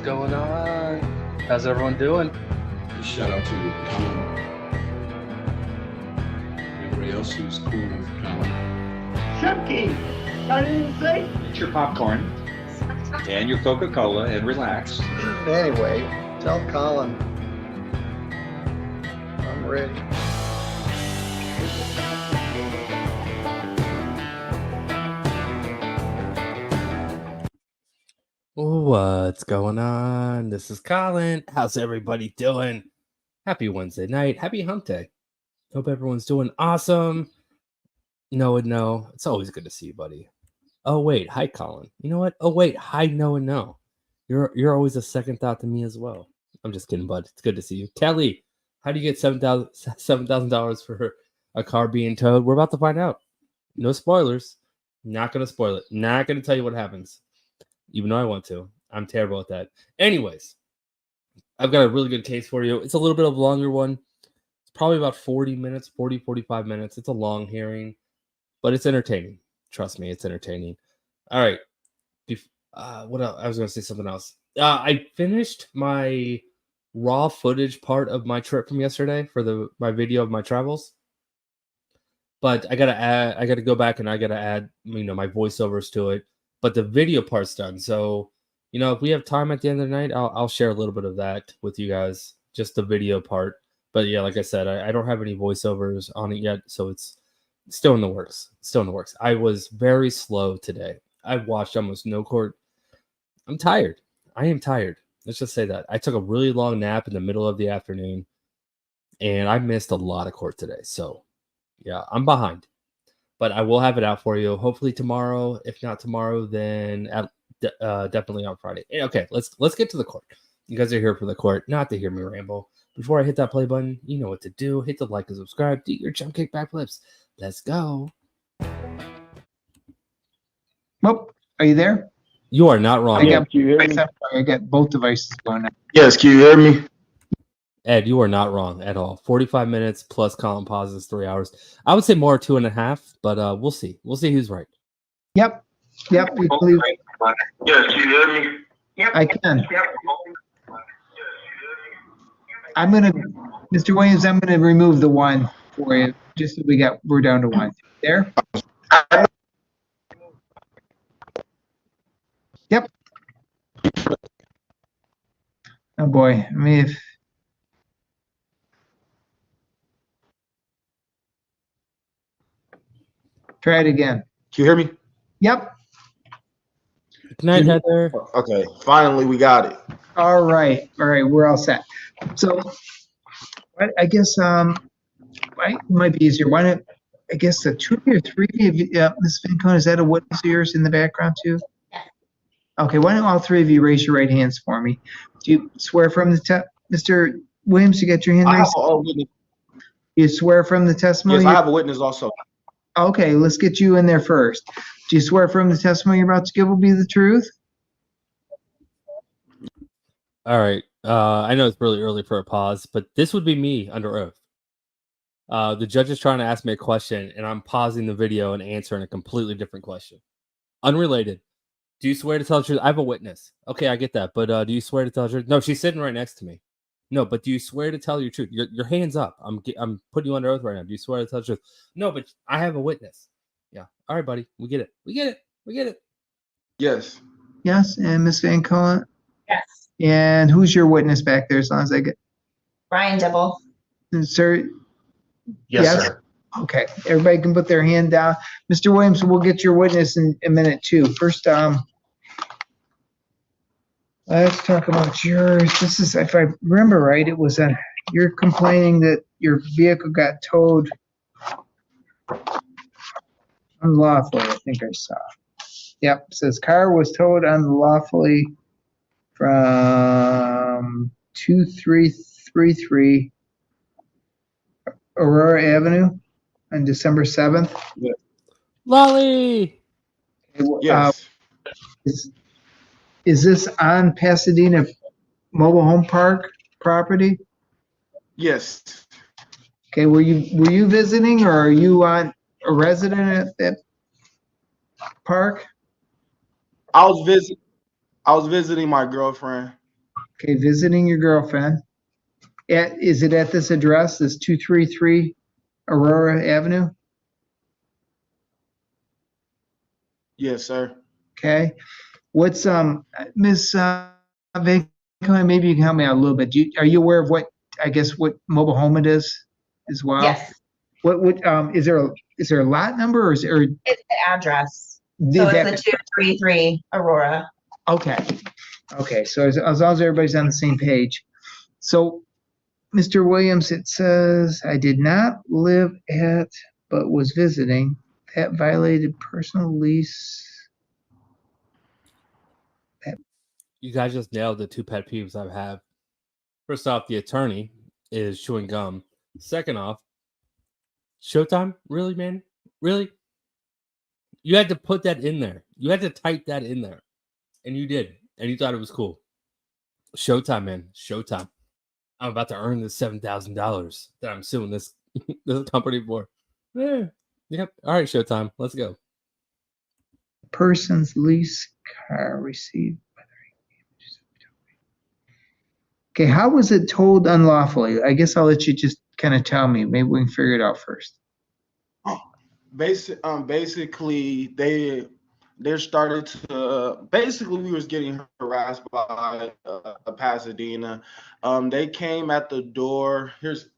going on? How's everyone doing? Shout out to Colin. Everybody else who's cool with Colin. Chunky! I didn't say. Eat your popcorn and your Coca-Cola and relax. Anyway, tell Colin. I'm ready. What's going on? This is Colin. How's everybody doing? Happy Wednesday night. Happy hump day. Hope everyone's doing awesome. No, it's always good to see you, buddy. Oh, wait. Hi, Colin. You know what? Oh, wait. Hi, no. You're always a second thought to me as well. I'm just kidding, bud. It's good to see you. Kelly, how do you get $7,000 for a car being towed? We're about to find out. No spoilers. Not going to spoil it. Not going to tell you what happens. Even though I want to. I'm terrible at that. Anyways, I've got a really good case for you. It's a little bit of a longer one. It's probably about 40 minutes, 45 minutes. It's a long hearing, but it's entertaining. Trust me, it's entertaining. All right. What else? I was going to say something else. I finished my raw footage part of my trip from yesterday for my video of my travels. But I gotta go back and I gotta add, my voiceovers to it. But the video part's done. So, if we have time at the end of the night, I'll share a little bit of that with you guys, just the video part. But yeah, like I said, I don't have any voiceovers on it yet, so it's still in the works. I was very slow today. I watched almost no court. I'm tired. I am tired. Let's just say that. I took a really long nap in the middle of the afternoon, and I missed a lot of court today. So, yeah, I'm behind. But I will have it out for you. Hopefully tomorrow. If not tomorrow, then definitely on Friday. Okay, let's get to the court. You guys are here for the court, not to hear me ramble. Before I hit that play button, you know what to do. Hit the like and subscribe. Do your jump kick backflips. Let's go. Well, are you there? You are not wrong. I got both devices going on. Yes, can you hear me? Ed, you are not wrong at all. 45 minutes plus Colin pauses 3 hours. I would say more 2.5, but we'll see. We'll see who's right. Yep. We believe. Yes, can you hear me? I can. Mr. Williams, I'm gonna remove the one for you, just so we're down to one. There? Yep. Oh boy, try it again. Can you hear me? Yep. Good night, Heather. Okay, finally we got it. All right, we're all set. So, I guess it might be easier. Why don't the two or three of you, Ms. Vincone, is that a witness of yours in the background too? Okay, why don't all three of you raise your right hands for me? Do you swear from the Mr. Williams, you got your hand raised? You swear from the testimony? Yes, I have a witness also. Okay, let's get you in there first. Do you swear from the testimony you're about to give will be the truth? All right. I know it's really early for a pause, but this would be me under oath. The judge is trying to ask me a question, and I'm pausing the video and answering a completely different question. Unrelated. Do you swear to tell the truth? I have a witness. Okay, I get that. But do you swear to tell the truth? No, she's sitting right next to me. No, but do you swear to tell your truth? Your hands up. I'm putting you under oath right now. Do you swear to tell the truth? No, but I have a witness. Yeah. All right, buddy. We get it. Yes. Yes, and Ms. Van Cohen? Yes. And who's your witness back there, as long as I get? Brian Dibble. Sir? Yes, sir. Okay, everybody can put their hand down. Mr. Williams, we'll get your witness in a minute too. First, let's talk about yours. This is, if I remember right, it was you're complaining that your vehicle got towed unlawfully, I think I saw. Yep, it says car was towed unlawfully from 2333 Aurora Avenue on December 7th. Yes. Lolly! Yes. Is this on Pasadena Mobile Home Park property? Yes. Okay, were you visiting, or are you a resident at that park? I was visiting my girlfriend. Okay, visiting your girlfriend. Is it at this address, this 233 Aurora Avenue? Yes, sir. Okay. What's Miss Van Cohen, maybe you can help me out a little bit. Are you aware of what mobile home it is as well? Yes, What is there a lot number or is there it's the address. did So that- it's the 233 Aurora. okay. Okay, so as long as everybody's on the same page. So Mr. Williams, it says I did not live at but was visiting. That violated personal lease. You guys just nailed the two pet peeves I have. First off, the attorney is chewing gum. Second off, Showtime? Really, man? Really? You had to put that in there. You had to type that in there. And you did. And you thought it was cool. Showtime, man. Showtime. I'm about to earn this $7,000 that I'm suing this company for. Yeah. Yep. All right, Showtime. Let's go. Person's lease car received. Okay, how was it towed unlawfully? I guess I'll let you just kind of tell me. Maybe we can figure it out first. Basically, they started to basically we was getting harassed by Pasadena. They came at the door. Here's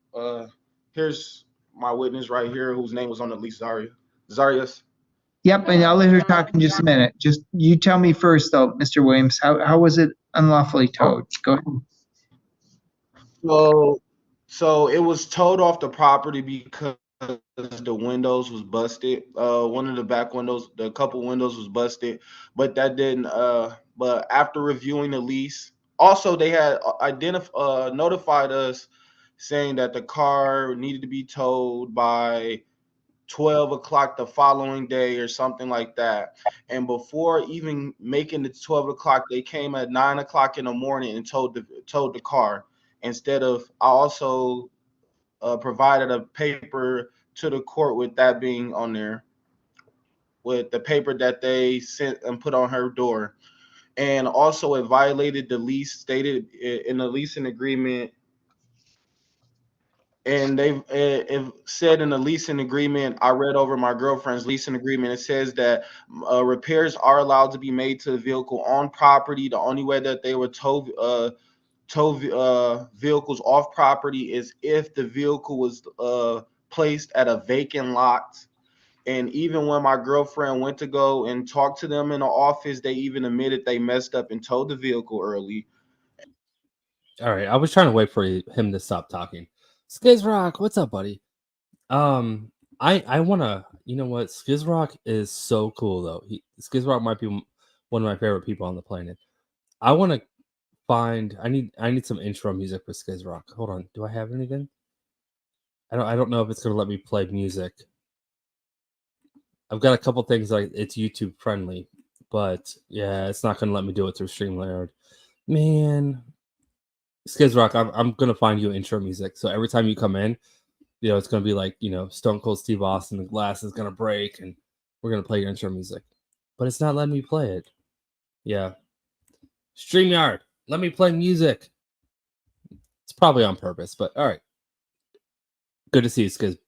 my witness right here, whose name was on the lease, Zarius. Yep, and I'll let her talk in just a minute. Just you tell me first, though, Mr. Williams. How was it unlawfully towed? Go ahead. So it was towed off the property because the windows was busted. One of the back windows, the couple windows was busted, but that didn't. But after reviewing the lease, also they had notified us saying that the car needed to be towed by 12 o'clock the following day or something like that. And before even making it 12 o'clock, they came at 9 o'clock in the morning and towed the car. Instead of, I also provided a paper to the court with that being on there, with the paper that they sent and put on her door. And also it violated the lease, stated in the leasing agreement. And it said in the leasing agreement, I read over my girlfriend's leasing agreement. It says that repairs are allowed to be made to the vehicle on property. The only way that they would tow vehicles off property is if the vehicle was placed at a vacant lot. And even when my girlfriend went to go and talk to them in the office, they even admitted they messed up and towed the vehicle early. All right. I was trying to wait for him to stop talking. Skizrock, what's up, buddy? I wanna, you know what? Skizrock is so cool though. Skizrock might be one of my favorite people on the planet. I want to find. I need some intro music for Skizrock. Hold on. Do I have anything? I don't know if it's gonna let me play music. I've got a couple things like it's YouTube friendly, but yeah, it's not gonna let me do it through Streamyard. Man, Skizrock, I'm gonna find you intro music. So every time you come in, you know, it's gonna be like, you know, Stone Cold Steve Austin, the glass is gonna break, and we're gonna play your intro music. But it's not letting me play it. Yeah. StreamYard, let me play music. It's probably on purpose, but all right. Good to see you, Skiz.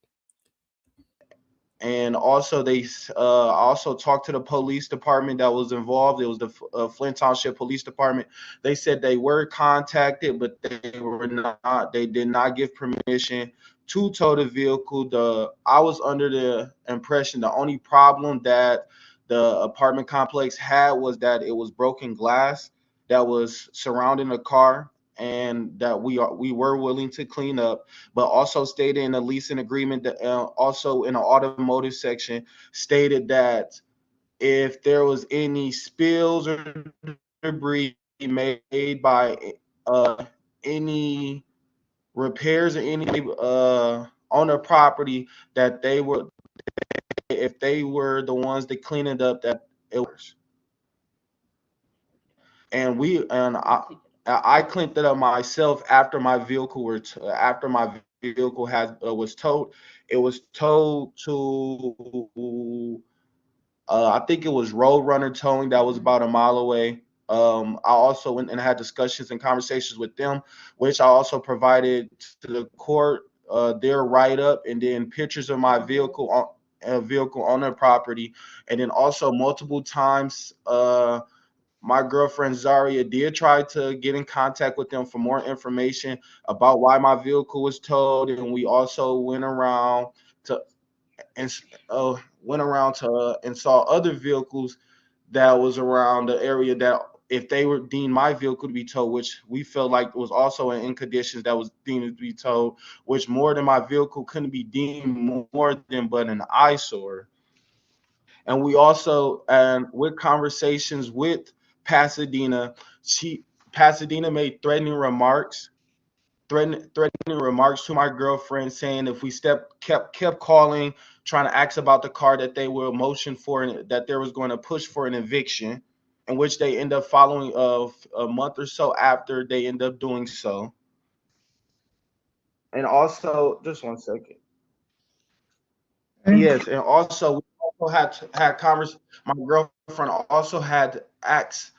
And also they also talked to the police department that was involved. It was the Flint Township Police Department. They said they were contacted, but they did not give permission to tow the vehicle. I was under the impression the only problem that the apartment complex had was that it was broken glass that was surrounding the car, and that we were willing to clean up, but also stated in the leasing agreement that also in the automotive section stated that if there was any spills or debris made by any repairs or any on the property, that they were, if they were the ones that cleaned it up, that it was. And I cleaned it up myself after my vehicle was towed. It was towed to I think it was Roadrunner Towing that was about a mile away. I also went and had discussions and conversations with them, which I also provided to the court their write-up and then pictures of my vehicle on their property. And then also multiple times my girlfriend Zaria did try to get in contact with them for more information about why my vehicle was towed, and we also went around to and and saw other vehicles that was around the area that if they were deemed my vehicle to be towed, which we felt like was also in conditions that was deemed to be towed, which more than my vehicle couldn't be deemed more than but an eyesore. And we also, and with conversations with Pasadena, Pasadena made threatening remarks to my girlfriend, saying if we kept calling, trying to ask about the car, that they were motion for, and that there was going to push for an eviction, in which they end up following a month or so after they end up doing so. And also, just one second. Yes, and also we also had convers. My girlfriend also had asked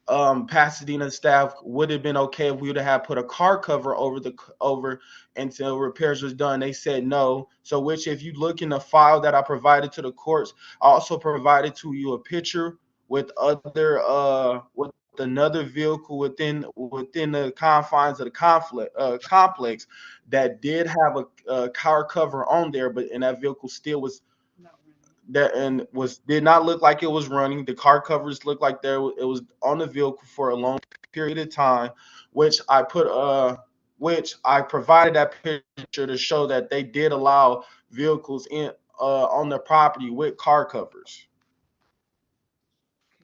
Pasadena staff would have been okay if we would have put a car cover over until repairs was done. They said no. So which, if you look in the file that I provided to the courts, I also provided to you a picture with another vehicle within the confines of the complex that did have a car cover on there, but and that vehicle still was that and was did not look like it was running. The car covers looked like it was on the vehicle for a long period of time, which I provided that picture to show that they did allow vehicles in on the property with car covers.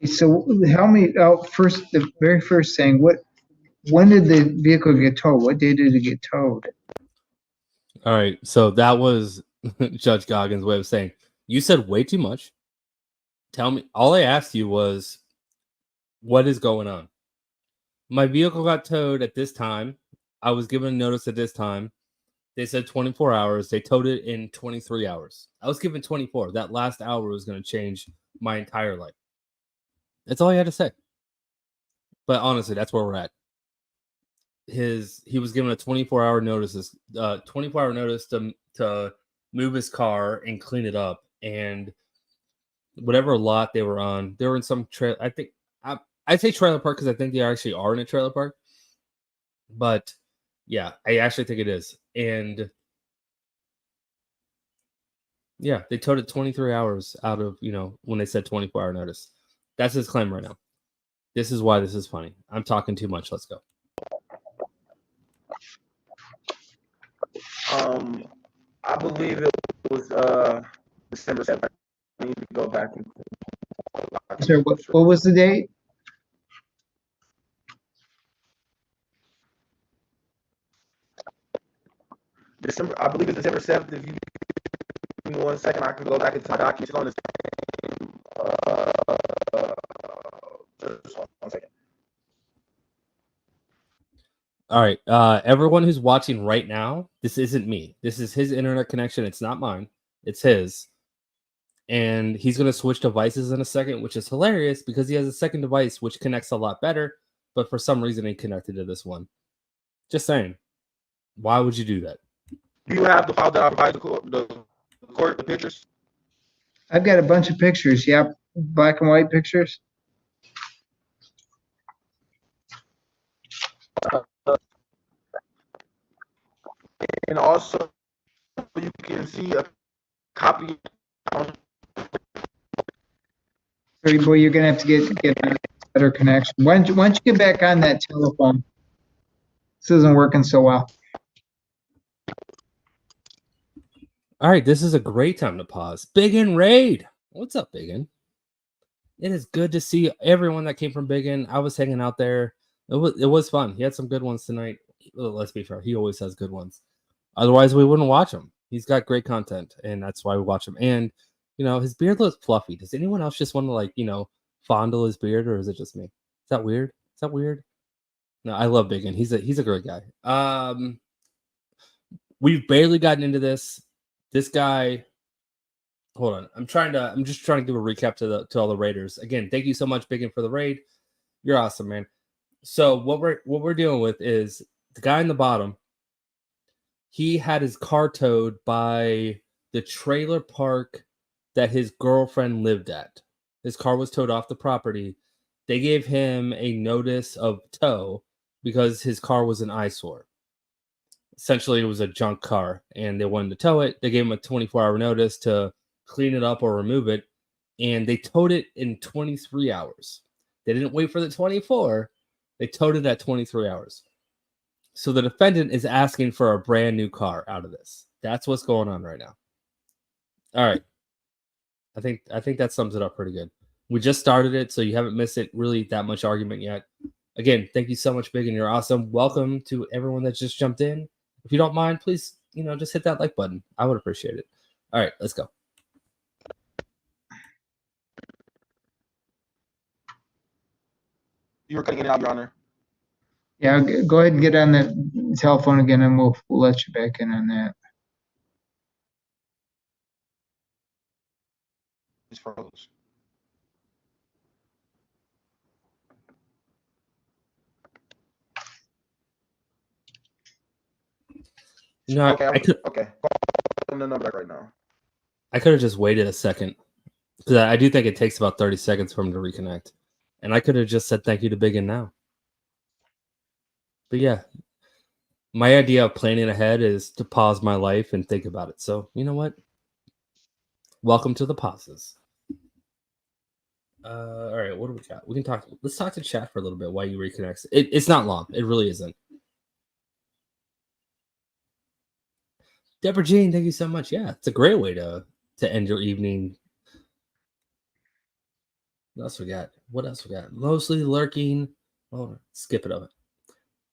So help me out first, the very first thing, when did the vehicle get towed? What day did it get towed? All right, so that was Judge Goggins' way of saying, you said way too much. Tell me, all I asked you was, what is going on? My vehicle got towed at this time. I was given notice at this time. They said 24 hours. They towed it in 23 hours. I was given 24. That last hour was going to change my entire life. That's all I had to say. But honestly, that's where we're at. He was given a 24-hour notice, 24-hour notice to move his car and clean it up, and whatever lot they were on, they were in some trail. I think I say trailer park because I think they actually are in a trailer park. But yeah, I actually think it is. And yeah, they towed it 23 hours out of, when they said 24-hour notice. That's his claim right now. This is why this is funny. I'm talking too much. Let's go. I believe it was December 7th. I need to go back and Sir, what was the date? I believe it's December 7th. If you give me 1 second, I can go back into my documents on this. Just 1 second. All right. Everyone who's watching right now, this isn't me. This is his internet connection. It's not mine. It's his. And he's going to switch devices in a second, which is hilarious because he has a second device which connects a lot better. But for some reason, he connected to this one. Just saying. Why would you do that? Do you have the file that I provided the pictures? I've got a bunch of pictures. Yep. Black and white pictures. And also, you can see a copy. Pretty boy, you're gonna have to get a better connection. Why don't you get back on that telephone? This isn't working so well. All right, this is a great time to pause. Biggin Raid. What's up, Biggin? It is good to see everyone that came from Biggin. I was hanging out there. It was fun. He had some good ones tonight. Let's be fair. He always has good ones. Otherwise, we wouldn't watch him. He's got great content, and that's why we watch him. And, his beard looks fluffy. Does anyone else just want to, fondle his beard, or is it just me? Is that weird? No, I love Biggin. He's a great guy. We've barely gotten into this. This guy, hold on. I'm just trying to give a recap to all the raiders. Again, thank you so much, Biggin, for the raid. You're awesome, man. So what we're dealing with is the guy in the bottom. He had his car towed by the trailer park that his girlfriend lived at. His car was towed off the property. They gave him a notice of tow because his car was an eyesore. Essentially, it was a junk car, and they wanted to tow it. They gave him a 24-hour notice to clean it up or remove it, and they towed it in 23 hours. They didn't wait for the 24. They towed it at 23 hours. So the defendant is asking for a brand new car out of this. That's what's going on right now. All right. I think that sums it up pretty good. We just started it, so you haven't missed it really that much argument yet. Again, thank you so much, Big, and you're awesome. Welcome to everyone that just jumped in. If you don't mind, please, just hit that like button. I would appreciate it. All right, let's go. You were cutting it out, Your Honor. Yeah, go ahead and get on the telephone again, and we'll let you back in on that. It's froze. No, Okay, I could okay. Call the number right now. I could have just waited a second because I do think it takes about 30 seconds for him to reconnect, and I could have just said thank you to Big and now. But yeah, my idea of planning ahead is to pause my life and think about it. So you know what? Welcome to the pauses. All right, what do we got? We can talk. Let's talk to chat for a little bit while you reconnect. It's not long. It really isn't. Deborah Jean, thank you so much. Yeah, it's a great way to end your evening. What else we got? Mostly lurking. Oh, skip it over.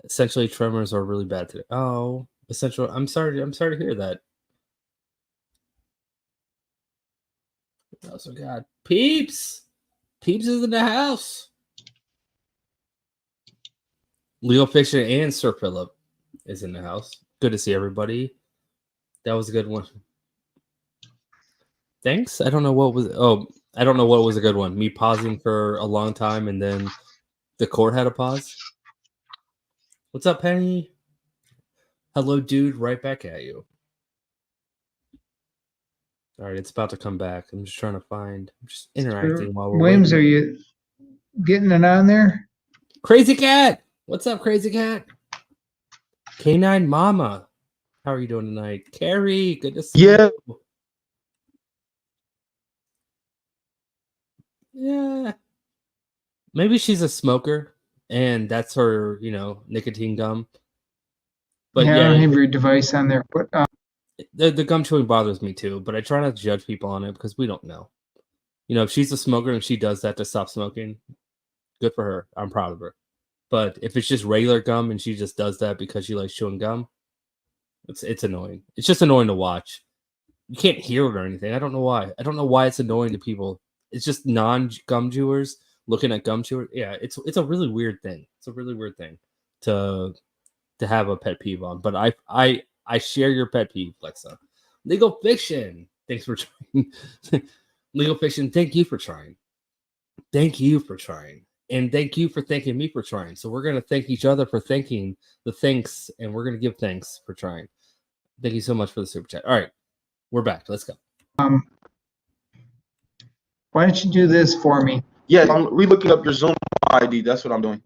Essentially, tremors are really bad today. Oh, essential. I'm sorry to hear that. What else we got? Peeps. Peeps is in the house. Legal Fiction and Sir Philip is in the house. Good to see everybody. That was a good one. Thanks. I don't know what was a good one. Me pausing for a long time and then the court had a pause. What's up, Penny? Hello, dude. Right back at you. All right, it's about to come back. I'm just trying to find. I'm just interacting while we're Williams, waiting. are you getting it on there? Crazy Cat. What's up, Crazy Cat? Canine Mama. How are you doing tonight? Carrie, good to see you. Yeah. Maybe she's a smoker and that's her, nicotine gum. But I don't have your device on there. But, the gum chewing bothers me too, but I try not to judge people on it because we don't know. If she's a smoker and she does that to stop smoking, good for her. I'm proud of her. But if it's just regular gum and she just does that because she likes chewing gum, it's annoying. It's just annoying to watch. You can't hear it or anything. I don't know why. I don't know why it's annoying to people. It's just non-gum chewers looking at gum chewers. Yeah, it's a really weird thing. It's a really weird thing to have a pet peeve on. But I share your pet peeve, Lexa. Legal Fiction. Thanks for trying. Legal Fiction, thank you for trying. Thank you for trying. And thank you for thanking me for trying. So we're going to thank each other for thanking the thanks, and we're going to give thanks for trying. Thank you so much for the super chat. All right, we're back. Let's go. why don't you do this for me? Yeah, I'm re-looking up your Zoom ID. That's what I'm doing.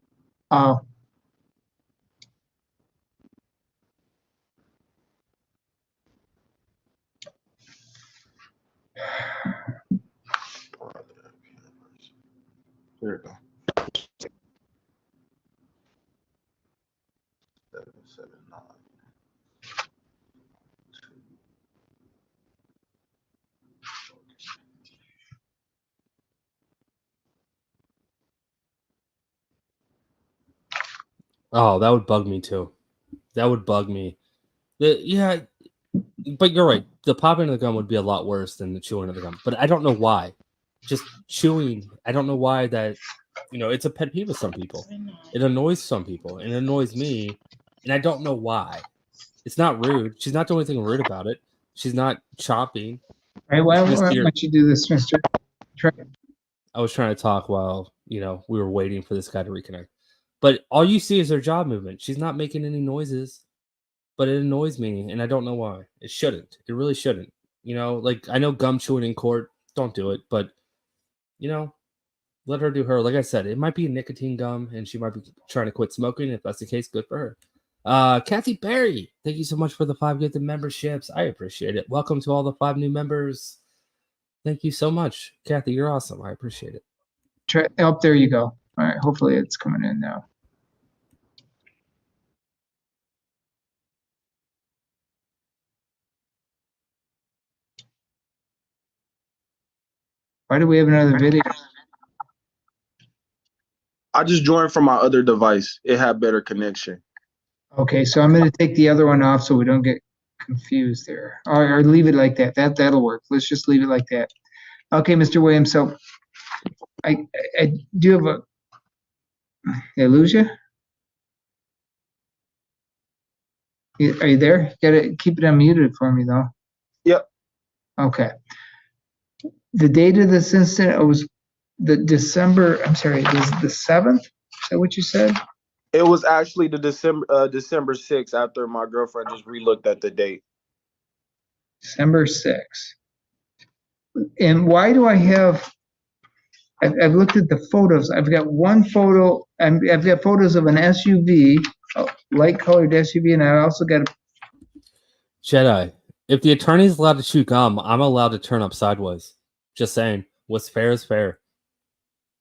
There we go. 779. Oh, that would bug me too. That would bug me. Yeah, but you're right. The popping of the gum would be a lot worse than the chewing of the gum. But I don't know why. Just chewing, I don't know why that, it's a pet peeve with some people. It annoys some people. And it annoys me. And I don't know why. It's not rude. She's not doing anything rude about it. She's not chopping. All right, why don't you do this, Mr. I was trying to talk while, we were waiting for this guy to reconnect. But all you see is her jaw movement. She's not making any noises, but it annoys me, and I don't know why. It shouldn't. It really shouldn't. Like, I know gum chewing in court. Don't do it, but, let her do her. Like I said, it might be nicotine gum, and she might be trying to quit smoking. If that's the case, good for her. Kathy Berry, thank you so much for the 5 gifted memberships. I appreciate it. Welcome to all the 5 new members. Thank you so much. Kathy, you're awesome. I appreciate it. Oh, there you go. All right, hopefully it's coming in now. Why do we have another video? I just joined from my other device. It had better connection. Okay, so I'm going to take the other one off so we don't get confused there. Or leave it like that. That'll work. Let's just leave it like that. Okay, Mr. Williams. So I do have a. Did I lose you? Are you there? You gotta keep it unmuted for me though. Yep. Okay. The date of this incident was the December. I'm sorry. It was the 7th. Is that what you said? It was actually the December 6th after my girlfriend just relooked at the date. December 6th. And why do I have? I've looked at the photos. I've got one photo. I've got photos of an SUV, a light-colored SUV, and I also got a. Jedi, if the attorney's allowed to chew gum, I'm allowed to turn up sideways. Just saying, what's fair is fair.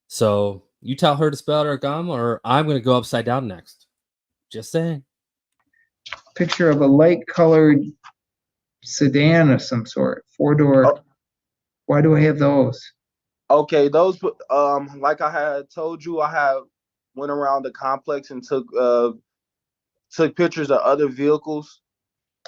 So you tell her to spell out her gum, or I'm going to go upside down next. Just saying. Picture of a light-colored sedan of some sort, 4-door. Oh. Why do I have those? Okay, those like I had told you, I went around the complex and took pictures of other vehicles.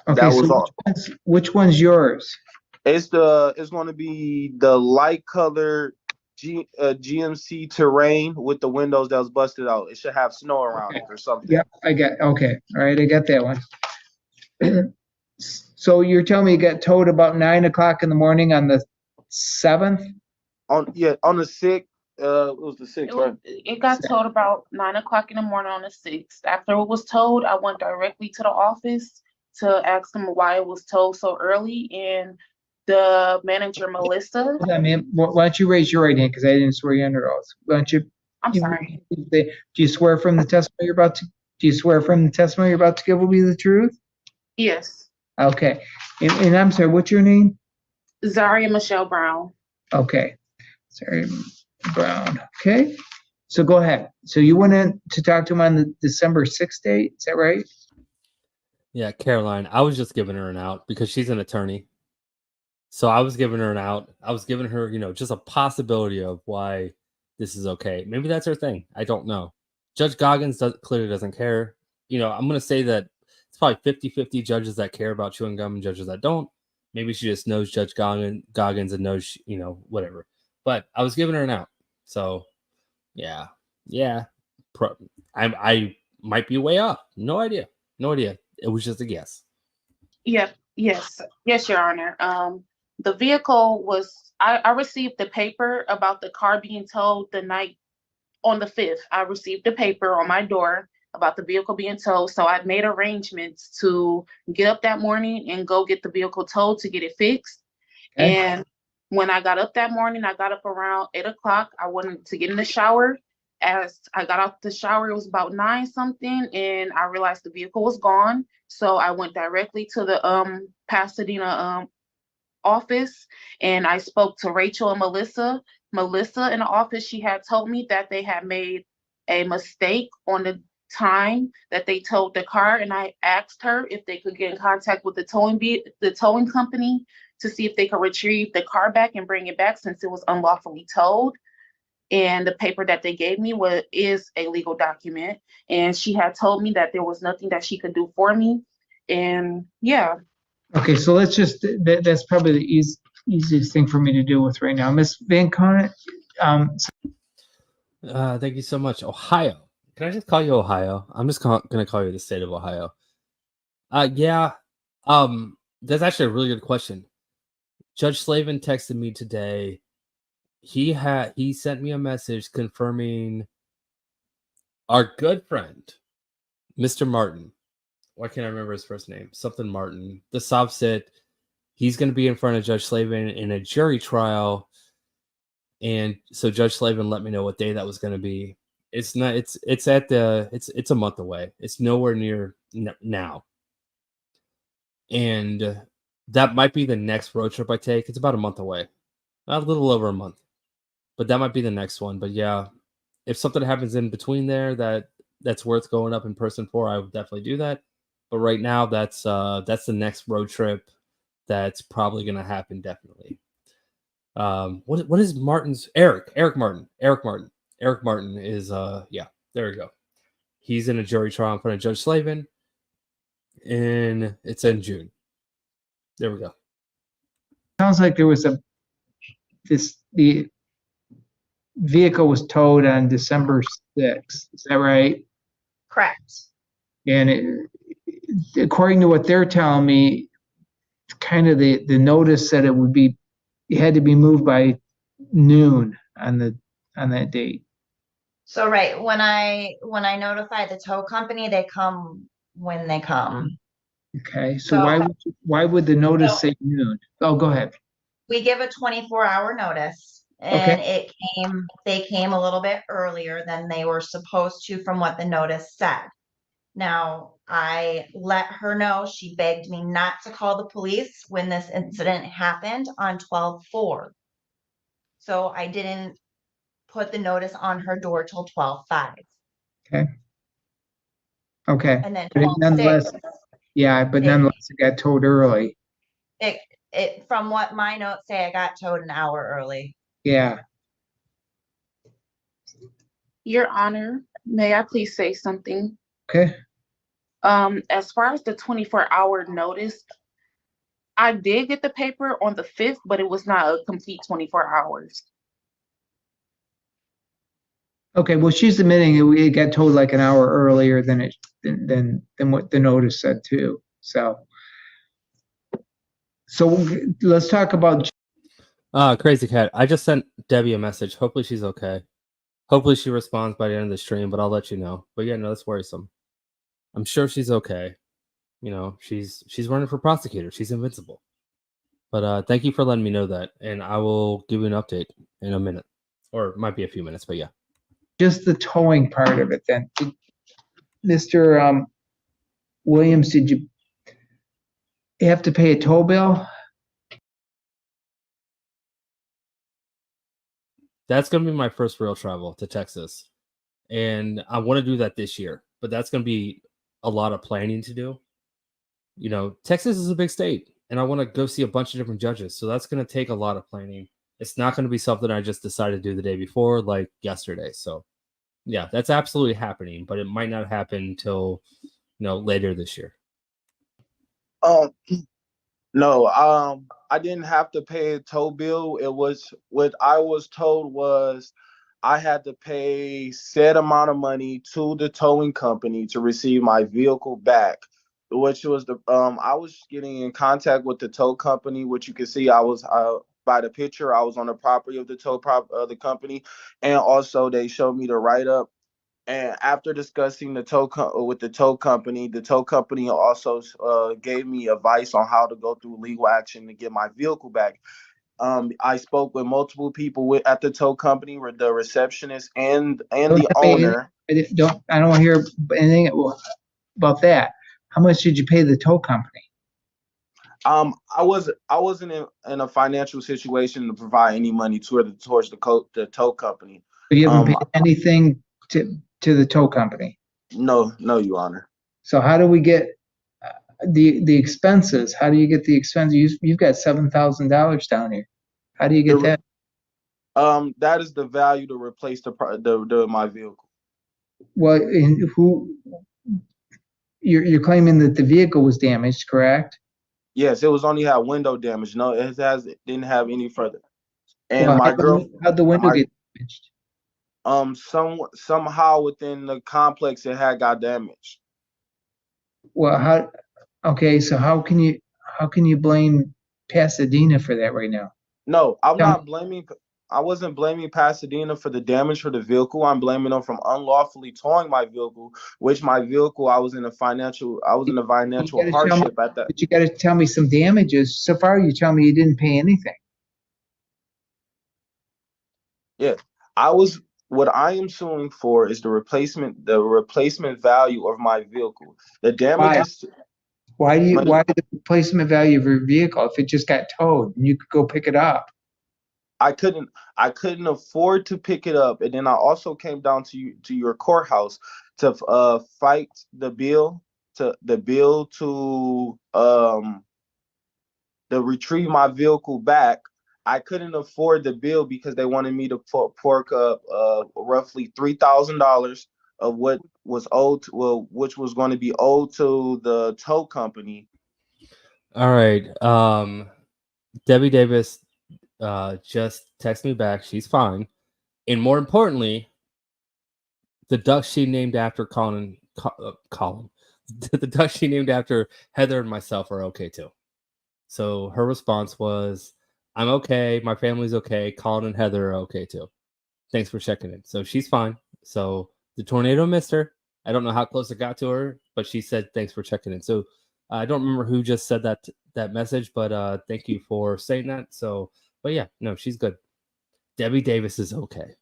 Okay, That so was which one's yours? It's going to be the light color GMC Terrain with the windows that was busted out. It should have snow around it or something. Yep, okay. All right, I got that one. So you're telling me it got towed about 9 o'clock in the morning on the 7th? On the 6th. It was the 6th, right? It got towed about 9 o'clock in the morning on the 6th. After it was towed, I went directly to the office to ask them why it was towed so early. And the manager, Melissa. I mean, why don't you raise your right hand because I didn't swear you under oath. Why don't you? I'm sorry. Do you swear from the testimony you're about to? Do you swear from the testimony you're about to give will be the truth? Yes. Okay. And I'm sorry. What's your name? Zaria Michelle Brown. Okay. Zaria Brown. Okay. So go ahead. So you went in to talk to him on the December 6th date. Is that right? Yeah, Caroline. I was just giving her an out because she's an attorney. So I was giving her an out. I was giving her, just a possibility of why this is okay. Maybe that's her thing. I don't know. Judge Goggins clearly doesn't care. I'm going to say that it's probably 50-50 judges that care about chewing gum and judges that don't. Maybe she just knows Judge Goggins and knows, whatever. But I was giving her an out. So, yeah. I might be way off. No idea. It was just a guess. Yes, Your Honor. The vehicle was, I received the paper about the car being towed the night on the 5th. I received the paper on my door about the vehicle being towed. So I made arrangements to get up that morning and go get the vehicle towed to get it fixed. Okay. And when I got up that morning, I got up around 8 o'clock. I wanted to get in the shower. As I got out the shower, it was about 9 something, and I realized the vehicle was gone. So I went directly to the Pasadena office, and I spoke to Rachel and Melissa. Melissa in the office, she had told me that they had made a mistake on the time that they towed the car, and I asked her if they could get in contact with the towing company to see if they could retrieve the car back and bring it back since it was unlawfully towed. And the paper that they gave me is a legal document. And she had told me that there was nothing that she could do for me. And yeah. Okay, so let's just, that's probably the easiest thing for me to deal with right now. Ms. Van Conant. Thank you so much. Ohio. Can I just call you Ohio? I'm just going to call you the state of Ohio. Yeah. That's actually a really good question. Judge Slavin texted me today he sent me a message confirming our good friend, Mr. Martin. Why can't I remember his first name? Something Martin. The Sob said he's going to be in front of Judge Slavin in a jury trial, and so Judge Slavin let me know what day that was going to be. It's not. It's a month away. It's nowhere near now, and that might be the next road trip I take. It's about a month away, a little over a month, but that might be the next one. But yeah, if something happens in between there that's worth going up in person for, I would definitely do that. But right now, that's the next road trip that's probably going to happen. Definitely. What is Martin's Eric Martin is yeah, there we go. He's in a jury trial in front of Judge Slavin, and it's in June. There we go. Sounds like there was the vehicle was towed on December 6th. Is that right? Correct. And according to what they're telling me, kind of the notice said it had to be moved by noon on that date. So right, when I notify the tow company, they come when they come. Okay, so So- why would the notice say noon? Oh, go ahead. We give a 24-hour notice, and they came a little bit earlier than they were supposed to from what the notice said. Now, I let her know, she begged me not to call the police when this incident happened on 12/4. So I didn't put the notice on her door till 12/5. Okay, And then but nonetheless, 12/6, yeah, but nonetheless, it got towed early. it from what my notes say, I got towed an hour early. Yeah, Your Honor, may I please say something? okay. As far as the 24-hour notice, I did get the paper on the 5th, but it was not a complete 24 hours. Okay, well, she's admitting it got towed like an hour earlier than what the notice said too. So let's talk about. Crazy Cat. I just sent Debbie a message. Hopefully she's okay. Hopefully she responds by the end of the stream, but I'll let you know. But yeah, no, that's worrisome. I'm sure she's okay. You know, she's running for prosecutor. She's invincible. But thank you for letting me know that, and I will give you an update in a minute, or it might be a few minutes. But yeah, Just the towing part of it then. Mr. Williams, did you have to pay a tow bill? that's gonna be my first real travel to Texas, and I want to do that this year. But that's gonna be a lot of planning to do. You know, Texas is a big state, and I want to go see a bunch of different judges. So that's going to take a lot of planning. It's not going to be something I just decided to do the day before, like yesterday. So, yeah, that's absolutely happening, but it might not happen until later this year. No, I didn't have to pay a tow bill. It was what I was told was I had to pay set amount of money to the towing company to receive my vehicle back, which was I was getting in contact with the tow company, which you can see I was by the picture I was on the property of the company, and also they showed me the write up. And after discussing with the tow company also gave me advice on how to go through legal action to get my vehicle back. I spoke with multiple people at the tow company, with the receptionist and the owner. I don't want to hear anything about that. How much did you pay the tow company? I wasn't in a financial situation to provide any money towards the tow company. So you haven't paid anything to the tow company? No, Your Honor. So how do we get the expenses? How do you get the expenses? You've got $7,000 down here. How do you get that? That is the value to replace my vehicle. Well, you're claiming that the vehicle was damaged, correct? Yes, it was only had window damage. No, it didn't have any further. And Well, my girl, how'd the window get damaged? somehow within the complex it had got damaged. Well, okay, so how can you blame Pasadena for that right now? No, I'm not blaming. blaming Pasadena for the damage for the vehicle. I'm blaming them from unlawfully towing my vehicle, which my vehicle I was in a financial hardship at that. But you got to tell me some damages. So far, you tell me you didn't pay anything. Yeah, what I am suing for is the replacement value of my vehicle. The damages. Why the replacement value of your vehicle if it just got towed and you could go pick it up? I couldn't afford to pick it up, and then I also came down to your courthouse to fight the bill to retrieve my vehicle back. I couldn't afford the bill because they wanted me to fork up roughly $3,000 of what was owed, which was going to be owed to the tow company. All right. Debbie Davis just texted me back. She's fine. And more importantly, the duck she named after Colin. The duck she named after Heather and myself are okay too. So her response was, I'm okay. My family's okay. Colin and Heather are okay too. Thanks for checking in. So she's fine. So the tornado missed her. I don't know how close it got to her, but she said, thanks for checking in. So I don't remember who just said that message, but thank you for saying that. So, but yeah, no, she's good. Debbie Davis is okay.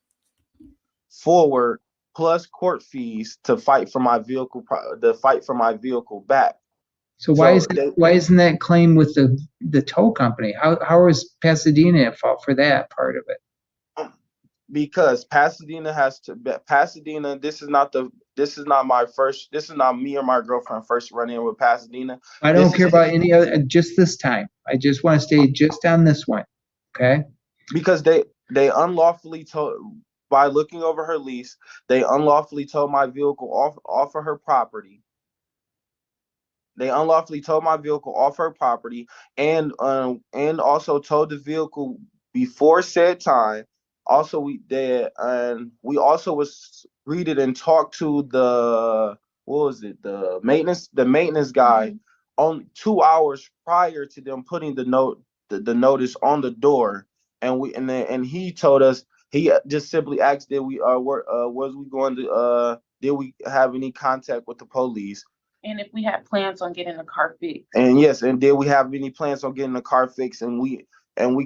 Forward plus court fees to fight for my vehicle, back. So why isn't that claim with the tow company? How is Pasadena at fault for that part of it? Because Pasadena this is not me or my girlfriend first running with Pasadena. I don't care about any other, just this time. I just want to stay just on this one. Okay. Because they unlawfully towed, by looking over her lease, they unlawfully towed my vehicle off of her property. They unlawfully towed my vehicle off her property and also towed the vehicle before said time. Also, we also was greeted and talked to the maintenance guy on 2 hours prior to them putting the notice on the door, and he told us, he just simply asked, did we have any contact with the police? And if we had plans on getting the car fixed. And yes, and did we have any plans on getting the car fixed? And we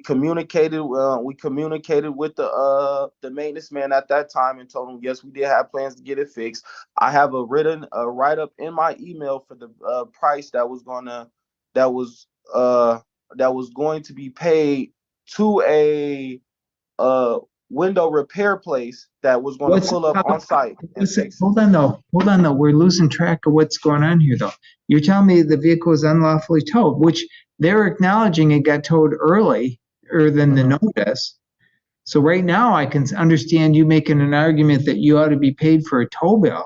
communicated. We communicated with the maintenance man at that time and told him, yes, we did have plans to get it fixed. I have a write up in my email for the price that was going to be paid to a window repair place that was going to pull up on site. Hold on though. We're losing track of what's going on here though. You're telling me the vehicle is unlawfully towed, which they're acknowledging it got towed earlier than the notice. So right now I can understand you making an argument that you ought to be paid for a tow bill.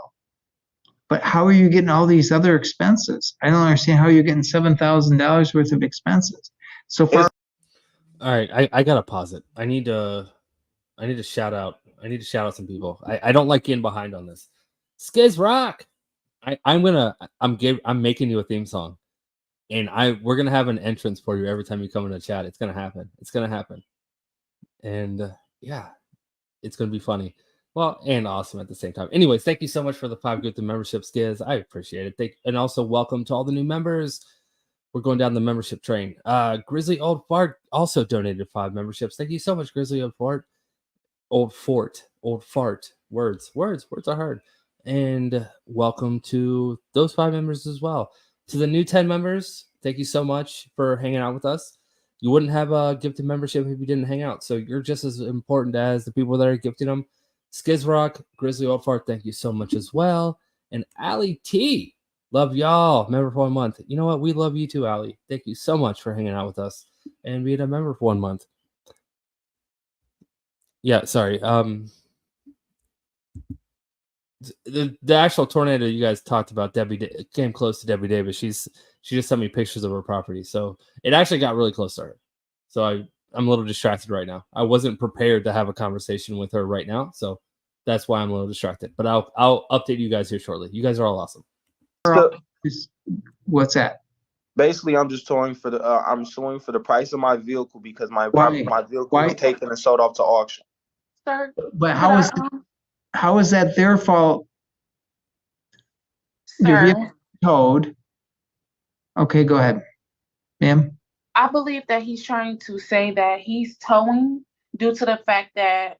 But how are you getting all these other expenses? I don't understand how you're getting $7,000 worth of expenses. So far. All right, I gotta pause it. I need to shout out. I need to shout out some people. I don't like getting behind on this. Skiz Rock. I'm making you a theme song, and we're gonna have an entrance for you every time you come in the chat. It's gonna happen. And yeah, it's gonna be funny. Well, and awesome at the same time. Anyways, thank you so much for the 5 gifted membership, Skiz. I appreciate it. And also welcome to all the new members. We're going down the membership train. Grizzly Old Fart also donated 5 memberships. Thank you so much, Grizzly Old Fart. Old Fart. Words are hard. And welcome to those 5 members as well. To the new 10 members, thank you so much for hanging out with us. You wouldn't have a gifted membership if you didn't hang out. So you're just as important as the people that are gifting them. Skizrock, Grizzly Old Fart, thank you so much as well. And Allie T, love y'all. Member for 1 month. You know what? We love you too, Allie. Thank you so much for hanging out with us and being a member for 1 month. Yeah, sorry. The actual tornado you guys talked about, Debbie came close to Debbie Davis. She just sent me pictures of her property, so it actually got really close to her. So I'm a little distracted right now. I wasn't prepared to have a conversation with her right now, so that's why I'm a little distracted. But I'll update you guys here shortly. You guys are all awesome. What's that? Basically, I'm just suing for the price of my vehicle because my Why? vehicle Why? was taken and sold off to auction. Sir, But could how is that their fault? Your sir, vehicle towed. Okay, go ahead, ma'am. I believe that he's trying to say that he's towing due to the fact that,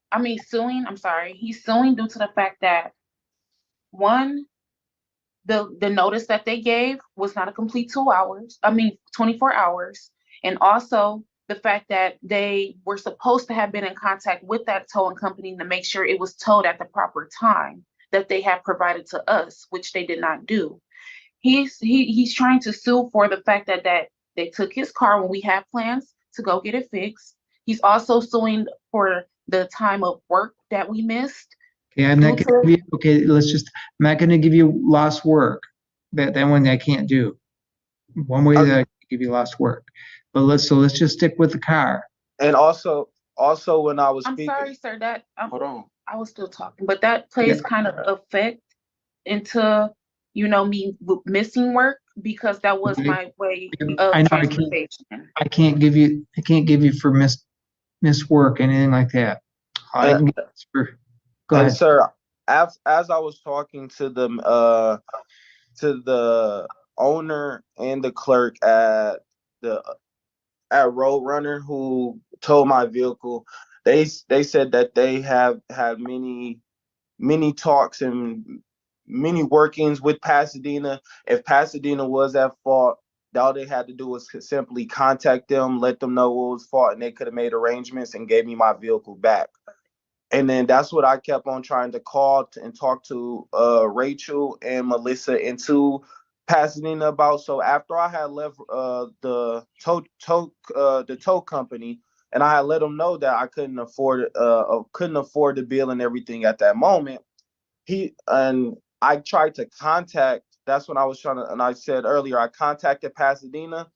suing, I'm sorry, he's suing due to the fact that, one, the notice that they gave was not a complete 24 hours. And also the fact that they were supposed to have been in contact with that towing company to make sure it was towed at the proper time that they had provided to us, which they did not do. He's trying to sue for the fact that they took his car when we had plans to go get it fixed. He's also suing for the time of work that we missed. Okay, I'm not gonna give you, I'm not gonna give you lost work. That one I can't do. One way that I can give you lost work. But let's just stick with the car. And also when I was I'm speaking, sorry, sir, that hold on. I was still talking, but that plays kind of effect into, me missing work because that was my way of I know transportation. I can't give you for miss work, anything like that. All I can give is for, go And ahead. sir, as I was talking to the owner and the clerk at Roadrunner who towed my vehicle, they said that they have had many talks and many workings with Pasadena. If Pasadena was at fault, all they had to do was simply contact them, let them know what was fault, and they could have made arrangements and gave me my vehicle back. And then that's what I kept on trying to call and talk to Rachel and Melissa into Pasadena about. So after I had left the tow company, and I had let them know that I couldn't afford the bill and everything at that moment, I tried to contact. That's when I was trying to, and I said earlier, I contacted Pasadena,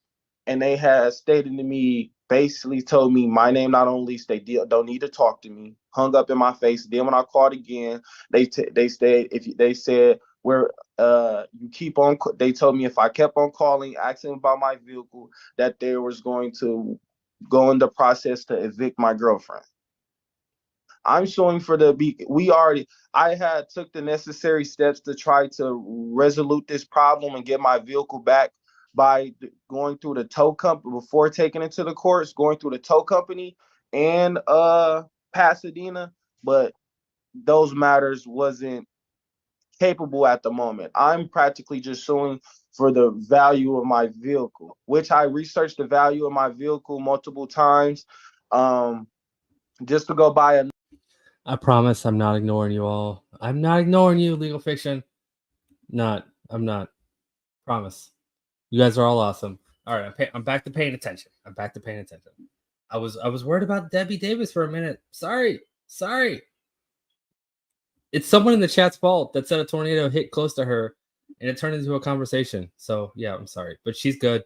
and they had stated to me, basically told me my name not on lease. They don't need to talk to me. Hung up in my face. Then when I called again, they said where you keep on. They told me if I kept on calling, asking about my vehicle, that they was going to go in the process to evict my girlfriend. I'm suing for I had took the necessary steps to try to resolute this problem and get my vehicle back by going through the tow company before taking it to the courts, going through the tow company and Pasadena, but those matters wasn't capable at the moment. I'm practically just suing for the value of my vehicle, which I researched the value of my vehicle multiple times, just to go buy a. I promise I'm not ignoring you all. I'm not ignoring you, Legal Fiction. I'm not. Promise. You guys are all awesome. All right, I'm back to paying attention. I was worried about Debbie Davis for a minute. Sorry. It's someone in the chat's fault that said a tornado hit close to her, and it turned into a conversation. So yeah, I'm sorry, but she's good.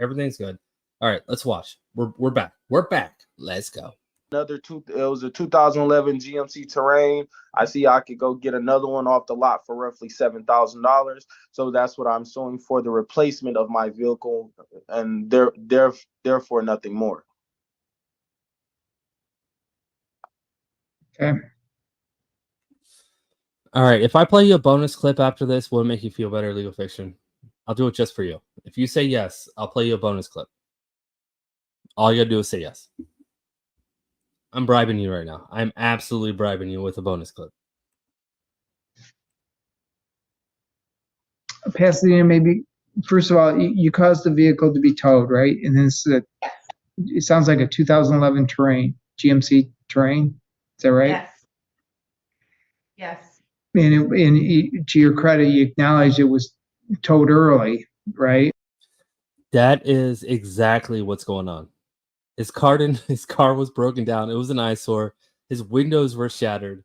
Everything's good. All right, let's watch. We're back. Let's go. It was a 2011 GMC Terrain. I see I could go get another one off the lot for roughly $7,000. So that's what I'm suing for, the replacement of my vehicle, and therefore nothing more. Okay. All right, if I play you a bonus clip after this, will it make you feel better, Legal Fiction? I'll do it just for you. If you say yes, I'll play you a bonus clip. All you gotta do is say yes. I'm bribing you right now. I'm absolutely bribing you with a bonus clip. Pasadena, maybe, first of all, you caused the vehicle to be towed, right? And this it sounds like a 2011 Terrain, GMC Terrain. Is that right? Yes. And to your credit, you acknowledged it was towed early, right? That is exactly what's going on. His car was broken down. It was an eyesore. His windows were shattered.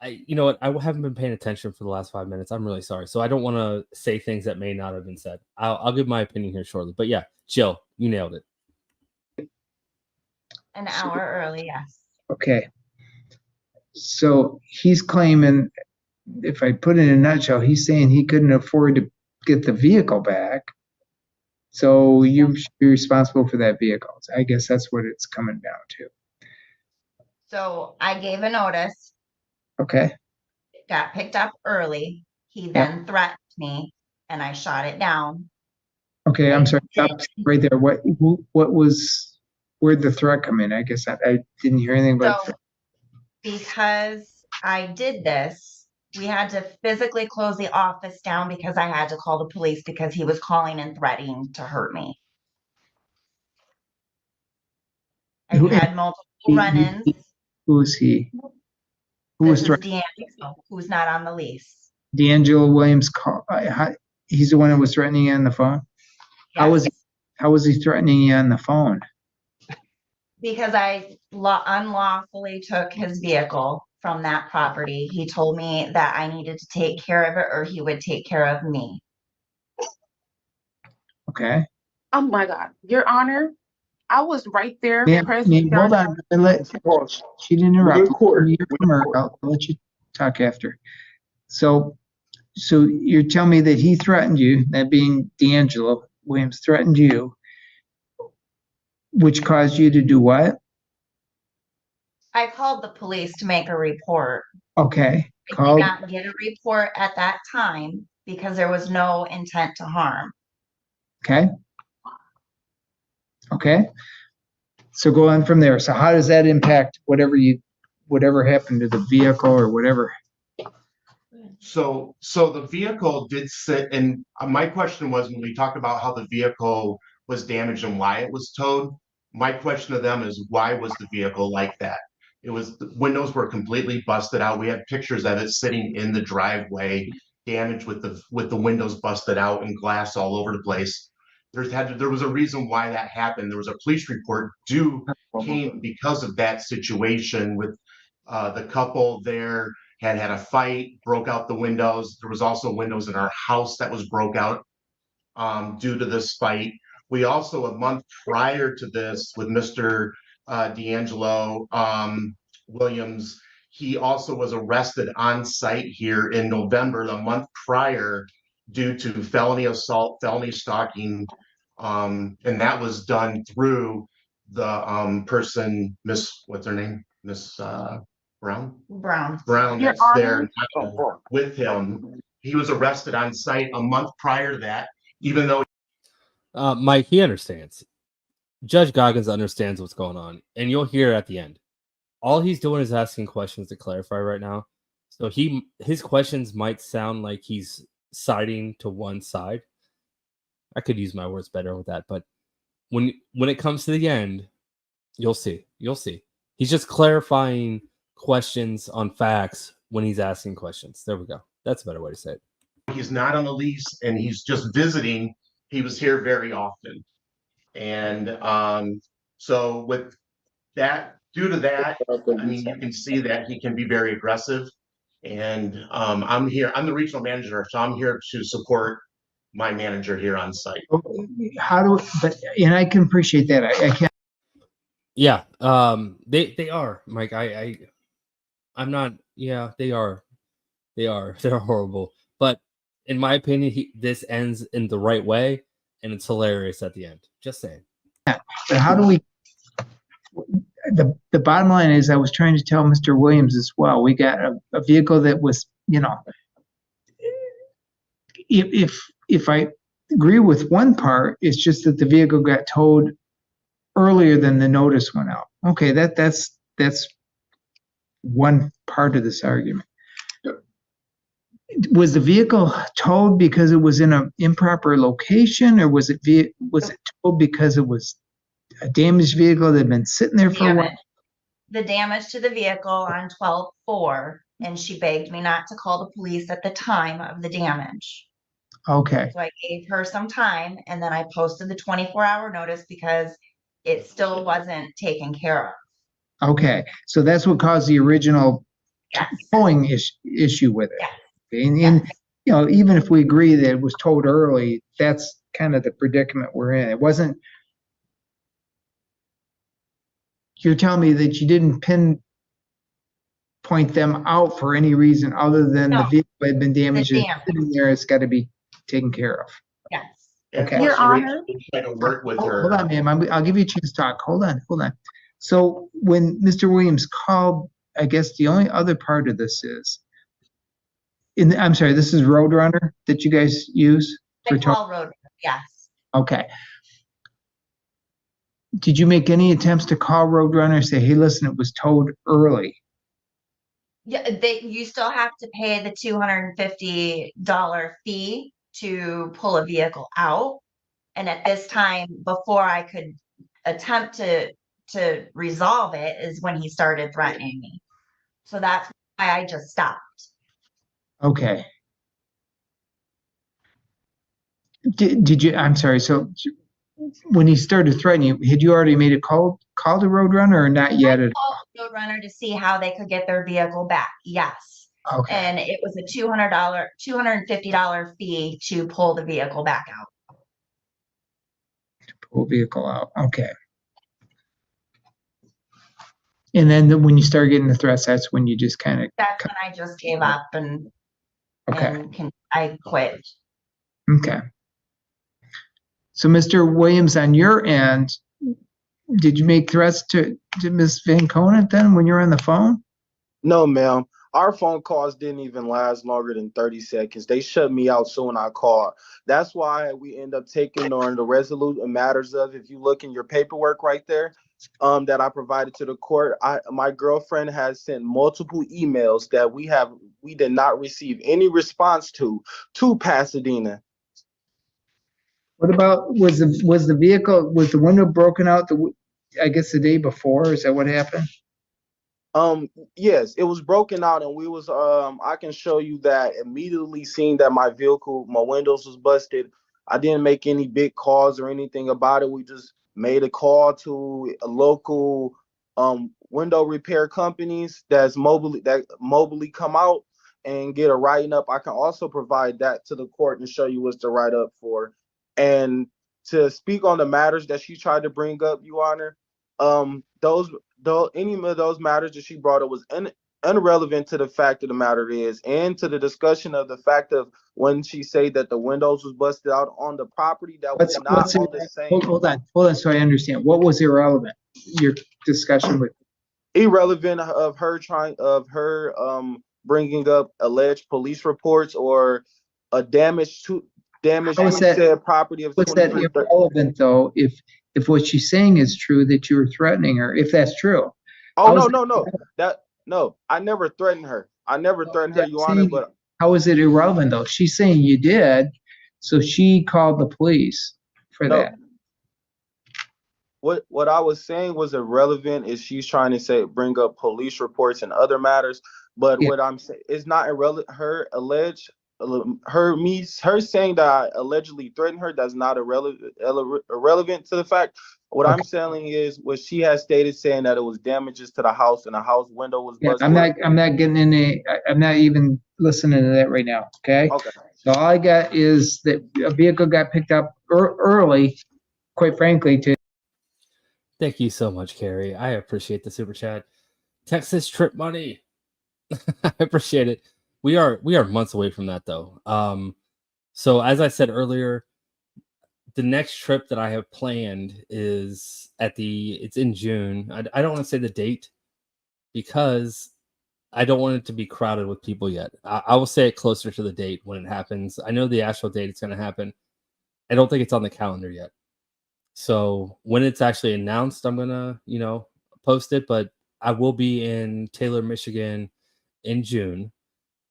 You know what? I haven't been paying attention for the last 5 minutes. I'm really sorry. So I don't want to say things that may not have been said. I'll give my opinion here shortly. But yeah, Jill, you nailed it. An hour early, yes. Okay. So he's claiming, if I put it in a nutshell, he's saying he couldn't afford to get the vehicle back. So you should be responsible for that vehicle. I guess that's what it's coming down to. So I gave a notice, Okay. it got picked up early. He Yep. then threatened me and I shot it down. Okay, I'm sorry. I Stop right there. Where'd the threat come in? I guess I didn't hear anything about So because I did this, we had to physically close the office down because I had to call the police because he was calling and threatening to hurt me. I Who- had multiple he- run-ins. Who is he? Who was This is threatening? D'Angelo, who's not on the lease. D'Angelo Williams he's the one that was threatening you on the phone? How was he threatening you on the phone? Because I unlawfully took his vehicle from that property. He told me that I needed to take care of it or he would take care of me. Okay. Oh my God, Your Honor, I was right there Ma'am, present. hold on. She didn't interrupt. I'll let you talk after. So you're telling me that he threatened you, that being D'Angelo Williams threatened you, which caused you to do what? I called the police to make a report. Okay. I did not get a report at that time because there was no intent to harm. Okay. Okay. So go on from there. So how does that impact whatever happened to the vehicle or whatever? So the vehicle did sit, and my question was, when we talked about how the vehicle was damaged and why it was towed, my question to them is, why was the vehicle like that? The windows were completely busted out. We had pictures of it sitting in the driveway, damaged with the windows busted out and glass all over the place. There was a reason why that happened. There was a police report came because of that situation with the couple there had a fight, broke out the windows. There was also windows in our house that was broke out due to this fight. We also, a month prior to this, with Mr. D'Angelo Williams, he also was arrested on site here in November, the month prior, due to felony assault, felony stalking, and that was done through the person, what's her name? Miss Brown? Brown. Your That's there Honor. now with him. He was arrested on site a month prior to that, even though Mike, he understands. Judge Goggins understands what's going on, and you'll hear at the end. All he's doing is asking questions to clarify right now. So his questions might sound like he's siding to one side. I could use my words better with that, but when it comes to the end, you'll see. He's just clarifying questions on facts when he's asking questions. There we go. That's a better way to say it. he's not on the lease and he's just visiting, he was here very often. And so with that, due to that, I mean, you can see that he can be very aggressive. And I'm the regional manager, so I'm here to support my manager here on site. And I can appreciate that. I can't. Yeah, they are, Mike. I'm not. Yeah, they are. They're horrible. But in my opinion, this ends in the right way, and it's hilarious at the end. Just saying. But how do we? The bottom line is, I was trying to tell Mr. Williams as well. We got a vehicle that was, if I agree with one part, it's just that the vehicle got towed earlier than the notice went out. Okay, that's one part of this argument. Was the vehicle towed because it was in an improper location, or was it towed because it was a damaged vehicle that had been sitting there for a while? The damage to the vehicle on 12/4, and she begged me not to call the police at the time of the damage. Okay. So I gave her some time, and then I posted the 24-hour notice because it still wasn't taken care of. Okay, so that's what caused the original towing issue with it. Yes. And even if we agree that it was towed early, that's kind of the predicament we're in. It wasn't. You're telling me that you didn't pinpoint them out for any reason other than No. the vehicle had been damaged and damage. sitting there, it's got to be taken care of. Yes. Okay. Your Honor. Try to work with her. Hold on, ma'am. I'll give you a chance to talk. Hold on. So when Mr. Williams called, I guess the only other part of this is, I'm sorry, this is Roadrunner that you guys use? They call Roadrunner, yes. Okay. Did you make any attempts to call Roadrunner and say, hey, listen, it was towed early? Yeah, you still have to pay the $250 fee to pull a vehicle out. And at this time, before I could attempt to resolve it, is when he started threatening me. So that's why I just stopped. Okay. Did you, I'm sorry, so when he started threatening you, had you already made a call to Roadrunner or not yet? I called Roadrunner to see how they could get their vehicle back. Yes. Okay. And it was a $250 fee to pull the vehicle back out. Pull vehicle out. Okay. And then when you start getting the threats, that's when you just kind of. That's when I just gave up and I quit. Okay. So, Mr. Williams, on your end, did you make threats to Ms. Van Conant then when you're on the phone? No, ma'am. Our phone calls didn't even last longer than 30 seconds. They shut me out soon I called. That's why we end up taking on the resolute matters of, if you look in your paperwork right there, that I provided to the court, my girlfriend has sent multiple emails that we did not receive any response to Pasadena. What about, was the vehicle, was the window broken out I guess the day before? Is that what happened? Yes, it was broken out, and we was I can show you that immediately seeing that my windows was busted. I didn't make any big calls or anything about it. We just made a call to a local window repair companies that mobily come out and get a writing up. I can also provide that to the court and show you what's the write up for. And to speak on the matters that she tried to bring up, Your Honor, any of those matters that she brought up was irrelevant to the fact of the matter is, and to the discussion of the fact of when she said that the windows was busted out on the property that was not on the same. Hold on, so I understand. What was irrelevant? Your discussion with irrelevant of her bringing up alleged police reports or a damage said property of. What's that irrelevant though? If what she's saying is true, that you were threatening her, if that's true. Oh, no. I never threatened her. Your Honor, but how is it irrelevant though? She's saying you did, so she called the police for that. What I was saying was irrelevant is she's trying to bring up police reports and other matters, but what I'm saying is not irrelevant. Her saying that I allegedly threatened her, that's not irrelevant to the fact. What I'm saying is what she has stated, saying that it was damages to the house and the house window was busted. I'm not getting I'm not even listening to that right now. Okay. So all I got is that a vehicle got picked up early, quite frankly. Thank you so much, Carrie. I appreciate the super chat. Texas trip money. I appreciate it. We are months away from that though. So as I said earlier, the next trip that I have planned is it's in June. I don't want to say the date because I don't want it to be crowded with people yet. I will say it closer to the date when it happens. I know the actual date it's going to happen. I don't think it's on the calendar yet. So when it's actually announced, I'm going to, post it, but I will be in Taylor, Michigan in June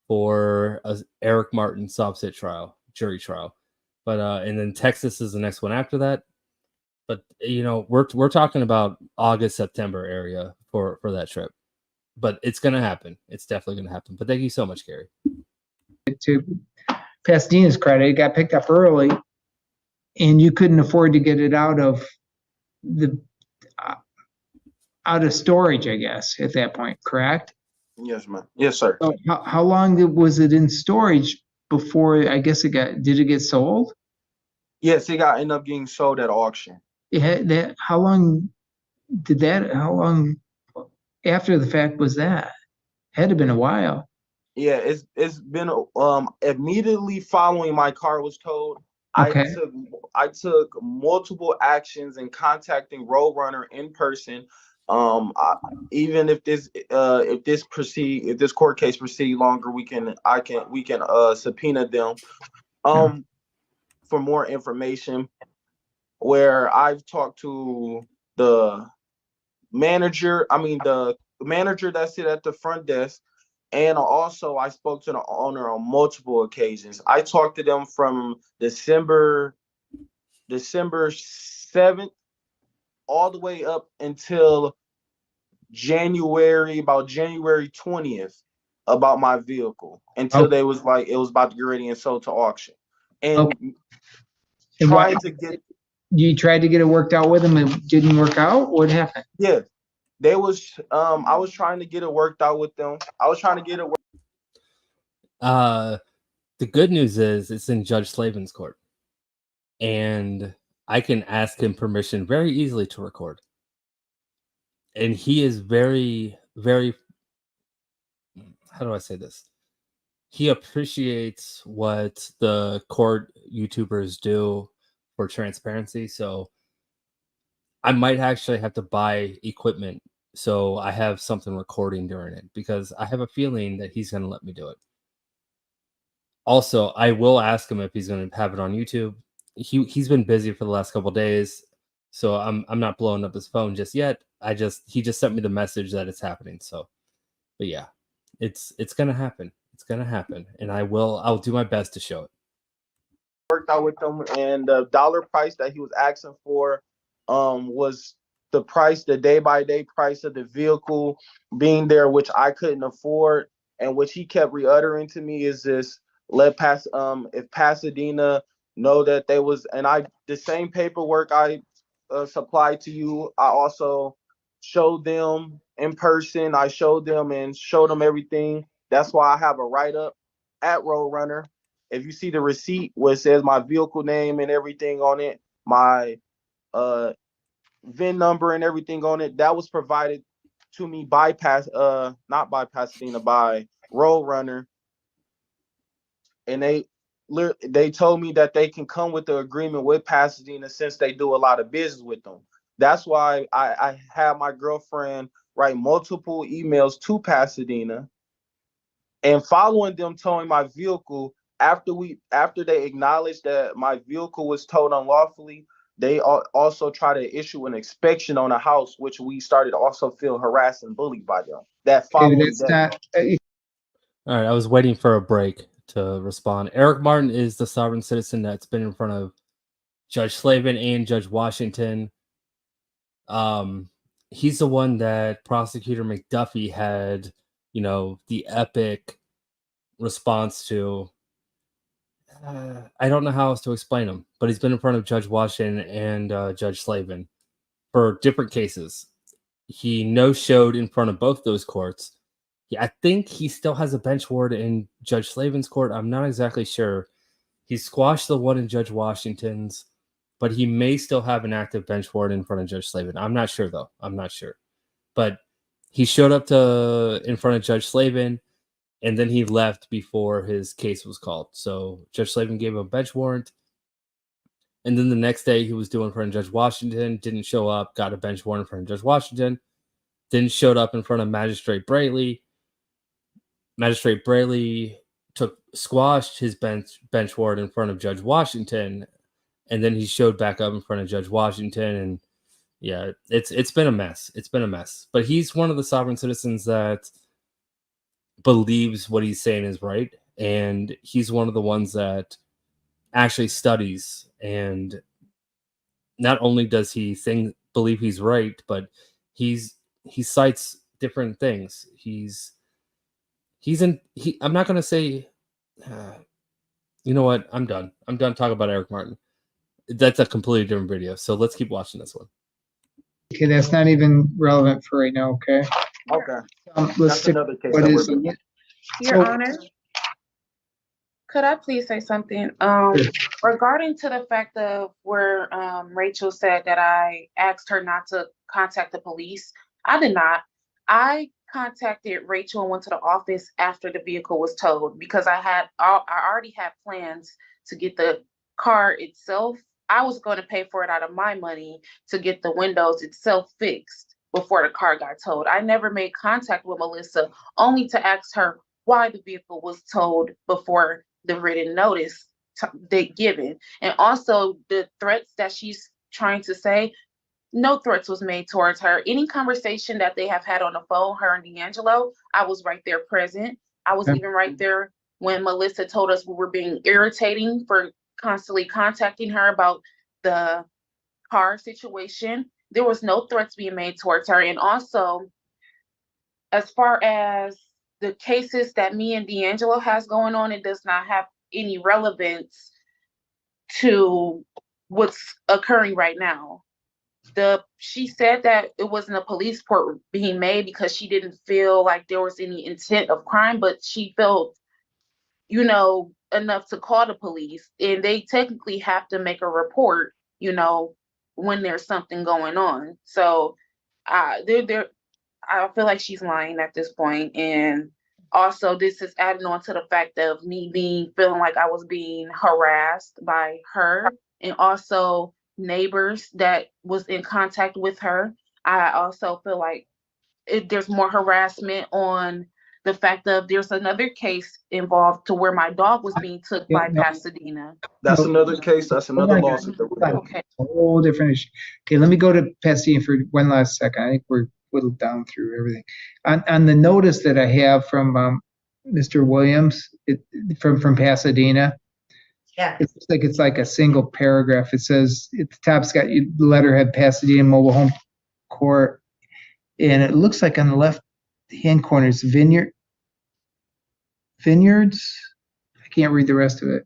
for a Eric Martin soft sit trial, jury trial. But and then Texas is the next one after that. But we're talking about August, September area for that trip. But it's gonna happen. It's definitely gonna happen. But thank you so much, Gary. To Pasadena's credit, it got picked up early, and you couldn't afford to get it out of storage, I guess, at that point, correct? Yes, ma'am. Yes, sir. So how long was it in storage before, I guess did it get sold? Yes, it ended up getting sold at auction. How long after the fact was that? It had to have been a while. Yeah, it's been immediately following my car was towed. Okay. I took multiple actions in contacting Roadrunner in person. Even if this court case proceed longer, we can subpoena them for more information. Where I've talked to the manager that sit at the front desk, and also I spoke to the owner on multiple occasions. I talked to them from December 7th all the way up until January 20th about my vehicle, until they was like it was about to get ready and sold to auction. And trying to get You tried to get it worked out with them and didn't work out? What happened? Yeah, I was trying to get it worked out with them. I was trying to get it The good news is it's in Judge Slavin's court, and I can ask him permission very easily to record. And he is very, very, how do I say this? He appreciates what the court YouTubers do for transparency. So I might actually have to buy equipment so I have something recording during it, because I have a feeling that he's going to let me do it. Also, I will ask him if he's going to have it on YouTube. He's been busy for the last couple of days, so I'm not blowing up his phone just yet. He just sent me the message that it's happening. So, but yeah, it's going to happen. It's going to happen, and I'll do my best to show it. Worked out with them, and the dollar price that he was asking for was the day-by-day price of the vehicle being there, which I couldn't afford, and which he kept reiterating to me is this: if Pasadena know that they was, and the same paperwork I supplied to you, I also showed them in person. I showed them everything. That's why I have a write-up at Roadrunner. If you see the receipt where it says my vehicle name and everything on it, my VIN number and everything on it, that was provided to me by not by Pasadena, by Roadrunner. And they told me that they can come with the agreement with Pasadena since they do a lot of business with them. That's why I had my girlfriend write multiple emails to Pasadena, and following them towing my vehicle after they acknowledged that my vehicle was towed unlawfully. They also try to issue an inspection on the house, which we started to also feel harassed and bullied by them. That following day. All right, I was waiting for a break to respond. Eric Martin is the sovereign citizen that's been in front of Judge Slavin and Judge Washington. He's the one that Prosecutor McDuffie had, the epic response to. I don't know how else to explain him, but he's been in front of Judge Washington and Judge Slavin for different cases. He no-showed in front of both those courts. I think he still has a bench warrant in Judge Slavin's court. I'm not exactly sure. He squashed the one in Judge Washington's, but he may still have an active bench warrant in front of Judge Slavin. I'm not sure, though. I'm not sure. But he showed up in front of Judge Slavin, and then he left before his case was called. So Judge Slavin gave him a bench warrant. And then the next day he was due in front of Judge Washington, didn't show up, got a bench warrant in front of Judge Washington, then showed up in front of Magistrate Braley. Magistrate Braley squashed his bench warrant in front of Judge Washington, and then he showed back up in front of Judge Washington, and yeah, it's been a mess. It's been a mess. But he's one of the sovereign citizens that believes what he's saying is right, and he's one of the ones that actually studies, and not only does he believe he's right, but he cites different things. I'm not going to say, you know what? I'm done talking about Eric Martin. That's a completely different video. So let's keep watching this one. Okay, that's not even relevant for right now. Okay. Okay. Let's stick. Another case. What is it? Your Honor, could I please say something? Regarding to the fact of where Rachel said that I asked her not to contact the police. I did not. I contacted Rachel and went to the office after the vehicle was towed because I already had plans to get the car itself, I was going to pay for it out of my money to get the windows itself fixed before the car got towed. I never made contact with Melissa, only to ask her why the vehicle was towed before the written notice they given. And also the threats that she's trying to say, no threats was made towards her. Any conversation that they have had on the phone, her and D'Angelo, I was right there present. I was even right there when Melissa told us we were being irritating for constantly contacting her about the car situation. There was no threats being made towards her. And also, as far as the cases that me and D'Angelo has going on, it does not have any relevance to what's occurring right now. She said that it wasn't a police report being made because she didn't feel like there was any intent of crime, but she felt, enough to call the police, and they technically have to make a report, when there's something going on. So, I feel like she's lying at this point, and also this is adding on to the fact of me feeling like I was being harassed by her, and also neighbors that was in contact with her. I also feel like there's more harassment on the fact of there's another case involved to where my dog was being took by Pasadena. That's another case. That's another lawsuit that we're doing. Okay, a whole different issue. Okay, let me go to Pasadena for one last second. I think we're whittled down through everything. On the notice that I have from Mr. Williams from Pasadena, Yeah. it looks like it's like a single paragraph. It says at the top, it's got the letterhead Pasadena Mobile Home Court, and it looks like on the left hand corner it's Vineyards. I can't read the rest of it.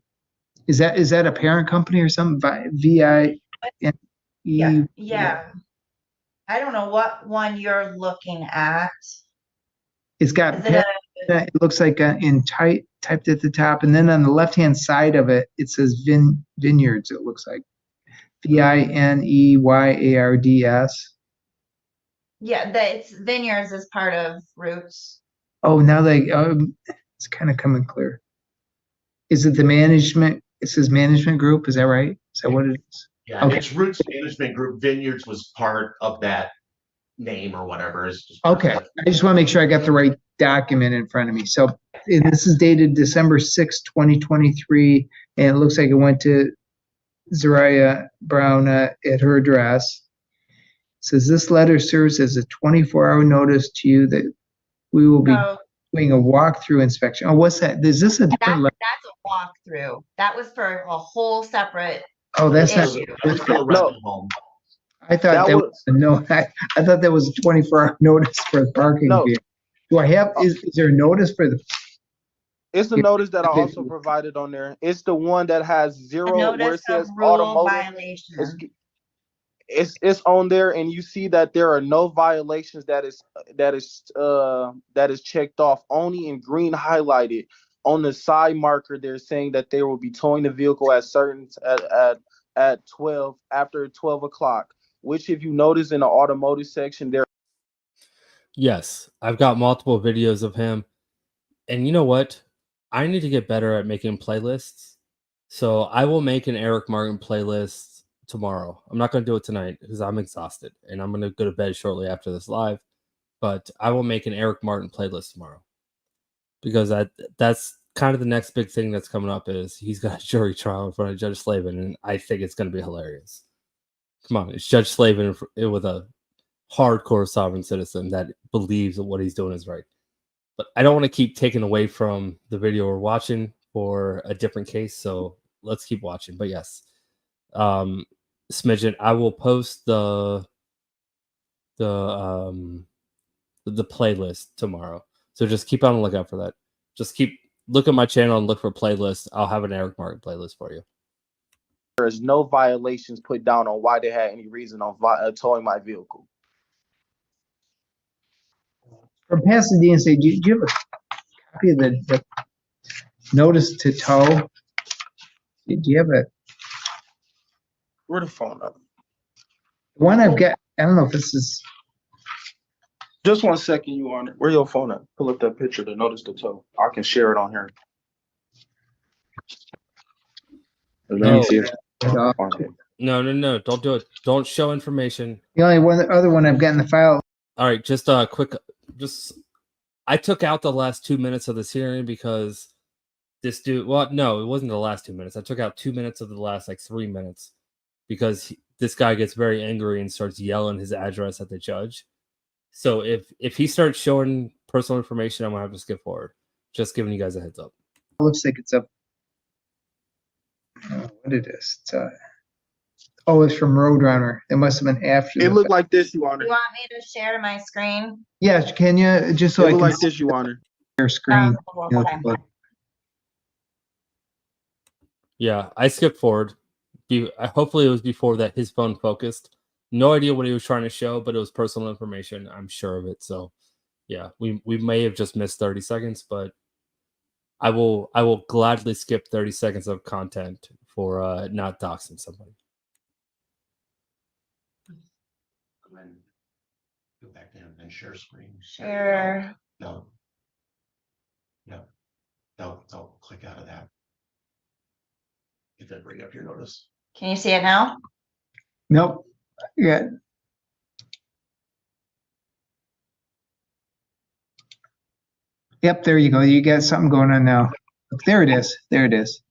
Is that a parent company or something? VINE? Yeah. I don't know what one you're looking at. It's got Is it it looks like typed at the top, and then on the left hand side of it, it says Vineyards. It looks like VINEYARDS. Yeah, it's Vineyards is part of Roots. Oh, now it's kind of coming clear. Is it the management? It says management group. Is that right? Is that what it is? Yeah, Okay. it's Roots Management Group. Vineyards was part of that name or whatever. Okay, I just want to make sure I got the right document in front of me. So this is dated December 6, 2023, and it looks like it went to Zariah Brown at her address. It says this letter serves as a 24-hour notice to you that we will be doing a walkthrough inspection. Oh, what's that? Is this a different letter? That's a walkthrough. That was for a whole separate. Oh, that's not. It's for the rental home. I thought that was no. I thought that was a 24-hour notice for the parking. No. Do I have? Is there a notice for the? It's the notice that I also provided on there. It's the one that has zero where it says automotive. It's on there, and you see that there are no violations that is checked off, only in green highlighted. On the side marker, they're saying that they will be towing the vehicle at 12 after 12 o'clock. Which, if you notice in the automotive section, there. Yes, I've got multiple videos of him, and you know what? I need to get better at making playlists. So I will make an Eric Martin playlist tomorrow. I'm not going to do it tonight because I'm exhausted, and I'm going to go to bed shortly after this live. But I will make an Eric Martin playlist tomorrow because that's kind of the next big thing that's coming up. Is he's got a jury trial in front of Judge Slavin, and I think it's going to be hilarious. Come on, it's Judge Slavin with a hardcore sovereign citizen that believes that what he's doing is right. But I don't want to keep taking away from the video we're watching for a different case, so let's keep watching. But yes, Smidgen, I will post the playlist tomorrow. So just keep on the lookout for that. Just look at my channel and look for playlists. I'll have an Eric Martin playlist for you. There is no violations put down on why they had any reason on towing my vehicle. From Pasadena State, do you have a copy of the notice to tow? Do you have a? Where the phone up? One I've got. I don't know if this is. Just 1 second, you on it. Where your phone at? Pull up that picture, the notice to tow. I can share it on here. No. Let me see if No. No. Don't do it. Don't show information. The only other one I've got in the file. All right, just quick. I took out the last 2 minutes of this hearing because this dude. Well, no, it wasn't the last 2 minutes. I took out 2 minutes of the last 3 minutes because this guy gets very angry and starts yelling his address at the judge. So if he starts showing personal information, I'm gonna have to skip forward. Just giving you guys a heads up. It looks like it's up. What it is? It's from Roadrunner. It must have been after. It looked like this, Your Honor. You want me to share my screen? Yes, can you just so It I looked can like this, Your Honor. your screen? Okay. Yeah, I skipped forward. Hopefully, it was before that his phone focused. No idea what he was trying to show, but it was personal information. I'm sure of it. So, yeah, we may have just missed 30 seconds, but I will gladly skip 30 seconds of content for not doxing somebody. Go back to him and share screen. Share. No. Click out of that. Get that bring up your notice. Can you see it now? Nope. Yeah. Yep, there you go. You got something going on now. There it is. There it is.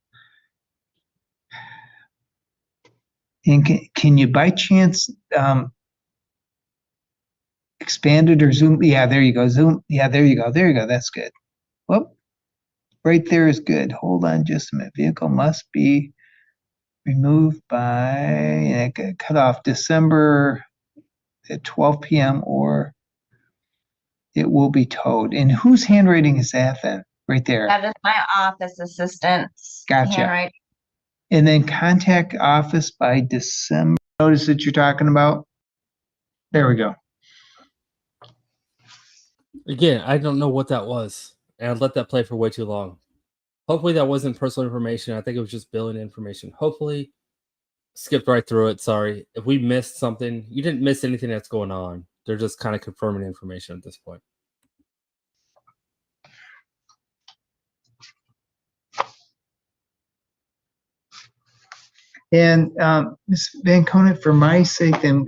And can you by chance expand it or zoom? Yeah, there you go. Zoom. Yeah, there you go. There you go. That's good. Whoop. Right there is good. Hold on just a minute. Vehicle must be removed by cut off December at 12 p.m. or it will be towed. And whose handwriting is that then? Right there. That is my office assistant's Gotcha. handwriting. And then contact office by December. Notice that you're talking about. There we go. Again, I don't know what that was, and I let that play for way too long. Hopefully, that wasn't personal information. I think it was just billing information. Hopefully, skipped right through it. Sorry if we missed something. You didn't miss anything that's going on. They're just kind of confirming information at this point. And Ms. Van Conant, for my sake, then,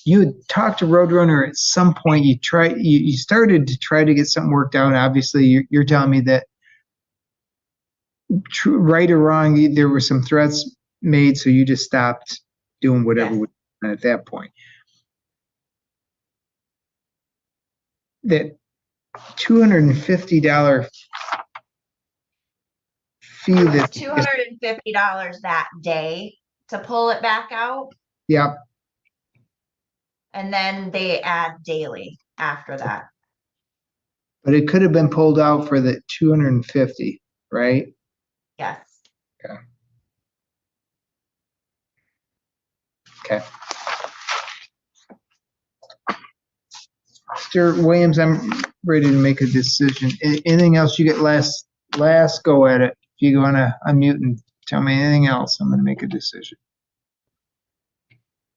you had talked to Roadrunner at some point. You started to try to get something worked out. Obviously, you're telling me that, right or wrong, there were some threats made, so you just stopped doing whatever was done at that point. That $250 fee that $250 that day to pull it back out. Yep. And then they add daily after that. But it could have been pulled out for the $250, right? Yes. Okay. Mr. Williams, I'm ready to make a decision. Anything else you get last go at it? If you want to unmute and tell me anything else, I'm going to make a decision.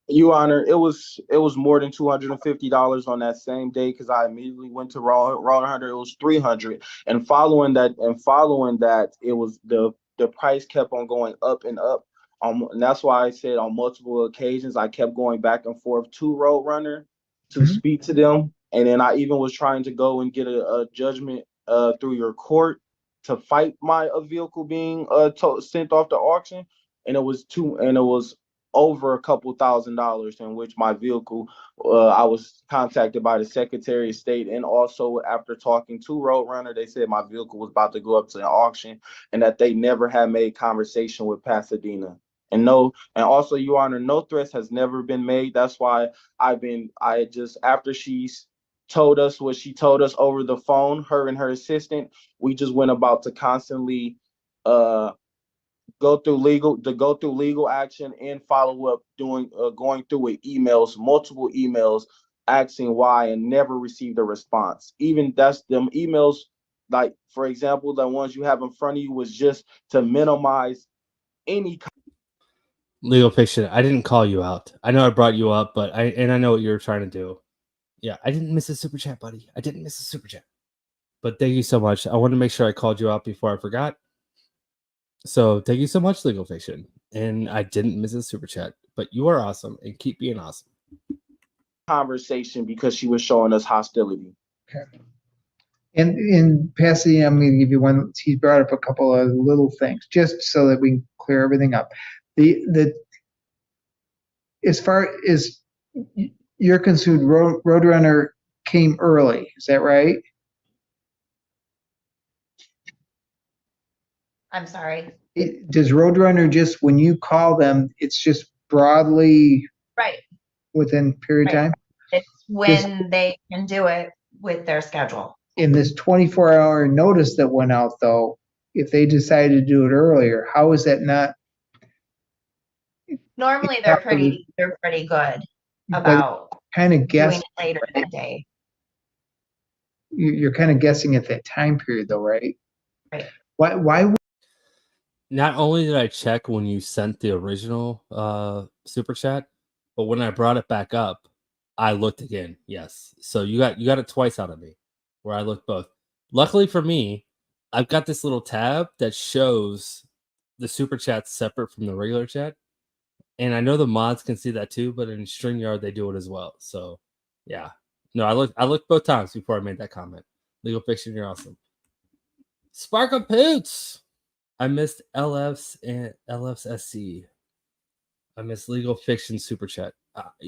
Your Honor, it was more than $250 on that same day because I immediately went to Roadrunner. It was $300, and following that, it was the price kept on going up and up. And that's why I said on multiple occasions I kept going back and forth to Roadrunner to speak to them, and then I even was trying to go and get a judgment through your court to fight my vehicle being sent off to auction, and it was over a couple $1,000s, in which my vehicle, I was contacted by the Secretary of State, and also after talking to Roadrunner, they said my vehicle was about to go up to an auction and that they never had made conversation with Pasadena. And also, Your Honor, no threats has never been made. That's why after she's told us what she told us over the phone, her and her assistant, we just went about to constantly go through legal action and follow up going through with multiple emails asking why, and never received a response. Even that's them emails, like for example, the ones you have in front of you was just to minimize any Legal fiction. I didn't call you out. I know I brought you up, but I know what you're trying to do. Yeah, I didn't miss a super chat, buddy. I didn't miss a super chat. But thank you so much. I want to make sure I called you out before I forgot. So thank you so much, Legal Fiction. and I didn't miss a super chat. But you are awesome, and keep being awesome. Conversation because she was showing us hostility. Okay. And in Pasadena, I'm going to give you one. He brought up a couple of little things just so that we can clear everything up. As far as you're concerned, Roadrunner came early. Is that right? I'm sorry. Does Roadrunner just, when you call them, it's just broadly Right. within period of time? It's when they can do it with their schedule. In this 24-hour notice that went out, though, if they decided to do it earlier, how is that not? Normally they're pretty good about kind of doing guess it later in the day. You're kind of guessing at that time period, though, right? Right. Why would Not only did I check when you sent the original super chat, but when I brought it back up, I looked again. Yes. So you got it twice out of me, where I looked both. Luckily for me, I've got this little tab that shows the super chat separate from the regular chat. And I know the mods can see that too, but in StreamYard they do it as well. So yeah. No, I looked both times before I made that comment. Legal Fiction, you're awesome. Sparkle Poots. I missed LF's and LF's SC. I missed Legal Fiction Super Chat.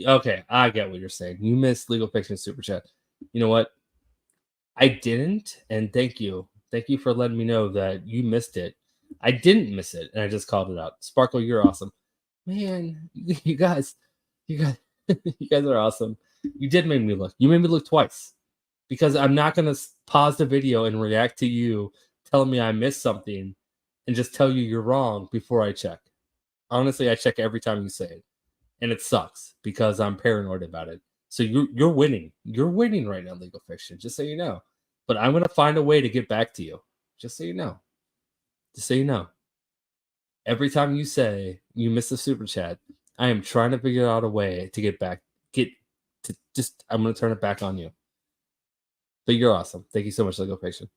Okay, I get what you're saying. You missed Legal Fiction Super Chat. You know what? I didn't, and thank you. Thank you for letting me know that you missed it. I didn't miss it, and I just called it out. Sparkle, you're awesome. Man, you guys you guys are awesome. You did make me look. You made me look twice. Because I'm not going to pause the video and react to you telling me I missed something and just tell you you're wrong before I check. Honestly, I check every time you say it. And it sucks because I'm paranoid about it. So you're winning. You're winning right now, Legal Fiction, just so you know. But I'm going to find a way to get back to you. Just so you know. Just so you know. Every time you say you missed a super chat, I am trying to figure out a way to get back. I'm going to turn it back on you. But you're awesome. Thank you so much, Legal Fiction.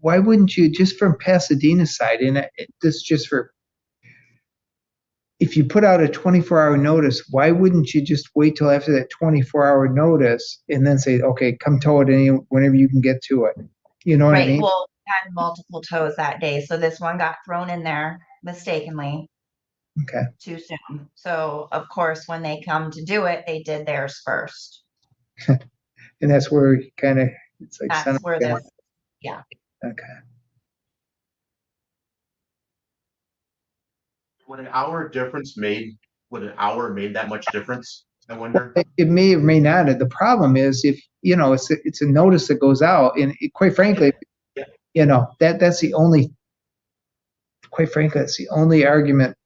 Why wouldn't you, just from Pasadena's side, and this just for, if you put out a 24-hour notice, why wouldn't you just wait till after that 24-hour notice and then say, okay, come tow it whenever you can get to it? You know what I mean? Well, we had multiple tows that day, so this one got thrown in there mistakenly. Okay. Too soon. So of course, when they come to do it, they did theirs first. And that's where kind of, it's like, that's where this, yeah. Okay. Would an hour made that much difference? I wonder. It may or may not. The problem is if, it's a notice that goes out, and quite frankly, that's the only, that's the only argument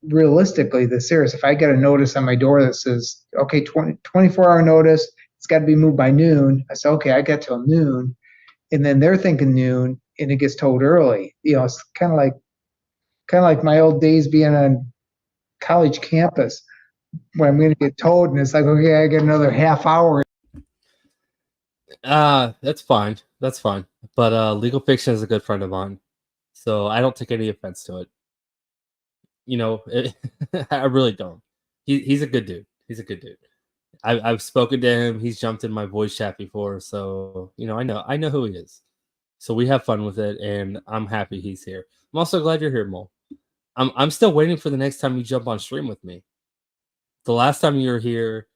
realistically that's serious. If I get a notice on my door that says, okay, 24-hour notice, it's got to be moved by noon. I say, okay, I got till noon. And then they're thinking noon and it gets towed early. It's kind of like my old days being on college campus where I'm going to get towed and it's like, okay, I get another half hour. That's fine. That's fine. But Legal Fiction is a good friend of mine. So I don't take any offense to it. I really don't. He's a good dude. He's a good dude. I've spoken to him. He's jumped in my voice chat before, so I know who he is. So we have fun with it, and I'm happy he's here. I'm also glad you're here, Mo. I'm still waiting for the next time you jump on stream with me. The last time you were here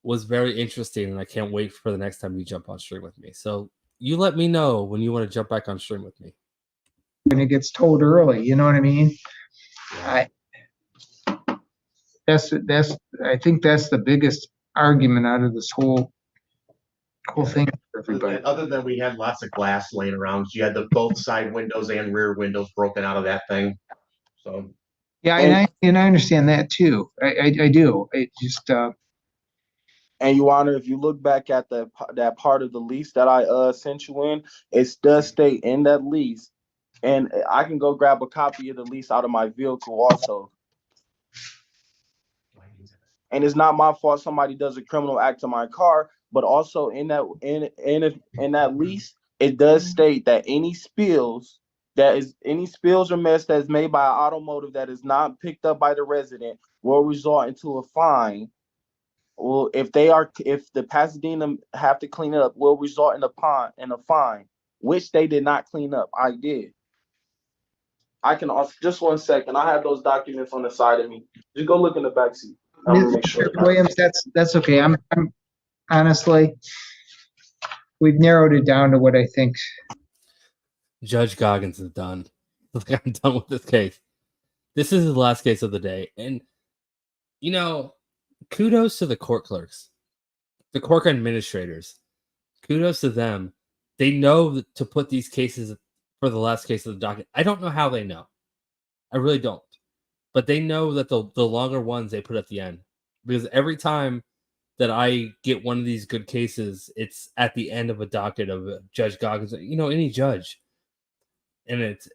was very interesting, and I can't wait for the next time you jump on stream with me. So you let me know when you want to jump back on stream with me. When it gets told early, you know what I mean? I think that's the biggest argument out of this whole thing for everybody. Other than we had lots of glass laying around, you had both side windows and rear windows broken out of that thing. So yeah, and I understand that too. I do. It just and Your Honor, if you look back at that part of the lease that I sent you in, it does state in that lease, and I can go grab a copy of the lease out of my vehicle also. And it's not my fault somebody does a criminal act to my car, but also in that lease, it does state that any spills that is any spills or mess that is made by an automotive that is not picked up by the resident will result into a fine. Well, if the Pasadena have to clean it up, will result in a fine, which they did not clean up. I did. I can also just 1 second. I have those documents on the side of me. Just go look in the back seat. I'm gonna make sure. Mr. Williams, that's okay. I'm honestly, we've narrowed it down to what I think. Judge Goggins is done. Like, I'm done with this case. This is the last case of the day. And, you know, kudos to the court clerks, the court administrators. Kudos to them. They know to put these cases for the last case of the docket. I don't know how they know. I really don't. But they know that the longer ones they put at the end. Because every time that I get one of these good cases, it's at the end of a docket of Judge Goggins, you know, any judge. And it's,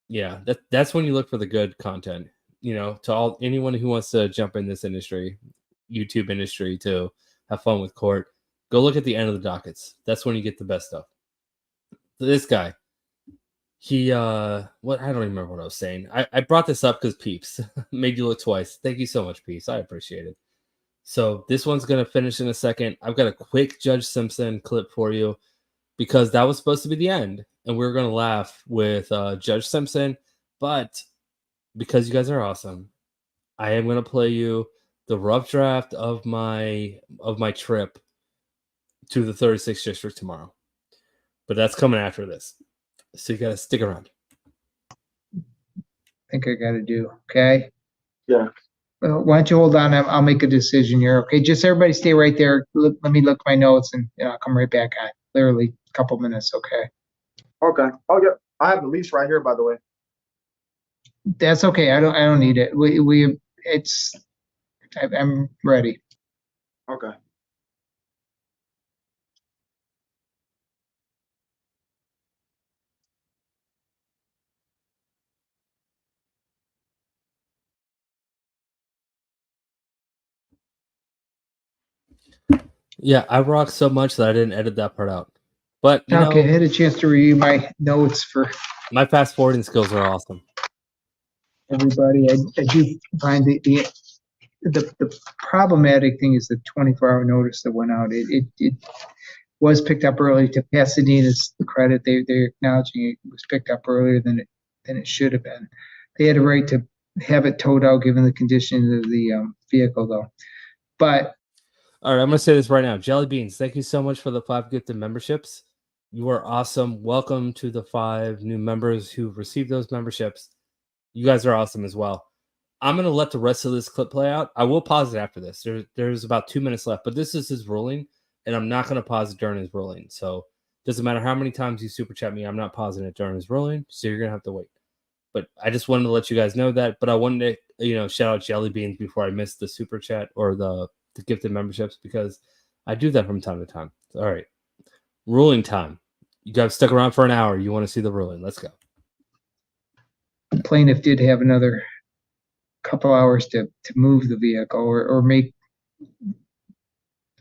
yeah, that's when you look for the good content, you know, to anyone who wants to jump in this industry, YouTube industry, to have fun with court, go look at the end of the dockets. That's when you get the best stuff. This guy, he, I don't even remember what I was saying. I brought this up because Peeps made you look twice. Thank you so much, Peeps. I appreciate it. So this one's going to finish in a second. I've got a quick Judge Simpson clip for you because that was supposed to be the end. And we were going to laugh with Judge Simpson. But because you guys are awesome, I am going to play you the rough draft of my trip to the 36th District tomorrow. But that's coming after this. So you got to stick around. I think I got to do, okay? Yeah. Why don't you hold on? I'll make a decision here, okay? Just everybody stay right there. Let me look at my notes, and I'll come right back on. Literally a couple minutes, okay? Okay. Oh yeah, I have the lease right here, by the way. That's okay. I don't need it. I'm ready. Okay. Yeah, I rock so much that I didn't edit that part out. But you Okay, I know, had a chance to review my notes for my fast forwarding skills are awesome. everybody. I do find the problematic thing is the 24-hour notice that went out. It was picked up early. To Pasadena's credit, they're acknowledging it was picked up earlier than it should have been. They had a right to have it towed out given the condition of the vehicle, though. But all right, I'm going to say this right now. Jelly Beans, thank you so much for the 5 gifted memberships. You are awesome. Welcome to the 5 new members who've received those memberships. You guys are awesome as well. I'm going to let the rest of this clip play out. I will pause it after this. There's about 2 minutes left, but this is his ruling, and I'm not going to pause it during his ruling. So it doesn't matter how many times you super chat me, I'm not pausing it during his ruling, so you're going to have to wait. But I just wanted to let you guys know that. But I wanted to, shout out Jelly Beans before I missed the super chat or the gifted memberships, because I do that from time to time. All right. Ruling time. You guys stuck around for an hour. You want to see the ruling. Let's go. the plaintiff did have another couple hours to move the vehicle or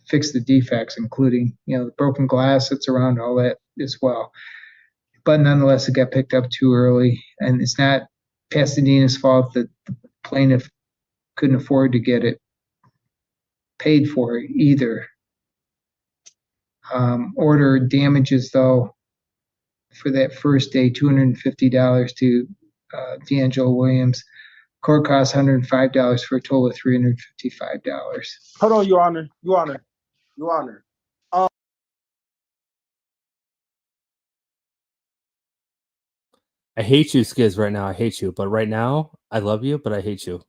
fix the defects, including, the broken glass that's around, all that as well. But nonetheless, it got picked up too early, and it's not Pasadena's fault that the plaintiff couldn't afford to get it paid for either. Order damages, though, for that first day, $250 to D'Angelo Williams. Court costs $105 for a total of $355. Hold on, Your Honor. Your Honor. I hate you, Skiz, right now. I hate you. But right now, I love you, but I hate you.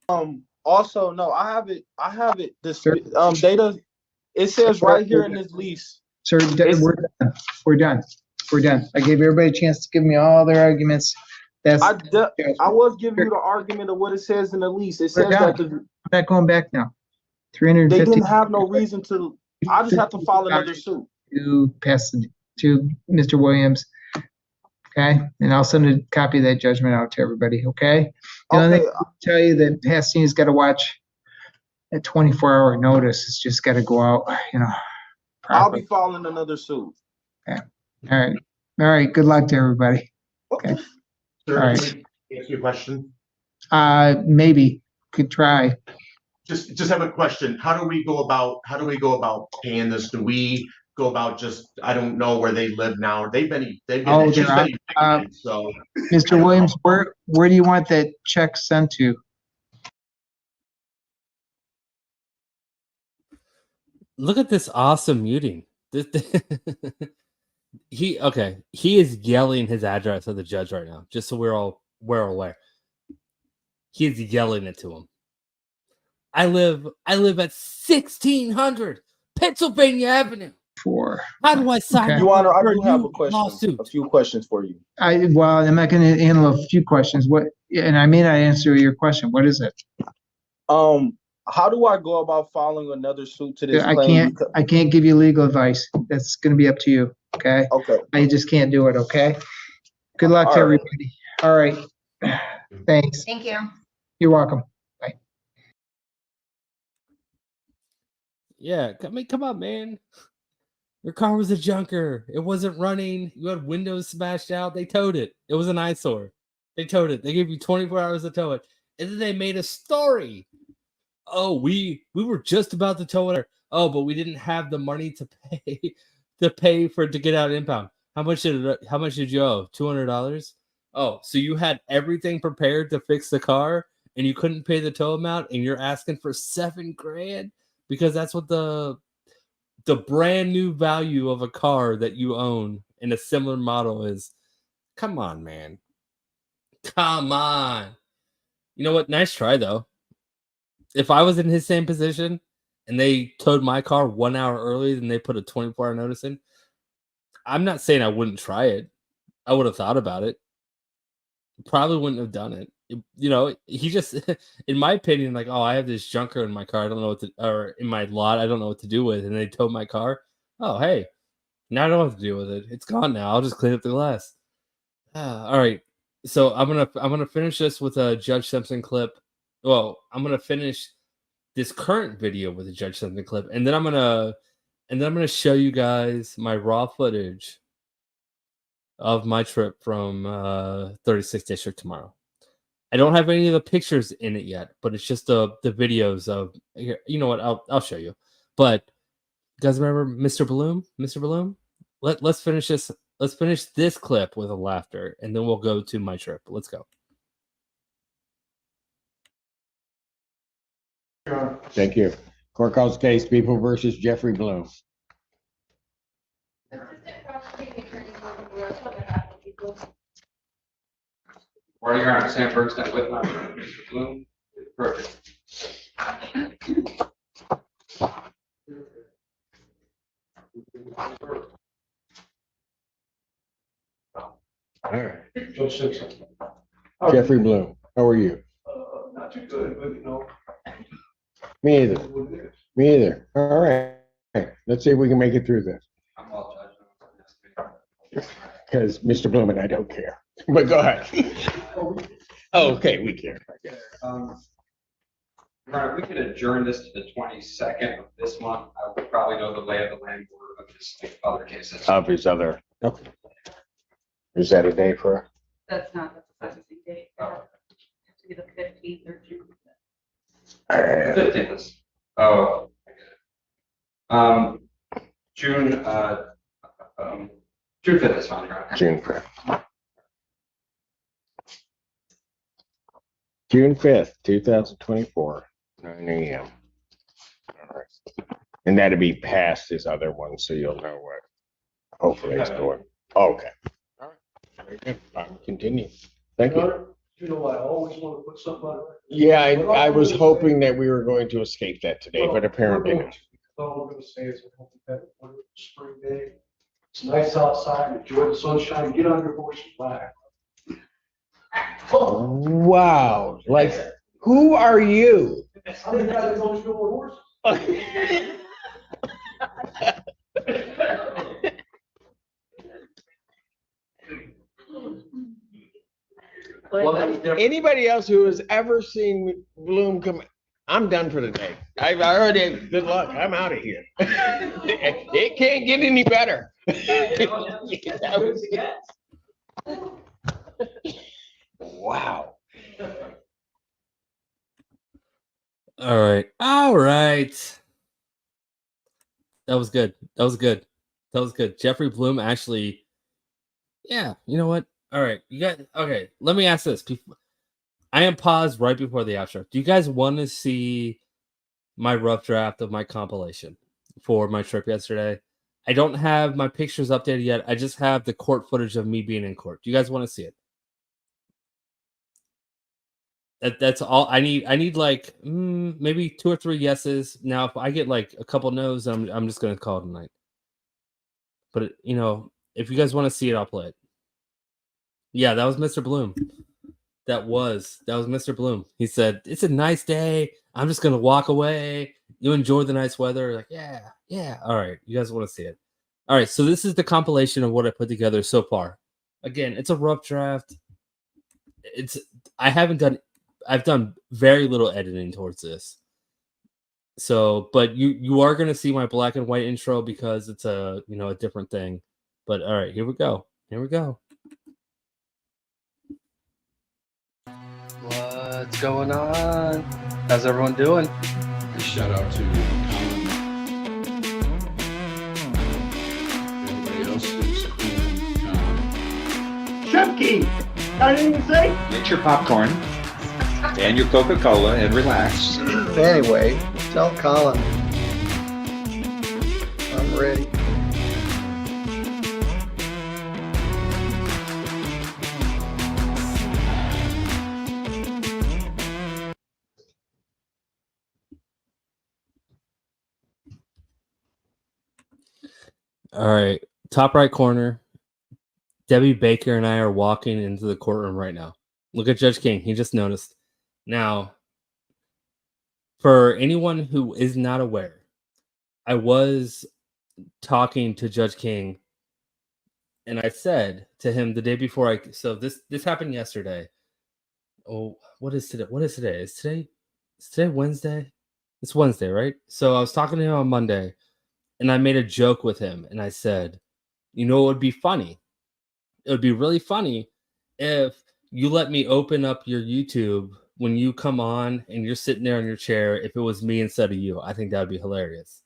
Also, no, I have it. This data, it says right here in this lease. Sir, we're done. I gave everybody a chance to give me all their arguments. I was giving you the argument of what it says in the lease. It says that I'm not going back now. 350. They didn't have no reason to. I just have to file another suit. To Mr. Williams. Okay, and I'll send a copy of that judgment out to everybody. Okay. The only thing I'll tell you that Pasadena's got to watch at 24-hour notice. It's just got to go out. I'll be filing another suit. Okay. All right. Good luck to everybody. Okay. Sir, All right. can I ask you a question? Maybe could try. Just have a question. How do we go about paying this? Do we go about just, I don't know where they live now. She's been evicted, so. Mr. Williams, where do you want that check sent to? Look at this awesome muting. He is yelling his address at the judge right now, just so we're aware. He's yelling it to him. I live at 1600 Pennsylvania Avenue. How do I sign? Okay. Your Honor, I for do have new a question. lawsuit? A few questions for you. I'm not going to handle a few questions. And I may not answer your question. What is it? How do I go about filing another suit to this claim? I can't give you legal advice. That's going to be up to you. Okay. Okay. I just can't do it. Okay. Good luck to everybody. All right. Thanks. Thank you. You're welcome. Bye. Yeah, come on, man. Your car was a junker. It wasn't running. You had windows smashed out. They towed it. It was an eyesore. They towed it. They gave you 24 hours to tow it. And then they made a story. Oh, we were just about to tow it. Oh, but we didn't have the money to pay for it to get out impound. How much did you owe? $200? Oh, so you had everything prepared to fix the car and you couldn't pay the tow amount and you're asking for $7,000 because that's what the brand new value of a car that you own in a similar model is. Come on, man. Come on. You know what? Nice try, though. If I was in his same position and they towed my car 1 hour early and they put a 24-hour notice in, I'm not saying I wouldn't try it. I would have thought about it. Probably wouldn't have done it. He just, in my opinion, like, oh, I have this junker in my car. I don't know or in my lot. I don't know what to do with. And they towed my car. Oh, hey, now I don't know what to do with it. It's gone now. I'll just clean up the glass. All right. So I'm gonna finish this with a Judge Simpson clip. Well, I'm gonna finish this current video with a Judge Simpson clip, and then I'm gonna show you guys my raw footage of my trip from 36th District tomorrow. I don't have any of the pictures in it yet, but it's just the videos of here. You know what? I'll show you. But you guys remember Mr. Bloom? Mr. Bloom? Let's finish this. Let's finish this clip with a laughter, and then we'll go to my trip. Let's go. Thank you. Court calls case People versus Jeffrey Bloom. Morning, Your Honor. Sam Bergstein with Mr. Bloom. Perfect. All right. Judge Simpson. Jeffrey Bloom, how are you? Not too good, but Me either. Me either. All right. Let's see if we can make it through this. I'm all judged. Because Mr. Bloom and I don't care. But go ahead. Oh, okay, we care. Your Honor, if we could adjourn this to the 22nd of this month, I would probably know the lay of the land of just like other cases. Of his other. Okay. Is that a day for? That's the sentencing date. It has to be the 15th or June. 15th is, oh, June 5th is fine, Your Honor. June 5th. June 5th, 2024, 9 a.m. All right. And that'll be past his other one, so you'll know what hopefully it's going. Okay. All right. Very good. I'll continue. Thank you. You know, I always want to put something on it. Yeah, I was hoping that we were going to escape that today, but apparently not. All I'm going to say is I hope you have a wonderful spring day. It's nice outside. Enjoy the sunshine. Get on your horse and fly. Wow. Like, who are you? I'm the guy that knows your horses. Anybody else who has ever seen Bloom come, I'm done for the day. I've already, good luck. I'm out of here. It can't get any better. Wow. All right. All right. That was good. That was good. That was good. Jeffrey Bloom actually. Yeah. You know what? All right. You got. Okay. Let me ask this. I am paused right before the outro. Do you guys want to see my rough draft of my compilation for my trip yesterday? I don't have my pictures updated yet. I just have the court footage of me being in court. Do you guys want to see it? That's all I need. I need like maybe 2 or 3 yeses. Now, if I get like a couple no's, I'm just gonna call it a night. But you know, if you guys want to see it, I'll play it. Yeah, that was Mr. Bloom. That was Mr. Bloom. He said, "It's a nice day. I'm just gonna walk away. You enjoy the nice weather." Like, yeah. All right, you guys want to see it? All right. So this is the compilation of what I put together so far. Again, it's a rough draft. I've done very little editing towards this. So, but you are gonna see my black and white intro because it's a different thing. But all right, here we go. What's going on? How's everyone doing? Shout out to Colin. Everybody else who's Chef King, I didn't even say. Get your popcorn and your Coca-Cola and relax. Anyway, tell Colin I'm ready. All right, top right corner. Debbie Baker and I are walking into the courtroom right now. Look at Judge King. He just noticed. Now, for anyone who is not aware, I was talking to Judge King, and I said to him the day before so this happened yesterday. Oh, what is today? Is today Wednesday? It's Wednesday, right? So I was talking to him on Monday, and I made a joke with him, and I said, it would be funny. It would be really funny if you let me open up your YouTube when you come on and you're sitting there in your chair, if it was me instead of you. I think that would be hilarious.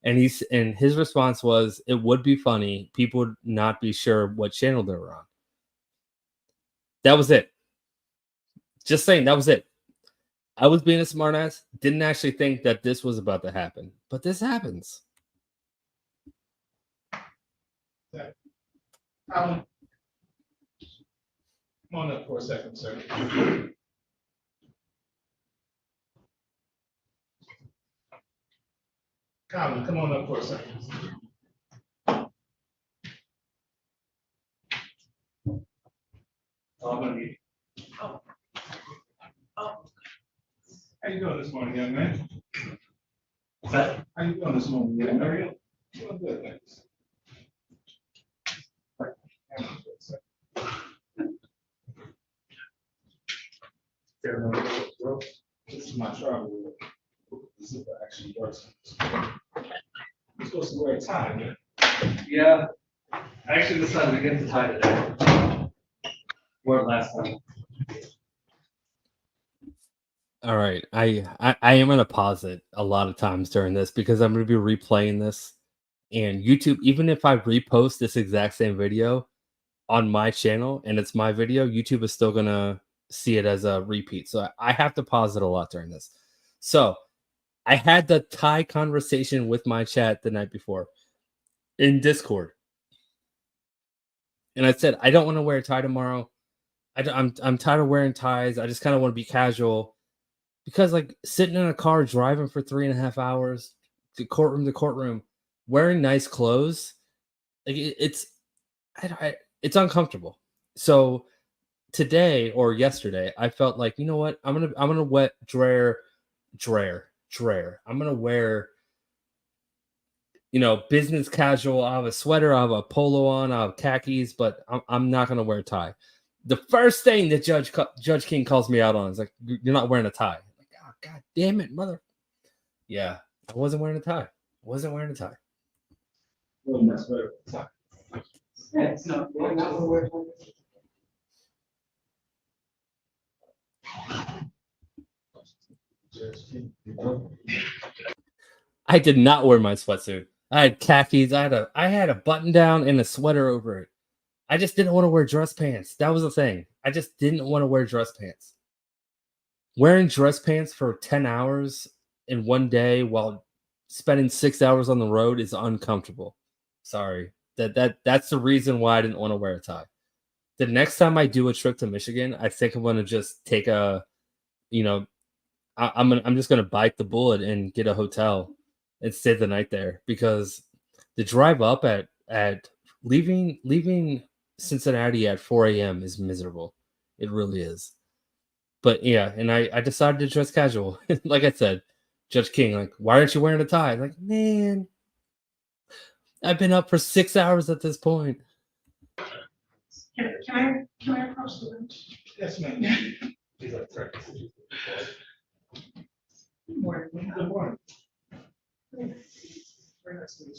And his response was, it would be funny. People would not be sure what channel they were on. That was it. Just saying, that was it. I was being a smartass. Didn't actually think that this was about to happen. But this happens. Come on up for a second, sir. Colin, come on up for a second. I'm gonna need. Oh. How you doing this morning, young man? What's that? How you doing this morning, young man? Doing good, thanks. This is my travel. This is actually worse. You're supposed to wear a tie, man. Yeah, I actually decided against the tie today. Wore it last time. All right. I am going to pause it a lot of times during this because I'm going to be replaying this. And YouTube, even if I repost this exact same video on my channel and it's my video, YouTube is still going to see it as a repeat. So I have to pause it a lot during this. So I had the tie conversation with my chat the night before in Discord. And I said, I don't want to wear a tie tomorrow. I'm tired of wearing ties. I just kind of want to be casual. Because like sitting in a car driving for 3.5 hours to courtroom, wearing nice clothes, like it's uncomfortable. So today or yesterday, I felt like, you know what, I'm gonna wet Dreher. I'm gonna wear, business casual. I have a sweater, I have a polo on, I have khakis, but I'm not gonna wear a tie. The first thing that Judge King calls me out on is like, you're not wearing a tie. God damn it, mother. Yeah, I wasn't wearing a tie. Well, that's very tie. All I did not wear my sweatsuit. I had khakis. I had a button down and a sweater over it. I just didn't want to wear dress pants. That was the thing. I just didn't want to wear dress pants. Wearing dress pants for 10 hours in one day while spending 6 hours on the road is uncomfortable. Sorry. That's the reason why I didn't want to wear a tie. The next time I do a trip to Michigan, I think I'm gonna just take a, I'm just gonna bite the bullet and get a hotel and stay the night there, because the drive up at leaving Cincinnati at 4 a.m. is miserable. It really is. But yeah, and I decided to dress casual. Like I said, Judge King, like, why aren't you wearing a tie? Like, man, I've been up for 6 hours at this point. Can I approach the bench? Yes, ma'am. He's like, sorry. Good morning. Good morning. Very nice to meet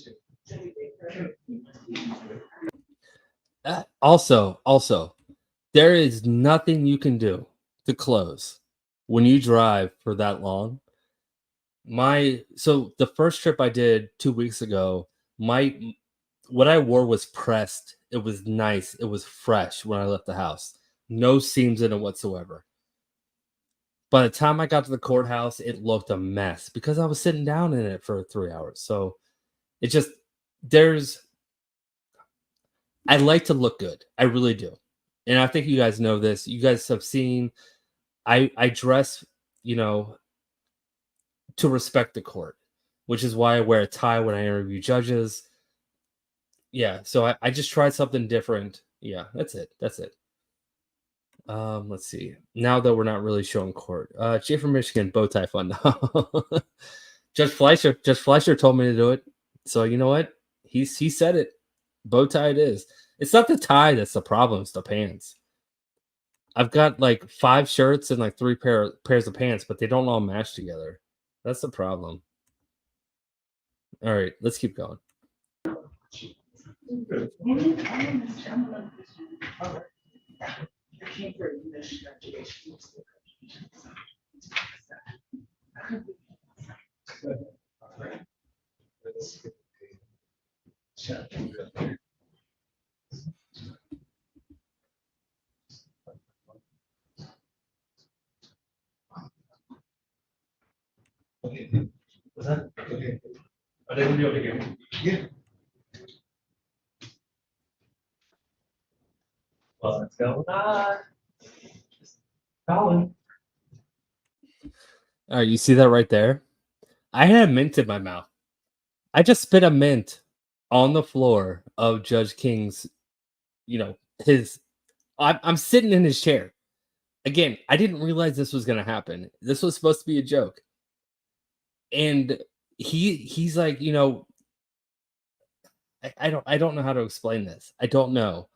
you. Also, there is nothing you can do to close when you drive for that long. So the first trip I did 2 weeks ago, what I wore was pressed. It was nice. It was fresh when I left the house. No seams in it whatsoever. By the time I got to the courthouse, it looked a mess because I was sitting down in it for 3 hours. So it just, I like to look good. I really do. And I think you guys know this. You guys have seen, I dress, to respect the court, which is why I wear a tie when I interview judges. Yeah, so I just tried something different. Yeah, that's it. Let's see. Now that we're not really showing court, Jay from Michigan, bow tie fun. Judge Fleischer told me to do it. So you know what? He said it. Bow tie it is. It's not the tie that's the problem. It's the pants. I've got like 5 shirts and like 3 pairs of pants, but they don't all match together. That's the problem. All right, let's keep going. Okay. Was that? Okay. Are they gonna be able to hear me? Yeah. Well, let's go. Colin. All right, you see that right there? I had mint in my mouth. I just spit a mint on the floor of Judge King's, I'm sitting in his chair. Again, I didn't realize this was going to happen. This was supposed to be a joke. And he's like, I don't know how to explain this. I don't know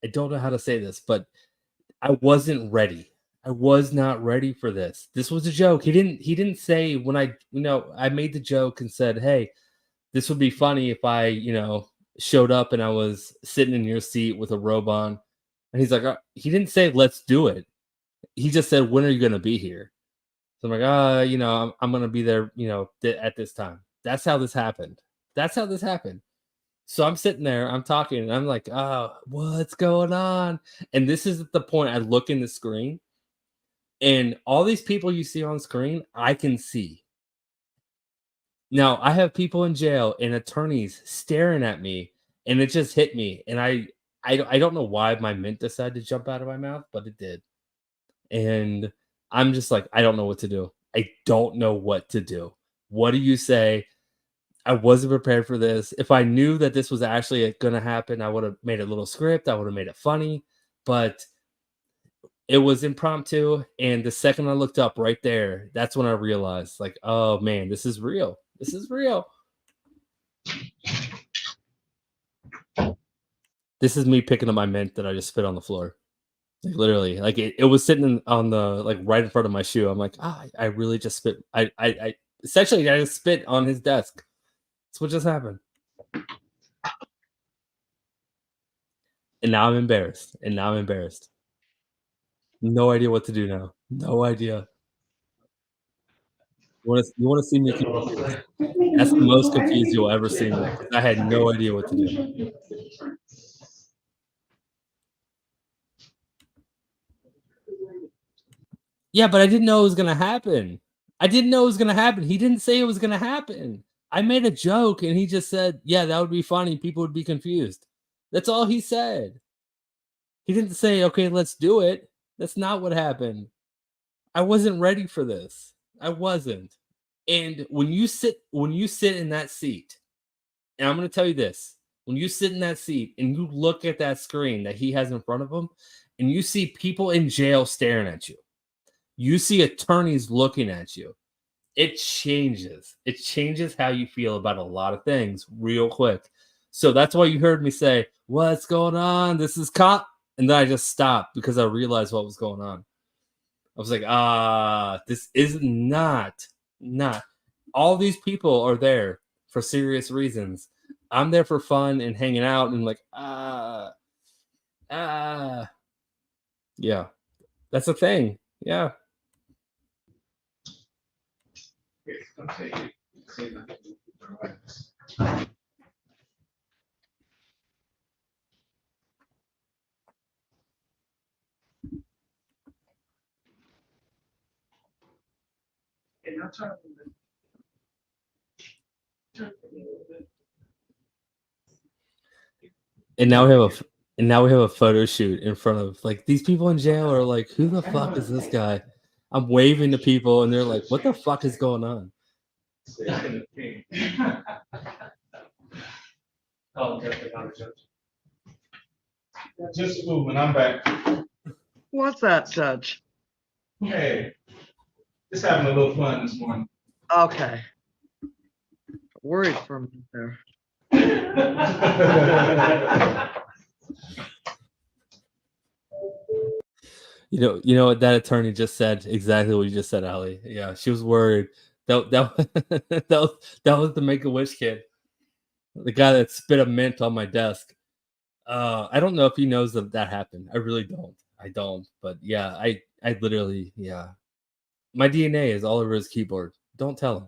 how to say this, but I wasn't ready. I was not ready for this. This was a joke. He didn't say when I made the joke and said, "Hey, this would be funny if I, showed up and I was sitting in your seat with a robe on." And he's like, he didn't say, "Let's do it." He just said, "When are you going to be here?" So I'm like, I'm going to be there, at this time. That's how this happened. So I'm sitting there, I'm talking, and I'm like, "Oh, what's going on?" And this is the point I look in the screen, and all these people you see on screen, I can see. Now, I have people in jail and attorneys staring at me, and it just hit me. And I don't know why my mint decided to jump out of my mouth, but it did. And I'm just like, I don't know what to do. I don't know what to do. What do you say? I wasn't prepared for this. If I knew that this was actually going to happen, I would have made a little script. I would have made it funny, but it was impromptu. And the second I looked up right there, that's when I realized, like, oh man, this is real. This is real. This is me picking up my mint that I just spit on the floor. Like literally, like it was sitting on the, like, right in front of my shoe. I'm like, I really just spit. I essentially I just spit on his desk. That's what just happened. And now I'm embarrassed. No idea what to do now. No idea. You want to see me confused? That's the most confused you'll ever see me because I had no idea what to do. Yeah, but I didn't know it was gonna happen. I didn't know it was gonna happen. He didn't say it was gonna happen. I made a joke and he just said, "Yeah, that would be funny. People would be confused." That's all he said. He didn't say, "Okay, let's do it." That's not what happened. I wasn't ready for this. I wasn't. And when you sit in that seat, and I'm going to tell you this, when you sit in that seat and you look at that screen that he has in front of him and you see people in jail staring at you. You see attorneys looking at you. It changes. It changes how you feel about a lot of things real quick. So that's why you heard me say, "What's going on? This is cop." And then I just stopped because I realized what was going on. I was like, this is not. All these people are there for serious reasons. I'm there for fun and hanging out and like, yeah, that's a thing. Yeah. And now we have a photo shoot in front of like these people in jail are like, who the fuck is this guy? I'm waving to people and they're like, what the fuck is going on? Just moving, I'm back. What's that, Judge? Hey, just having a little fun this morning. Okay. Worried for a minute there. You know what that attorney just said? Exactly what you just said, Ali. Yeah, she was worried. That was the Make-A-Wish kid, the guy that spit a mint on my desk. I don't know if he knows that happened. I really don't. I don't. But yeah, I literally, yeah. My DNA is all over his keyboard. Don't tell him.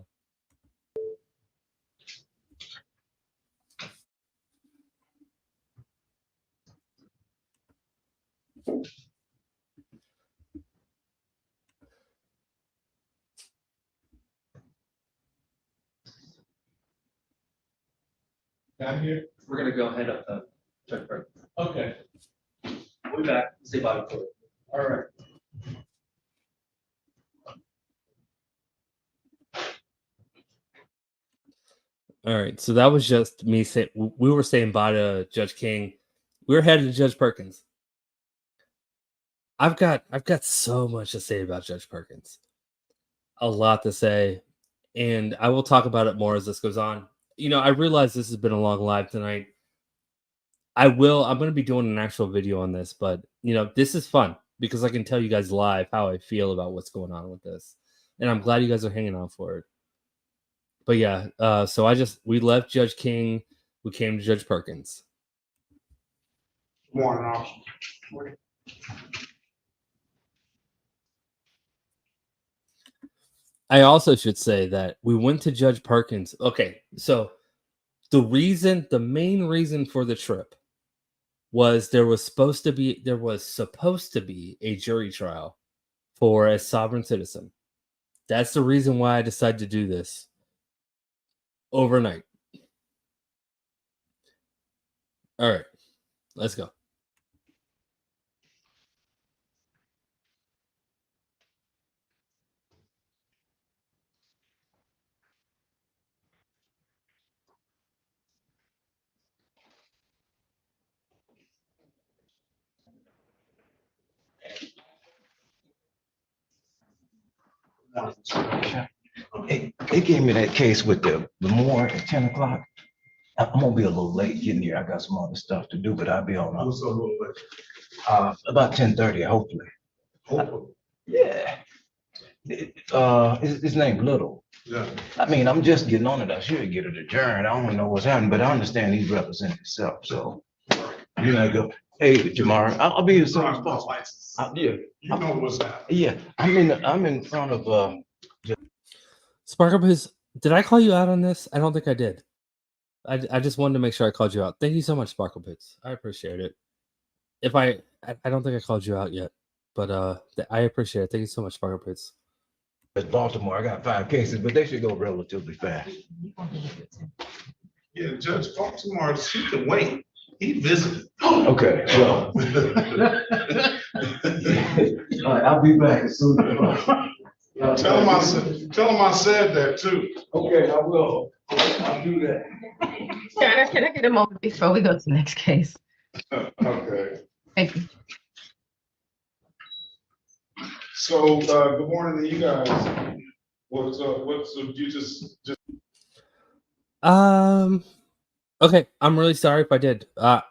Got here? We're gonna go head up the Judge Perkins. Okay. We'll be back. Say bye before. All right. All right, so that was just me saying we were saying bye to Judge King. We're headed to Judge Perkins. I've got so much to say about Judge Perkins. A lot to say, and I will talk about it more as this goes on. I realize this has been a long live tonight. I'm going to be doing an actual video on this, but this is fun because I can tell you guys live how I feel about what's going on with this. And I'm glad you guys are hanging on for it. But yeah, so we left Judge King, we came to Judge Perkins. Morning, officer. I also should say that we went to Judge Perkins. Okay, so the main reason for the trip was there was supposed to be a jury trial for a sovereign citizen. That's the reason why I decided to do this overnight. All right, let's go. They gave me that case with the more at 10 o'clock. I'm gonna be a little late getting here. I got some other stuff to do, but I'll be on What's a little late? about 10:30, hopefully. Yeah. His name Little. Yeah. I mean, I'm just getting on it. I should get it adjourned. I don't know what's happening, but I understand he's representing himself. So, go. Hey, tomorrow, I'll be here as soon as possible. Yeah, You know what's happening. yeah, I'm in front of, Sparkle Boots, did I call you out on this? I don't think I did. I just wanted to make sure I called you out. Thank you so much, Sparkle Boots. I appreciate it. If I don't think I called you out yet, but I appreciate it. Thank you so much, Sparkle Boots. it's Baltimore. I got 5 cases, but they should go relatively fast. Yeah, Judge Baltimore, she can wait. He visited. Okay, so. All right, I'll be back as soon as possible. Tell him I said that too. Okay, I will. I'll do that. Can I get a moment before we go to the next case? Okay. Thank you. So, good morning to you guys. What's up? You just Okay, I'm really sorry if I did. I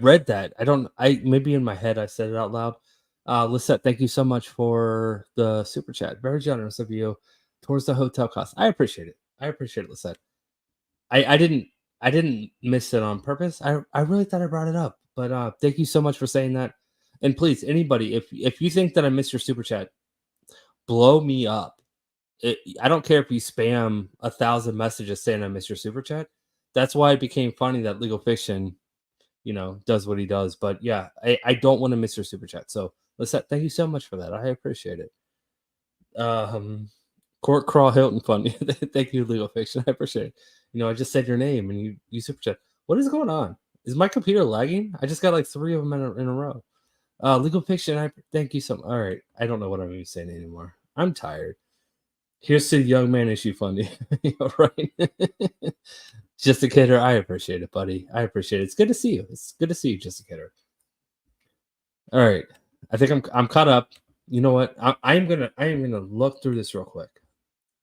read that. I maybe in my head I said it out loud. Lisette, thank you so much for the super chat. Very generous of you towards the hotel cost. I appreciate it. I appreciate it, Lisette. I didn't miss it on purpose. I really thought I brought it up. But thank you so much for saying that. And please, anybody, if you think that I missed your super chat, blow me up. I don't care if you spam 1,000 messages saying I missed your super chat. That's why it became funny that Legal Fiction, does what he does. But yeah, I don't want to miss your super chat. So Lisette, thank you so much for that. I appreciate it. Court Crawl Hilton Fund. Thank you, Legal Fiction. I appreciate it. I just said your name and you super chat. What is going on? Is my computer lagging? I just got like 3 of them in a row. Legal Fiction, I thank you so much. All right. I don't know what I'm even saying anymore. I'm tired. Here's to the young man issue funding. Right? Just a kidder. I appreciate it, buddy. I appreciate it. It's good to see you. It's good to see you, just a kidder. All right. I think I'm caught up. You know what? I am gonna look through this real quick.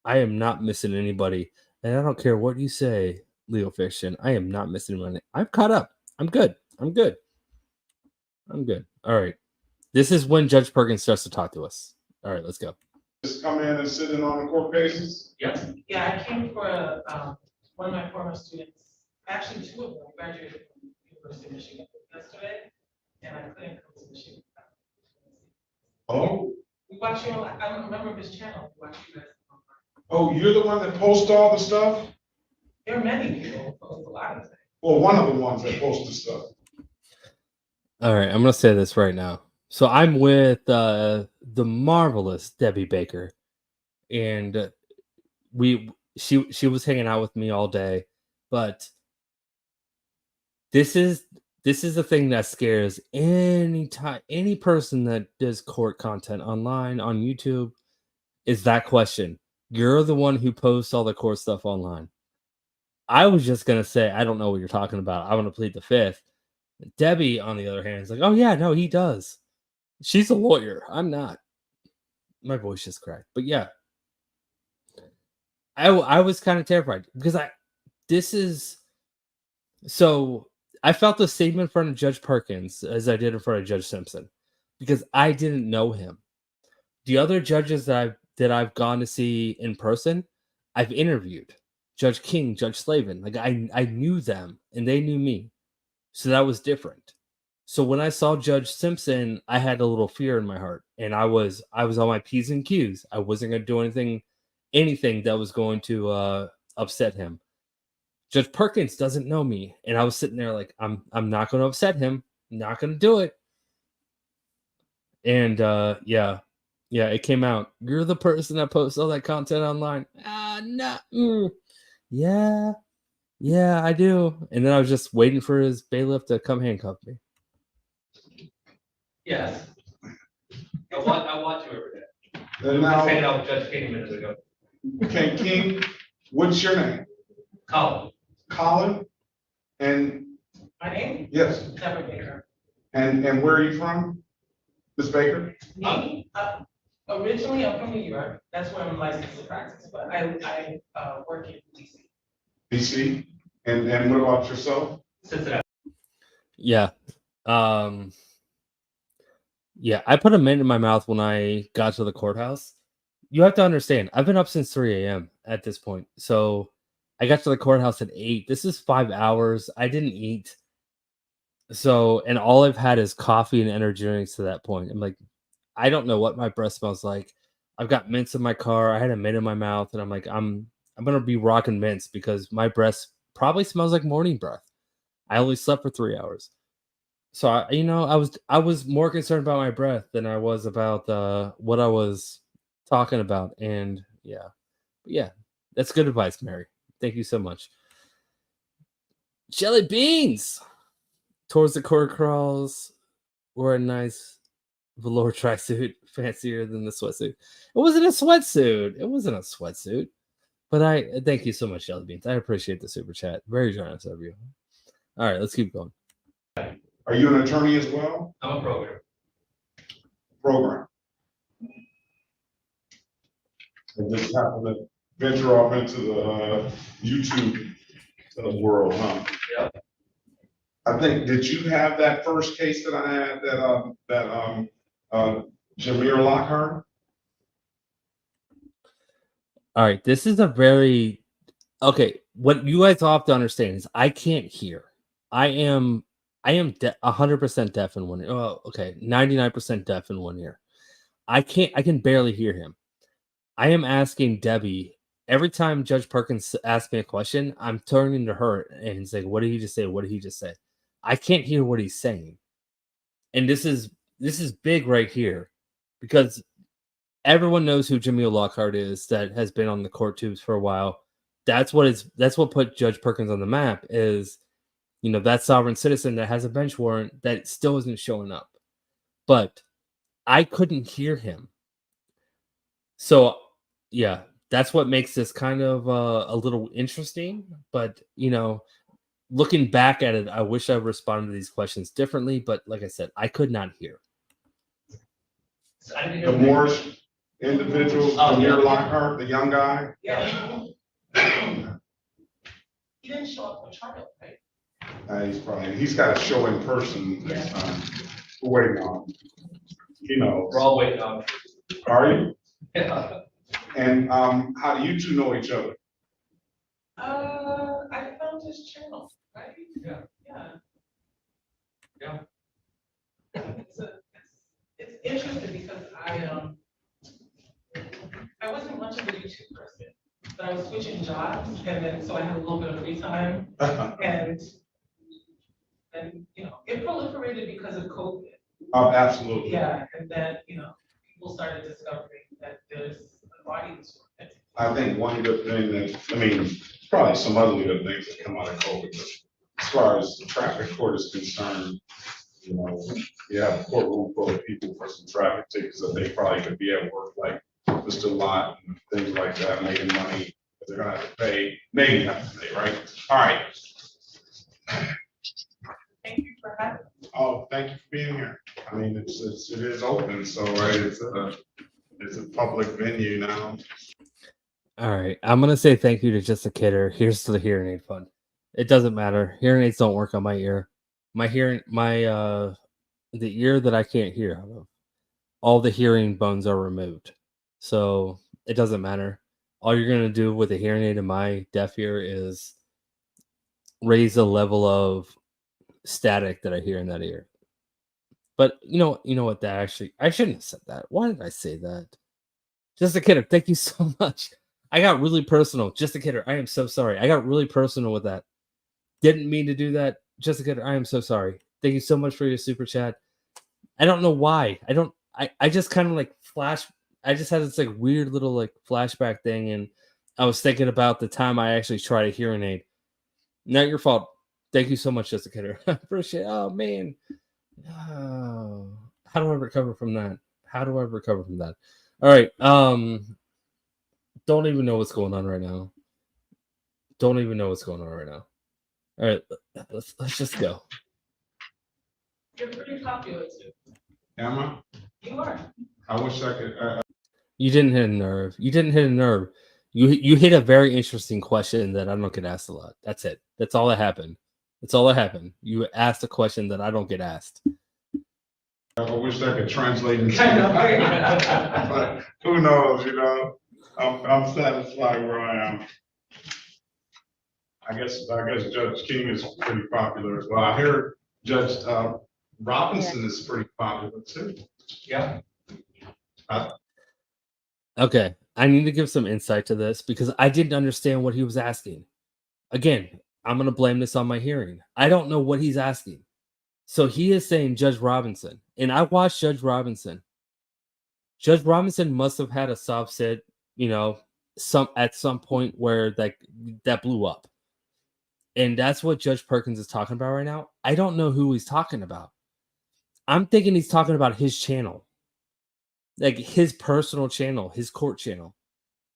I am not missing anybody. And I don't care what you say, Legal Fiction. I am not missing anyone. I'm caught up. I'm good. I'm good. All right. This is when Judge Perkins starts to talk to us. All right, let's go. just come in and sit in on the court cases? Yes. Yeah, I came for one of my former students, actually 2 of them graduated from University of Michigan yesterday, and I couldn't come to Michigan. Oh, We watch you, I'm a member of his channel, we watch you guys. oh, you're the one that posts all the stuff? There are many people who post a lot of things. Well, one of the ones that post the stuff. All right, I'm gonna say this right now. So I'm with the marvelous Debbie Baker, and she was hanging out with me all day, but this is the thing that scares any person that does court content online on YouTube, is that question. You're the one who posts all the court stuff online. I was just gonna say I don't know what you're talking about. I want to plead the fifth. Debbie, on the other hand, is like, oh yeah, no, he does. She's a lawyer. I'm not. My voice just cracked. But yeah, I was kind of terrified because I felt the same in front of Judge Perkins as I did in front of Judge Simpson, because I didn't know him. The other judges that I've gone to see in person, I've interviewed. Judge King, Judge Slavin, like I knew them and they knew me. So that was different. So when I saw Judge Simpson, I had a little fear in my heart, and I was on my P's and Q's. I wasn't going to do anything that was going to upset him. Judge Perkins doesn't know me, and I was sitting there like, I'm not going to upset him. I'm not going to do it. And yeah, it came out. You're the person that posts all that content online. No. Yeah, I do. And then I was just waiting for his bailiff to come handcuff me. Yes. I watch you every day. And now, hanging out with Judge King a minute ago. okay, King, what's your name? Colin. Colin? And, My name? yes, Deborah Baker. and where are you from? Ms. Baker? Me? Originally, I'm from New York. That's where I'm licensed to practice, but I work in DC. DC? And what about yourself? Cincinnati. Yeah. Yeah, I put a mint in my mouth when I got to the courthouse. You have to understand, I've been up since 3 a.m. at this point. So I got to the courthouse at 8. This is 5 hours. I didn't eat. So, and all I've had is coffee and energy drinks to that point. I'm like, I don't know what my breath smells like. I've got mints in my car. I had a mint in my mouth, and I'm like, I'm gonna be rocking mints because my breath probably smells like morning breath. I only slept for 3 hours. So I was more concerned about my breath than I was about what I was talking about. And yeah, that's good advice, Mary. Thank you so much. Jelly beans towards the court crawls wore a nice velour tracksuit, fancier than the sweatsuit. It wasn't a sweatsuit. It wasn't a sweatsuit. But I thank you so much, Jelly Beans. I appreciate the super chat. Very generous of you. All right, let's keep going. Are you an attorney as well? I'm a programmer. Program. And just happen to venture off into the YouTube world, huh? Yeah. I think, did you have that first case that I had Jameer Lockhart? All right, this is a very okay. What you guys all have to understand is I can't hear. I am 100% deaf in one ear. Oh, okay, 99% deaf in one ear. I can barely hear him. I am asking Debbie every time Judge Perkins asks me a question. I'm turning to her and saying, "What did he just say? What did he just say?" I can't hear what he's saying, and this is big right here because everyone knows who Jameel Lockhart is that has been on the court tubes for a while. That's what put Judge Perkins on the map is, that sovereign citizen that has a bench warrant that still isn't showing up. But I couldn't hear him. So, yeah, that's what makes this kind of a little interesting. But, looking back at it, I wish I responded to these questions differently. But like I said, I could not hear. The Morris individual, Jameer Lockhart, the young guy? Yeah. He didn't show up for trial, right? He's got a show in person next time. We're waiting on. He knows. We're all waiting on. Are you? Yeah. And how do you two know each other? I found his channel, right? Yeah. Yeah. Yeah. It's interesting because I wasn't much of a YouTube person, but I was switching jobs, and then so I had a little bit of free time, and it proliferated because of COVID. Oh, absolutely. Yeah, and then people started discovering that there's an audience for it. I think one good thing there's probably some other good things that come out of COVID, but as far as the traffic court is concerned, you have a courtroom full of people for some traffic tickets that they probably could be at work, like Mr. Lott and things like that, making money that they're gonna have to pay, maybe have to pay, right? All right. Thank you for having me. Oh, thank you for being here. It is open, so right, it's a public venue now. All right, I'm gonna say thank you to Just a Kidder. Here's to the hearing aid fund. It doesn't matter. Hearing aids don't work on my ear. The ear that I can't hear out of, all the hearing bones are removed. So it doesn't matter. All you're gonna do with a hearing aid in my deaf ear is raise the level of static that I hear in that ear. But you know what? That actually, I shouldn't have said that. Why did I say that? Just a Kidder, thank you so much. I got really personal. Just a Kidder, I am so sorry. I got really personal with that. Didn't mean to do that. Just a Kidder, I am so sorry. Thank you so much for your super chat. I don't know why. I just kind of I just had this weird little flashback thing, and I was thinking about the time I actually tried a hearing aid. Not your fault. Thank you so much, Just a Kidder. I appreciate it. Oh man. Oh, how do I recover from that? All right. Don't even know what's going on right now. All right, let's just go. You're pretty popular too. Am I? You are. I wish I could. You didn't hit a nerve. You hit a very interesting question that I don't get asked a lot. That's it. That's all that happened. You asked a question that I don't get asked. I wish I could translate into but who knows, I'm satisfied where I am. I guess Judge King is pretty popular as well. I hear Judge Robinson is pretty popular too. Yeah. Okay, I need to give some insight to this because I didn't understand what he was asking. Again, I'm going to blame this on my hearing. I don't know what he's asking. So he is saying Judge Robinson, and I watched Judge Robinson. Judge Robinson must have had a sob set, at some point where that blew up. And that's what Judge Perkins is talking about right now. I don't know who he's talking about. I'm thinking he's talking about his channel. Like his personal channel, his court channel.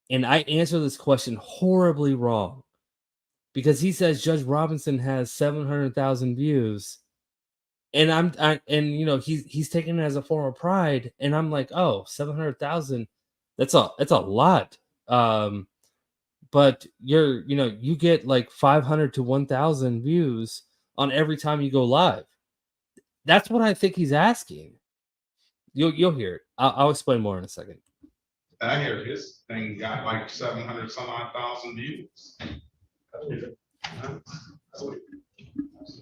And I answer this question horribly wrong. Because he says Judge Robinson has 700,000 views. And he's taking it as a form of pride. And I'm like, oh, 700,000, that's a lot. But you get like 500 to 1,000 views on every time you go live. That's what I think he's asking. You'll hear it. I'll explain more in a second. I hear his thing got like 700 some odd thousand views.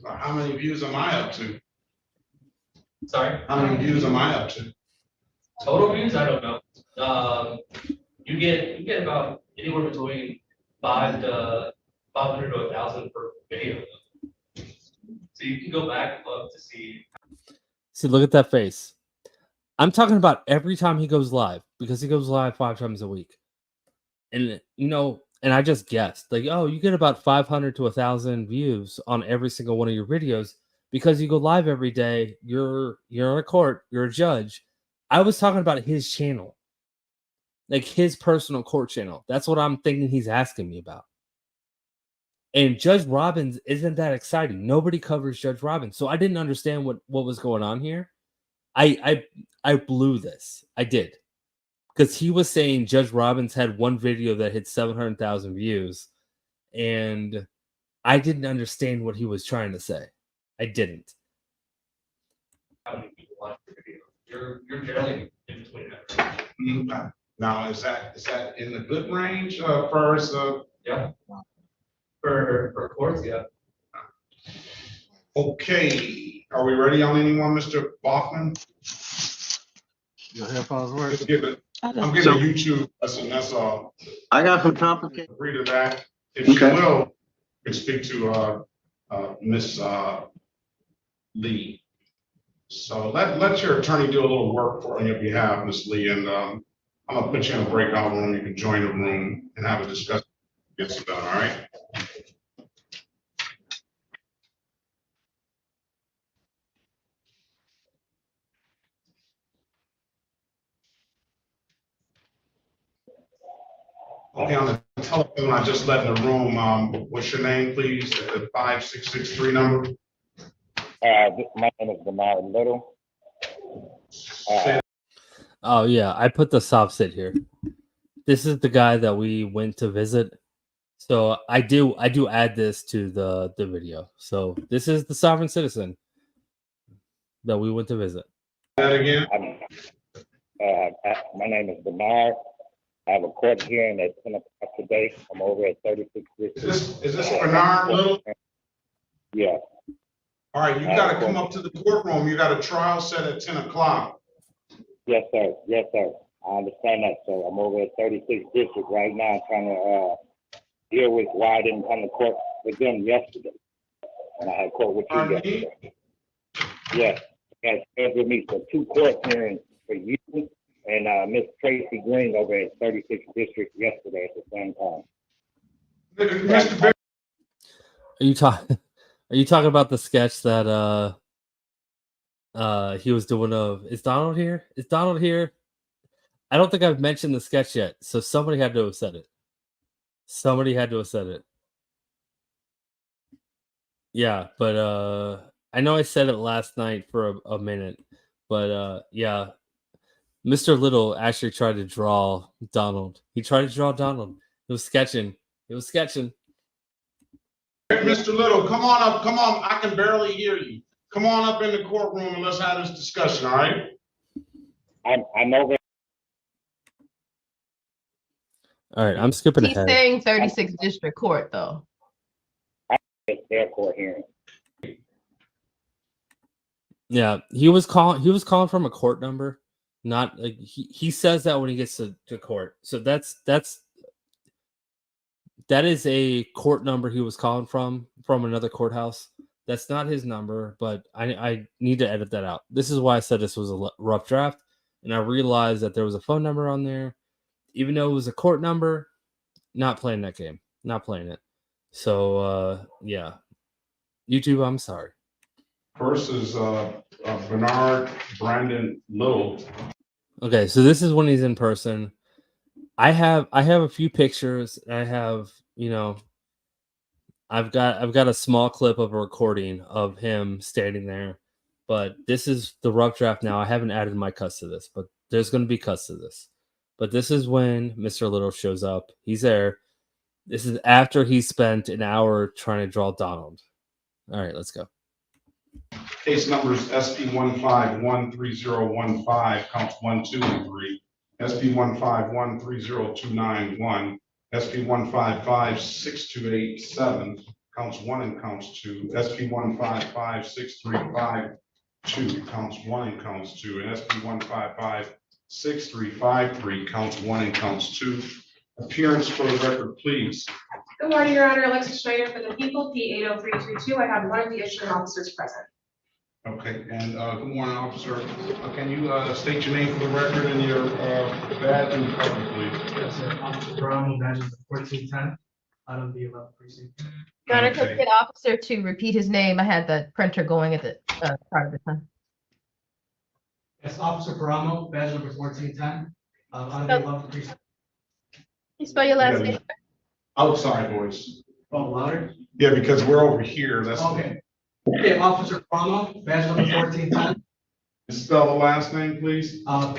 How many views am I up to? Sorry? How many views am I up to? Total views? I don't know. You get about anywhere between 500 to 1,000 per video. So you can go back and look to see. See, look at that face. I'm talking about every time he goes live, because he goes live 5 times a week. And and I just guessed, like, oh, you get about 500 to 1,000 views on every single one of your videos because you go live every day. You're in a court, you're a judge. I was talking about his channel, like his personal court channel. That's what I'm thinking he's asking me about. And Judge Robbins isn't that exciting. Nobody covers Judge Robbins, so I didn't understand what was going on here. I blew this. I did. Because he was saying Judge Robbins had one video that hit 700,000 views. And I didn't understand what he was trying to say. I didn't. How many people watch your video? You're generally in between that. Now, is that in the good range for us? Yeah. For courts, yeah. Okay. Are we ready on anyone, Mr. Bachman? Your headphones work? Let's give it. I'm giving YouTube. That's all. I got some complicated. Agree to that. If you will, you can speak to Miss Lee. So let your attorney do a little work on your behalf, Miss Lee, and I'm gonna put you in a breakout room. You can join the room and have a discussion. Get some done. All right. Okay, on the telephone, I just let in the room. What's your name, please? The 5663 number. My name is Bernard Little. Oh yeah, I put the soft sit here. This is the guy that we went to visit. So I do add this to the video. So this is the sovereign citizen that we went to visit. That again? My name is Bernard. I have a court hearing at 10 o'clock today. I'm over at 36. Is this Bernard Little? Yeah. All right, you got to come up to the courtroom. You got a trial set at 10 o'clock. Yes, sir. Yes, sir. I understand that, sir. I'm over at 36 District right now trying to deal with why I didn't come to court with them yesterday. And I had court with you yesterday. Yes. You scheduled me for 2 court hearings for you and Miss Tracy Green over at 36 District yesterday at the same time. Are you talking about the sketch that he was doing of is Donald here? Is Donald here? I don't think I've mentioned the sketch yet, so somebody had to have said it. Somebody had to have said it. Yeah, but I know I said it last night for a minute, but yeah. Mr. Little actually tried to draw Donald. He tried to draw Donald. It was sketching. It was sketching. Hey, Mr. Little, come on up. Come on. I can barely hear you. Come on up in the courtroom and let's have this discussion, all right? I'm over. All right, I'm skipping He's ahead. saying 36th District Court, though. It's their court hearing. Yeah, he was calling from a court number, not like he says that when he gets to court. So that is a court number he was calling from another courthouse. That's not his number, but I need to edit that out. This is why I said this was a rough draft, and I realized that there was a phone number on there, even though it was a court number. Not playing that game, not playing it. So yeah, YouTube, I'm sorry. First is Bernard Brandon Little. Okay, so this is when he's in person. I have a few pictures. I have, I've got a small clip of a recording of him standing there, but this is the rough draft now. I haven't added my cuts to this, but there's going to be cuts to this. But this is when Mr. Little shows up. He's there. This is after he spent an hour trying to draw Donald. All right, let's go. Case numbers SP 1513015, counts 1, 2, and 3. SP 1513029, SP 1556287, counts 1 and counts 2. SP 1556352, counts 1 and counts 2. And SP 1556353, counts 1 and counts 2. Appearance for the record, please. Good morning, Your Honor. Alexis Schneider for the people, P80332. I have one of the issuing officers present. Okay, and good morning, officer. Can you state your name for the record and your badge and cover, please? Yes, sir. Officer Brown, badge number 1410 out of the 11th precinct. Your Honor, could I get officer to repeat his name? I had the printer going at the part of the time. Yes, Officer Paramo, badge number 1410 out of the 11th precinct. Can you spell your last name? Outside voice. Oh, louder? Yeah, because we're over here, that's. Okay. Okay, Officer Paramo, badge number 1410. Spell the last name, please. Paramo.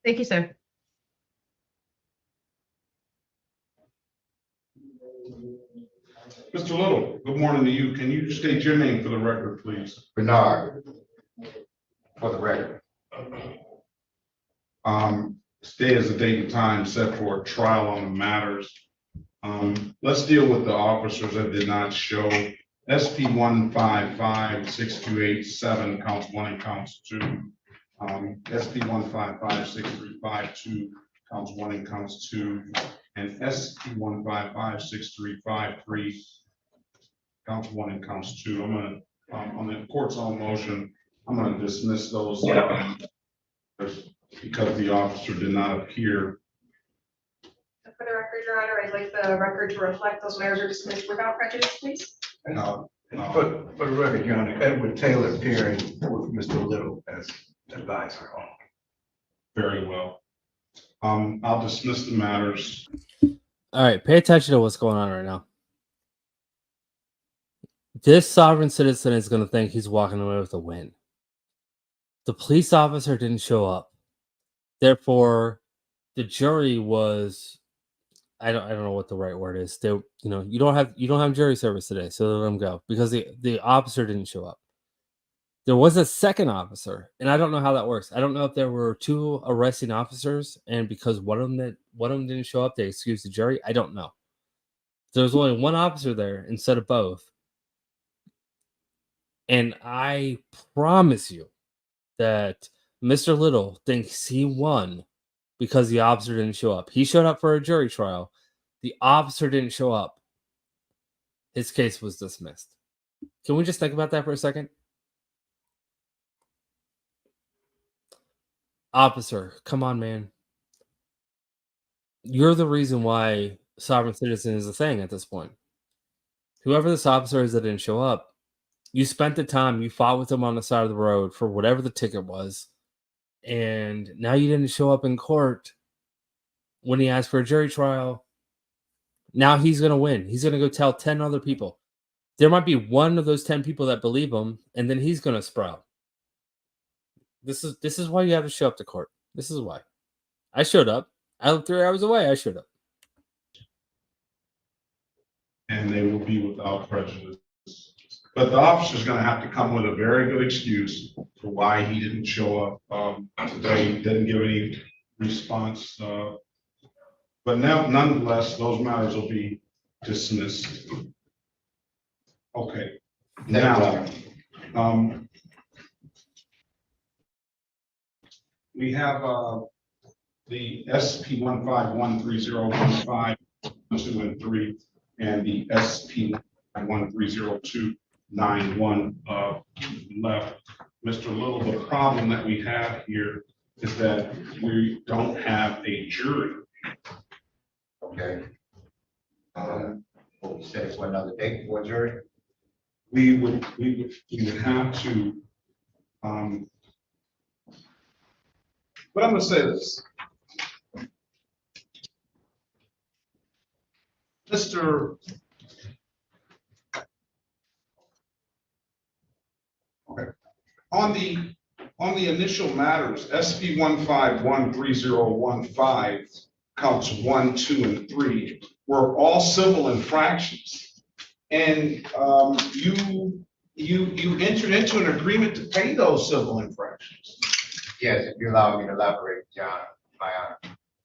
Thank you, sir. Mr. Little, good morning to you. Can you state your name for the record, please? Bernard, for the record. Today is the date and time set for a trial on the matters. Let's deal with the officers that did not show. SP 1556287, counts 1 and counts 2. SP 1556352, counts 1 and counts 2. And SP 1556353, counts 1 and counts 2. I'm gonna, on the court's own motion, I'm gonna dismiss those because the officer did not appear. For the record, Your Honor, I'd like the record to reflect those matters are dismissed without prejudice, please. For the record, Your Honor, Edward Taylor appearing with Mr. Little as advisor. Very well. I'll dismiss the matters. All right, pay attention to what's going on right now. This sovereign citizen is going to think he's walking away with a win. The police officer didn't show up. Therefore, the jury was, I don't know what the right word is. They, you don't have jury service today, so let them go because the officer didn't show up. There was a second officer, and I don't know how that works. I don't know if there were two arresting officers, and because one of them didn't show up, they excused the jury. I don't know. There was only one officer there instead of both. And I promise you that Mr. Little thinks he won because the officer didn't show up. He showed up for a jury trial. The officer didn't show up. His case was dismissed. Can we just think about that for a second? Officer, come on, man. You're the reason why sovereign citizen is a thing at this point. Whoever this officer is that didn't show up, you spent the time, you fought with him on the side of the road for whatever the ticket was, and now you didn't show up in court when he asked for a jury trial. Now he's going to win. He's going to go tell 10 other people. There might be one of those 10 people that believe him, and then he's going to sprout. This is why you have to show up to court. This is why. I showed up. I lived 3 hours away. I showed up. And they will be without prejudice. But the officer's going to have to come with a very good excuse for why he didn't show up today. He didn't give any response. But now, nonetheless, those matters will be dismissed. Okay. Now, we have the SP 1513015, 2 and 3, and the SP 1302991 left. Mr. Little, the problem that we have here is that we don't have a jury. Okay. What we said for another date for a jury? We would have to, but I'm gonna say this. Mr. Okay. On the initial matters, SP 1513015, counts 1, 2, and 3 were all civil infractions. And you entered into an agreement to pay those civil infractions. Yes, if you allow me to elaborate, John, my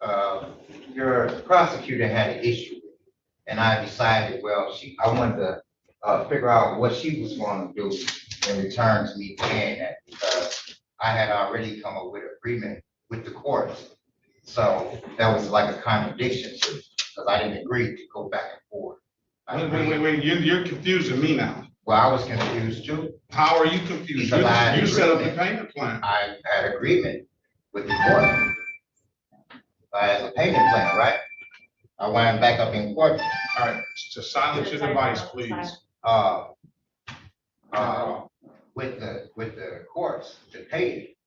honor. Your prosecutor had an issue, and I decided, well, I wanted to figure out what she was going to do in return to me paying that, because I had already come up with an agreement with the courts. So that was like a contradiction, because I didn't agree to go back and forth. Wait, you're confusing me now. Well, I was confused too. How are you confused? Because You set up the payment plan. I had agreement with the court. I had a payment plan, right? I went back up in court. All right, to silence your device, please. With the courts to pay it.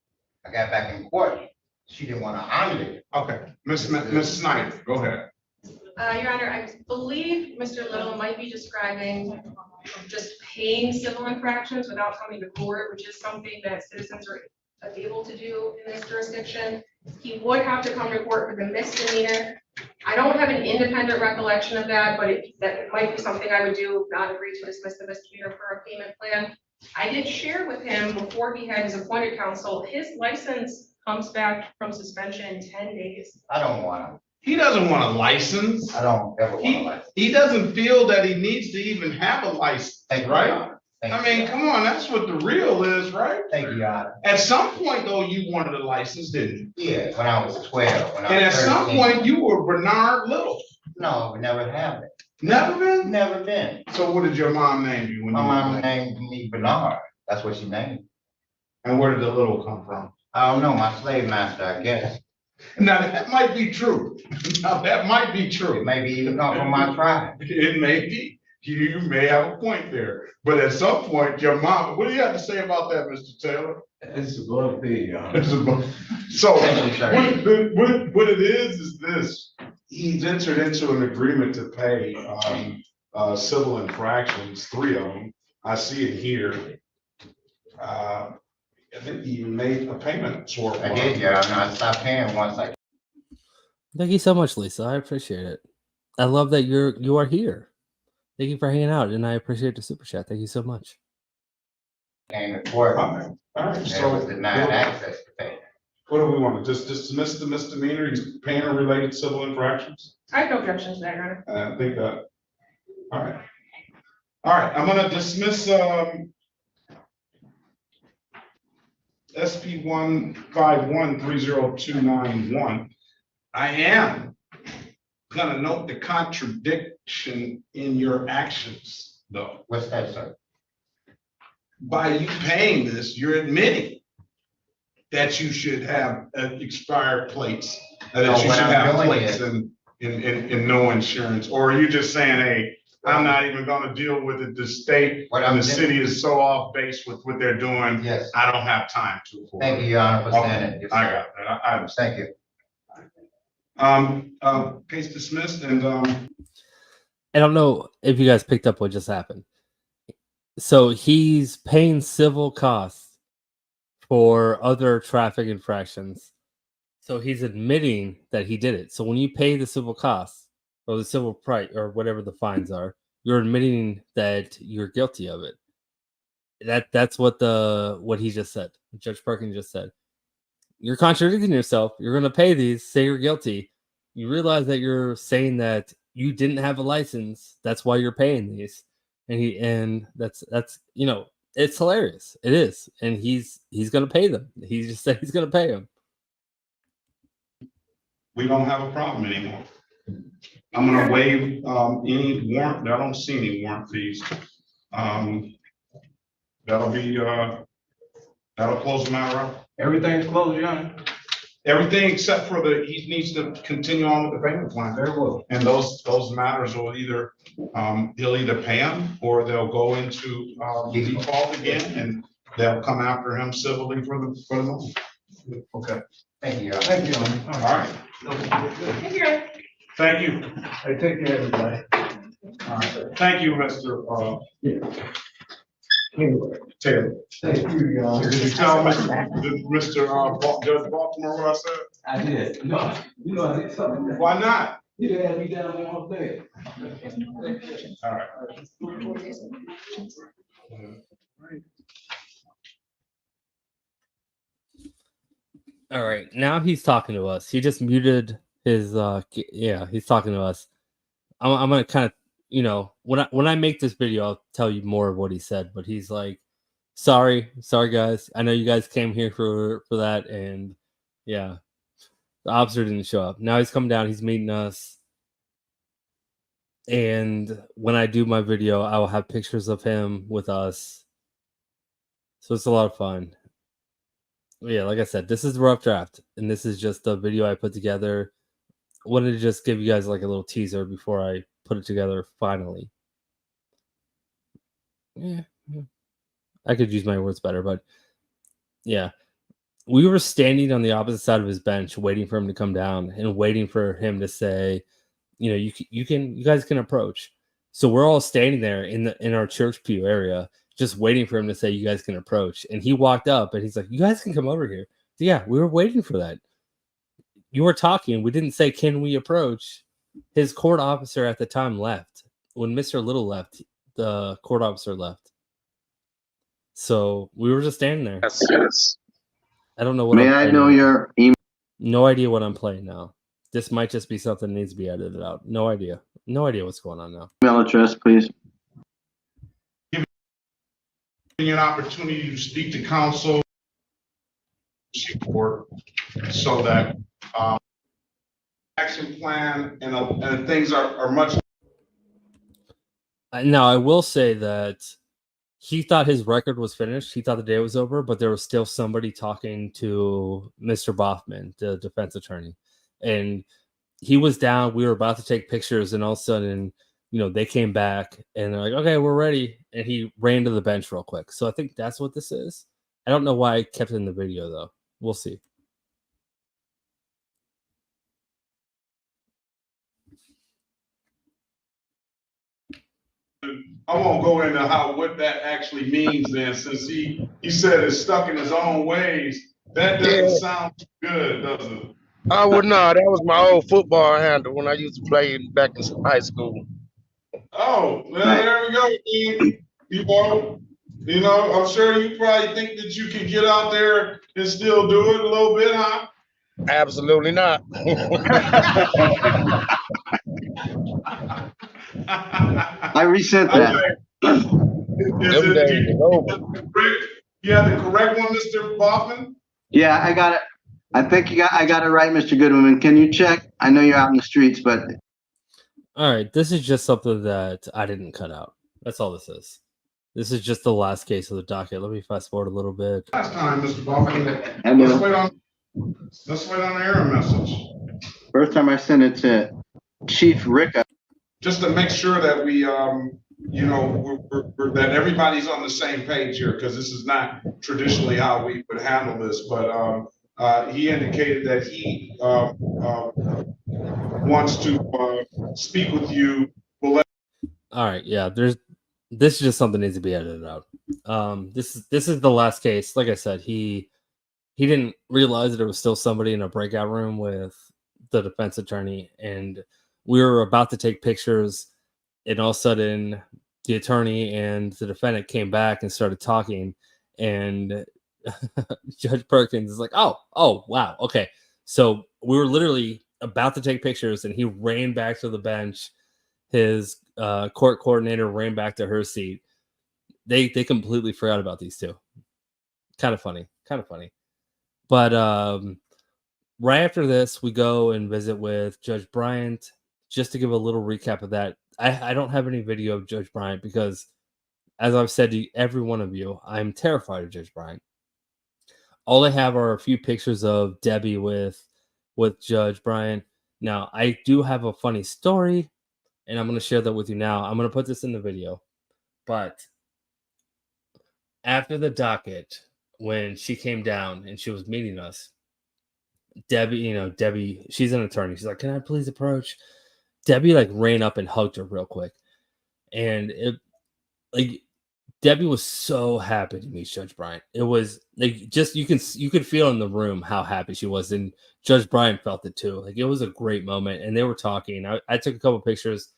I got back in court. She didn't want to honor it. Okay, Ms. Snyder, go ahead. Your Honor, I believe Mr. Little might be describing just paying civil infractions without coming to court, which is something that citizens are able to do in this jurisdiction. He would have to come to court with a misdemeanor. I don't have an independent recollection of that, but that might be something I would do, not agree to dismiss the misdemeanor for a payment plan. I did share with him before he had his appointed counsel, his license comes back from suspension in 10 days. I don't want to. He doesn't want a license. I don't ever want a license. He doesn't feel that he needs to even have a license, right? Thank I mean, come on, that's what the real is, right? Thank you, Your Honor. At some point, though, you wanted a license, didn't you? Yeah, when I was 12. And at some point, you were Bernard Little. No, we never have it. Never been? Never been. So what did your mom name you? My mom named me Bernard. That's what she named me. And where did the Little come from? I don't know, my slave master, I guess. Now, that might be true. Now, that might be true. It may be even come from my tribe. It may be. You may have a point there. But at some point, your mom, what do you have to say about that, Mr. Taylor? It's above me, So what it is this. He's entered into an agreement to pay civil infractions, 3 of them. I see it here. I think he made a payment for it. I did, yeah. I stopped paying once. Thank you so much, Lisa. I appreciate it. I love that you are here. Thank you for hanging out, and I appreciate the super chat. Thank you so much. Came to court. All right, so was denied access to pay. What do we want to just dismiss the misdemeanor? He's paying a related civil infractions. I have no objections to that, Your Honor. I think that. All right. I'm going to dismiss SP 151302991. I am going to note the contradiction in your actions, though. What's that, sir? By you paying this, you're admitting that you should have expired plates, that you should have plates and no insurance, or are you just saying, hey, I'm not even going to deal with it. The state and the city is so off base with what they're doing. Yes. I don't have time to. Thank you, Your Honor, for saying it. I got that. I understand. Thank you. Case dismissed, and I don't know if you guys picked up what just happened. So he's paying civil costs for other traffic infractions. So he's admitting that he did it. So when you pay the civil costs or the civil price or whatever the fines are, you're admitting that you're guilty of it. That's what he just said. Judge Perkins just said. You're contradicting yourself. You're going to pay these, say you're guilty. You realize that you're saying that you didn't have a license. That's why you're paying these. and that's it's hilarious. It is, and he's gonna pay them. He just said he's gonna pay them. We don't have a problem anymore. I'm gonna waive any warrant. I don't see any warrant fees. That'll be that'll close the matter up. Everything's closed, Your Honor. Everything except for he needs to continue on with the payment plan. Very well. And those matters will either he'll either pay them or they'll go into default again, and they'll come after him civilly for the money. Okay. Thank you. Thank you, Your Honor. All right. Thank you. Hey, take care, everybody. All right. Thank you, Mr. Taylor. Thank you, Your Honor. Did you tell Mr. Judge Baltimore what I said? I did. No, you know, I did something. Why not? You didn't have me down there all day. All right. All right, now he's talking to us. He just muted his he's talking to us. I'm gonna kind of, when I make this video, I'll tell you more of what he said, but he's like, sorry guys, I know you guys came here for that, and yeah, the officer didn't show up. Now he's coming down, he's meeting us, and when I do my video, I will have pictures of him with us, so it's a lot of fun. Yeah, like I said, this is the rough draft, and this is just a video I put together. Wanted to just give you guys like a little teaser before I put it together finally. Yeah, I could use my words better, but yeah, we were standing on the opposite side of his bench, waiting for him to come down and waiting for him to say, you guys can approach. So we're all standing there in our church pew area, just waiting for him to say, you guys can approach. And he walked up and he's like, you guys can come over here. So yeah, we were waiting for that. You were talking. We didn't say, can we approach? His court officer at the time left. When Mr. Little left, the court officer left. So we were just standing there. Yes. I don't know what. May I know your email? No idea what I'm playing now. This might just be something that needs to be edited out. No idea. No idea what's going on now. Email address, please. Giving you an opportunity to speak to counsel so that action plan and things are much. Now, I will say that he thought his record was finished. He thought the day was over, but there was still somebody talking to Mr. Boffman, the defense attorney. And he was down. We were about to take pictures, and all of a sudden, they came back and they're like, okay, we're ready. And he ran to the bench real quick. So I think that's what this is. I don't know why I kept it in the video, though. We'll see. I won't go into what that actually means then, since he said it's stuck in his own ways. That doesn't sound too good, does it? I would not. That was my old football handle when I used to play back in high school. Oh, well, there we go. I'm sure you probably think that you can get out there and still do it a little bit, huh? Absolutely not. I resent that. You have the correct one, Mr. Boffman? Yeah, I got it. I think I got it right, Mr. Goodwin. Can you check? I know you're out in the streets, but all right, this is just something that I didn't cut out. That's all this is. This is just the last case of the docket. Let me fast forward a little bit. Last time, Mr. Boffman. Let's wait on the error message. First time I sent it to Chief Ricka. Just to make sure that we, that everybody's on the same page here, because this is not traditionally how we would handle this. But he indicated that he wants to speak with you. All right, yeah. This is just something that needs to be edited out. This is the last case. Like I said, he didn't realize that there was still somebody in a breakout room with the defense attorney, and we were about to take pictures, and all of a sudden the attorney and the defendant came back and started talking, and Judge Perkins is like, oh, wow, okay. So we were literally about to take pictures, and he ran back to the bench. his court coordinator ran back to her seat. They completely forgot about these two. Kind of funny. But right after this, we go and visit with Judge Bryant. Just to give a little recap of that, I don't have any video of Judge Bryant because, as I've said to every one of you, I'm terrified of Judge Bryant. All I have are a few pictures of Debbie with Judge Bryant. Now, I do have a funny story, and I'm going to share that with you now. I'm going to put this in the video. But after the docket, when she came down and she was meeting us, Debbie, she's an attorney. She's like, "Can I please approach?" Debbie like ran up and hugged her real quick. And Debbie was so happy to meet Judge Bryant. It was like just you could feel in the room how happy she was, and Judge Bryant felt it too. Like it was a great moment, and they were talking. I took a couple pictures,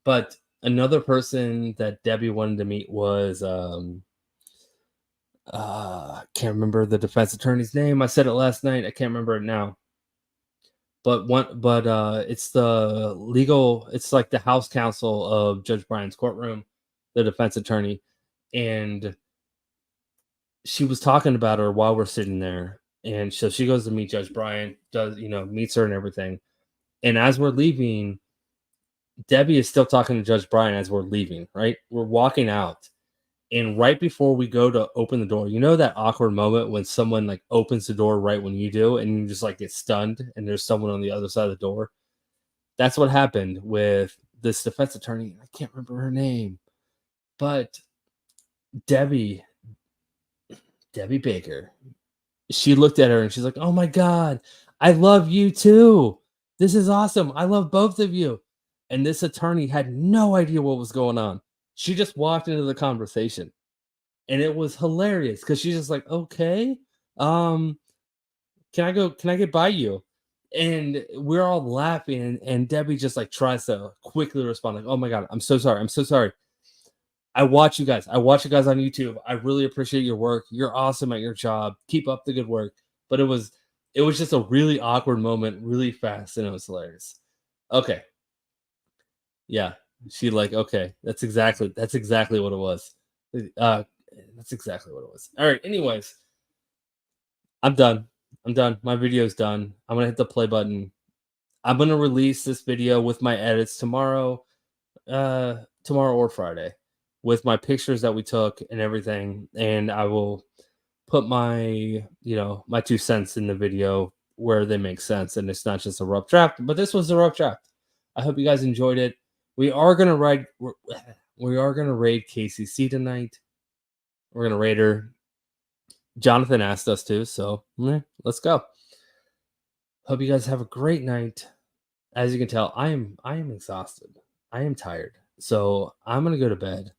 but another person that Debbie wanted to meet was can't remember the defense attorney's name. I said it last night. I can't remember it now. But it's it's like the house counsel of Judge Bryant's courtroom, the defense attorney. And she was talking about her while we're sitting there. And so she goes to meet Judge Bryant, meets her and everything. And as we're leaving, Debbie is still talking to Judge Bryant as we're leaving, right? We're walking out. And right before we go to open the door, that awkward moment when someone like opens the door right when you do, and you just like get stunned and there's someone on the other side of the door. That's what happened with this defense attorney. I can't remember her name, but Debbie Baker, she looked at her and she's like, "Oh my God, I love you too. This is awesome. I love both of you." And this attorney had no idea what was going on. She just walked into the conversation, and it was hilarious because she's just like, "Okay, can I get by you?" And we're all laughing, and Debbie just like tries to quickly respond, like, "Oh my God, I'm so sorry. I watch you guys on YouTube. I really appreciate your work. You're awesome at your job. Keep up the good work." But it was just a really awkward moment, really fast, and it was hilarious. Okay. Yeah. She like, okay, that's exactly what it was. That's exactly what it was. All right. Anyways, I'm done. My video's done. I'm going to hit the play button. I'm going to release this video with my edits tomorrow or Friday with my pictures that we took and everything. And I will put my 2 cents in the video where they make sense. And it's not just a rough draft, but this was a rough draft. I hope you guys enjoyed it. We are gonna raid KCC tonight. We're gonna raid her. Jonathan asked us to, so let's go. Hope you guys have a great night. As you can tell, I am exhausted. I am tired. So I'm gonna go to bed.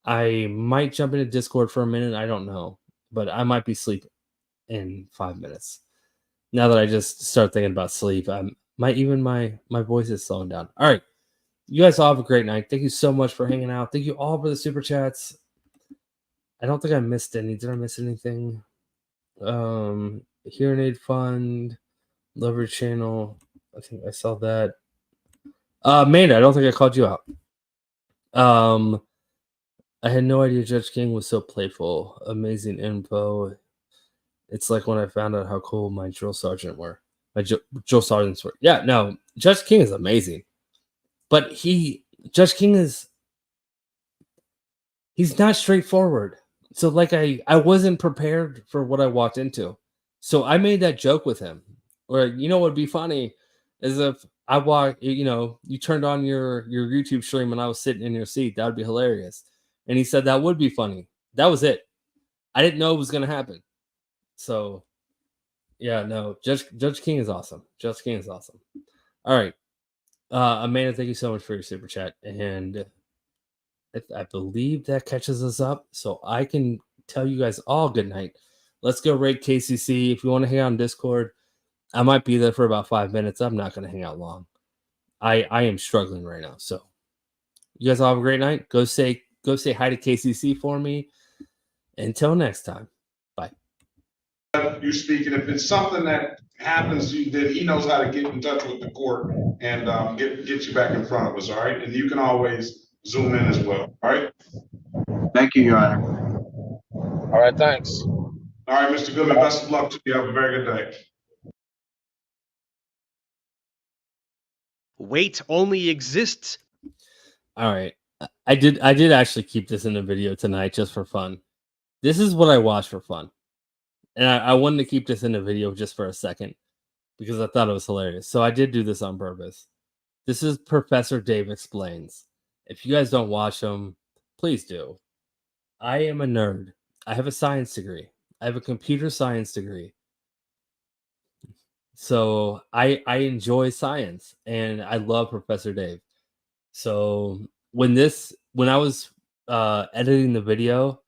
I might jump into Discord for a minute. I don't know, but I might be sleeping in 5 minutes. Now that I just start thinking about sleep, my voice is slowing down. All right. You guys all have a great night. Thank you so much for hanging out. Thank you all for the super chats. I don't think I missed any. Did I miss anything? Hearing Aid Fund, Love Your Channel. I think I saw that. Amanda, I don't think I called you out. I had no idea Judge King was so playful. Amazing info. It's like when I found out how cool my drill sergeants were. Yeah, no, Judge King is amazing. But Judge King he's not straightforward. So like I wasn't prepared for what I walked into. So I made that joke with him. Or what would be funny is if I walked, you turned on your YouTube stream and I was sitting in your seat. That would be hilarious. And he said that would be funny. That was it. I didn't know it was gonna happen. So yeah, no, Judge King is awesome. Judge King is awesome. All right. Amanda, thank you so much for your super chat. And I believe that catches us up. So I can tell you guys all good night. Let's go raid KCC. If you want to hang out on Discord, I might be there for about 5 minutes. I'm not going to hang out long. I am struggling right now. So you guys all have a great night. Go say hi to KCC for me. Until next time. Bye. You speak, and if it's something that happens, then he knows how to get in touch with the court and get you back in front of us, all right? And you can always zoom in as well, all right? Thank you, Your Honor. All right, thanks. All right, Mr. Goodman, best of luck to you. Have a very good day. Weight only exists. All right. I did actually keep this in the video tonight just for fun. This is what I watch for fun. And I wanted to keep this in the video just for a second because I thought it was hilarious. So I did do this on purpose. This is Professor Dave Explains. If you guys don't watch him, please do. I am a nerd. I have a science degree. I have a computer science degree. So I enjoy science and I love Professor Dave. So when I was editing the video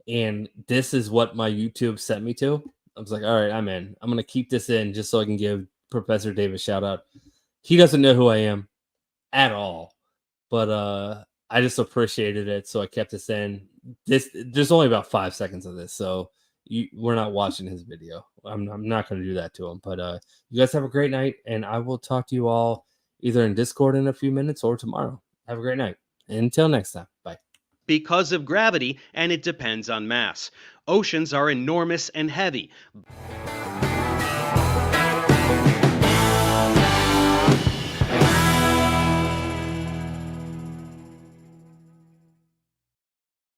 and this is what my YouTube sent me to, I was like, all right, I'm in. I'm gonna keep this in just so I can give Professor Dave a shout out. He doesn't know who I am at all, but I just appreciated it, so I kept this in. There's only about 5 seconds of this, so we're not watching his video. I'm not going to do that to him. But you guys have a great night, and I will talk to you all either in Discord in a few minutes or tomorrow. Have a great night. Until next time. Bye. Because of gravity, and it depends on mass. Oceans are enormous and heavy.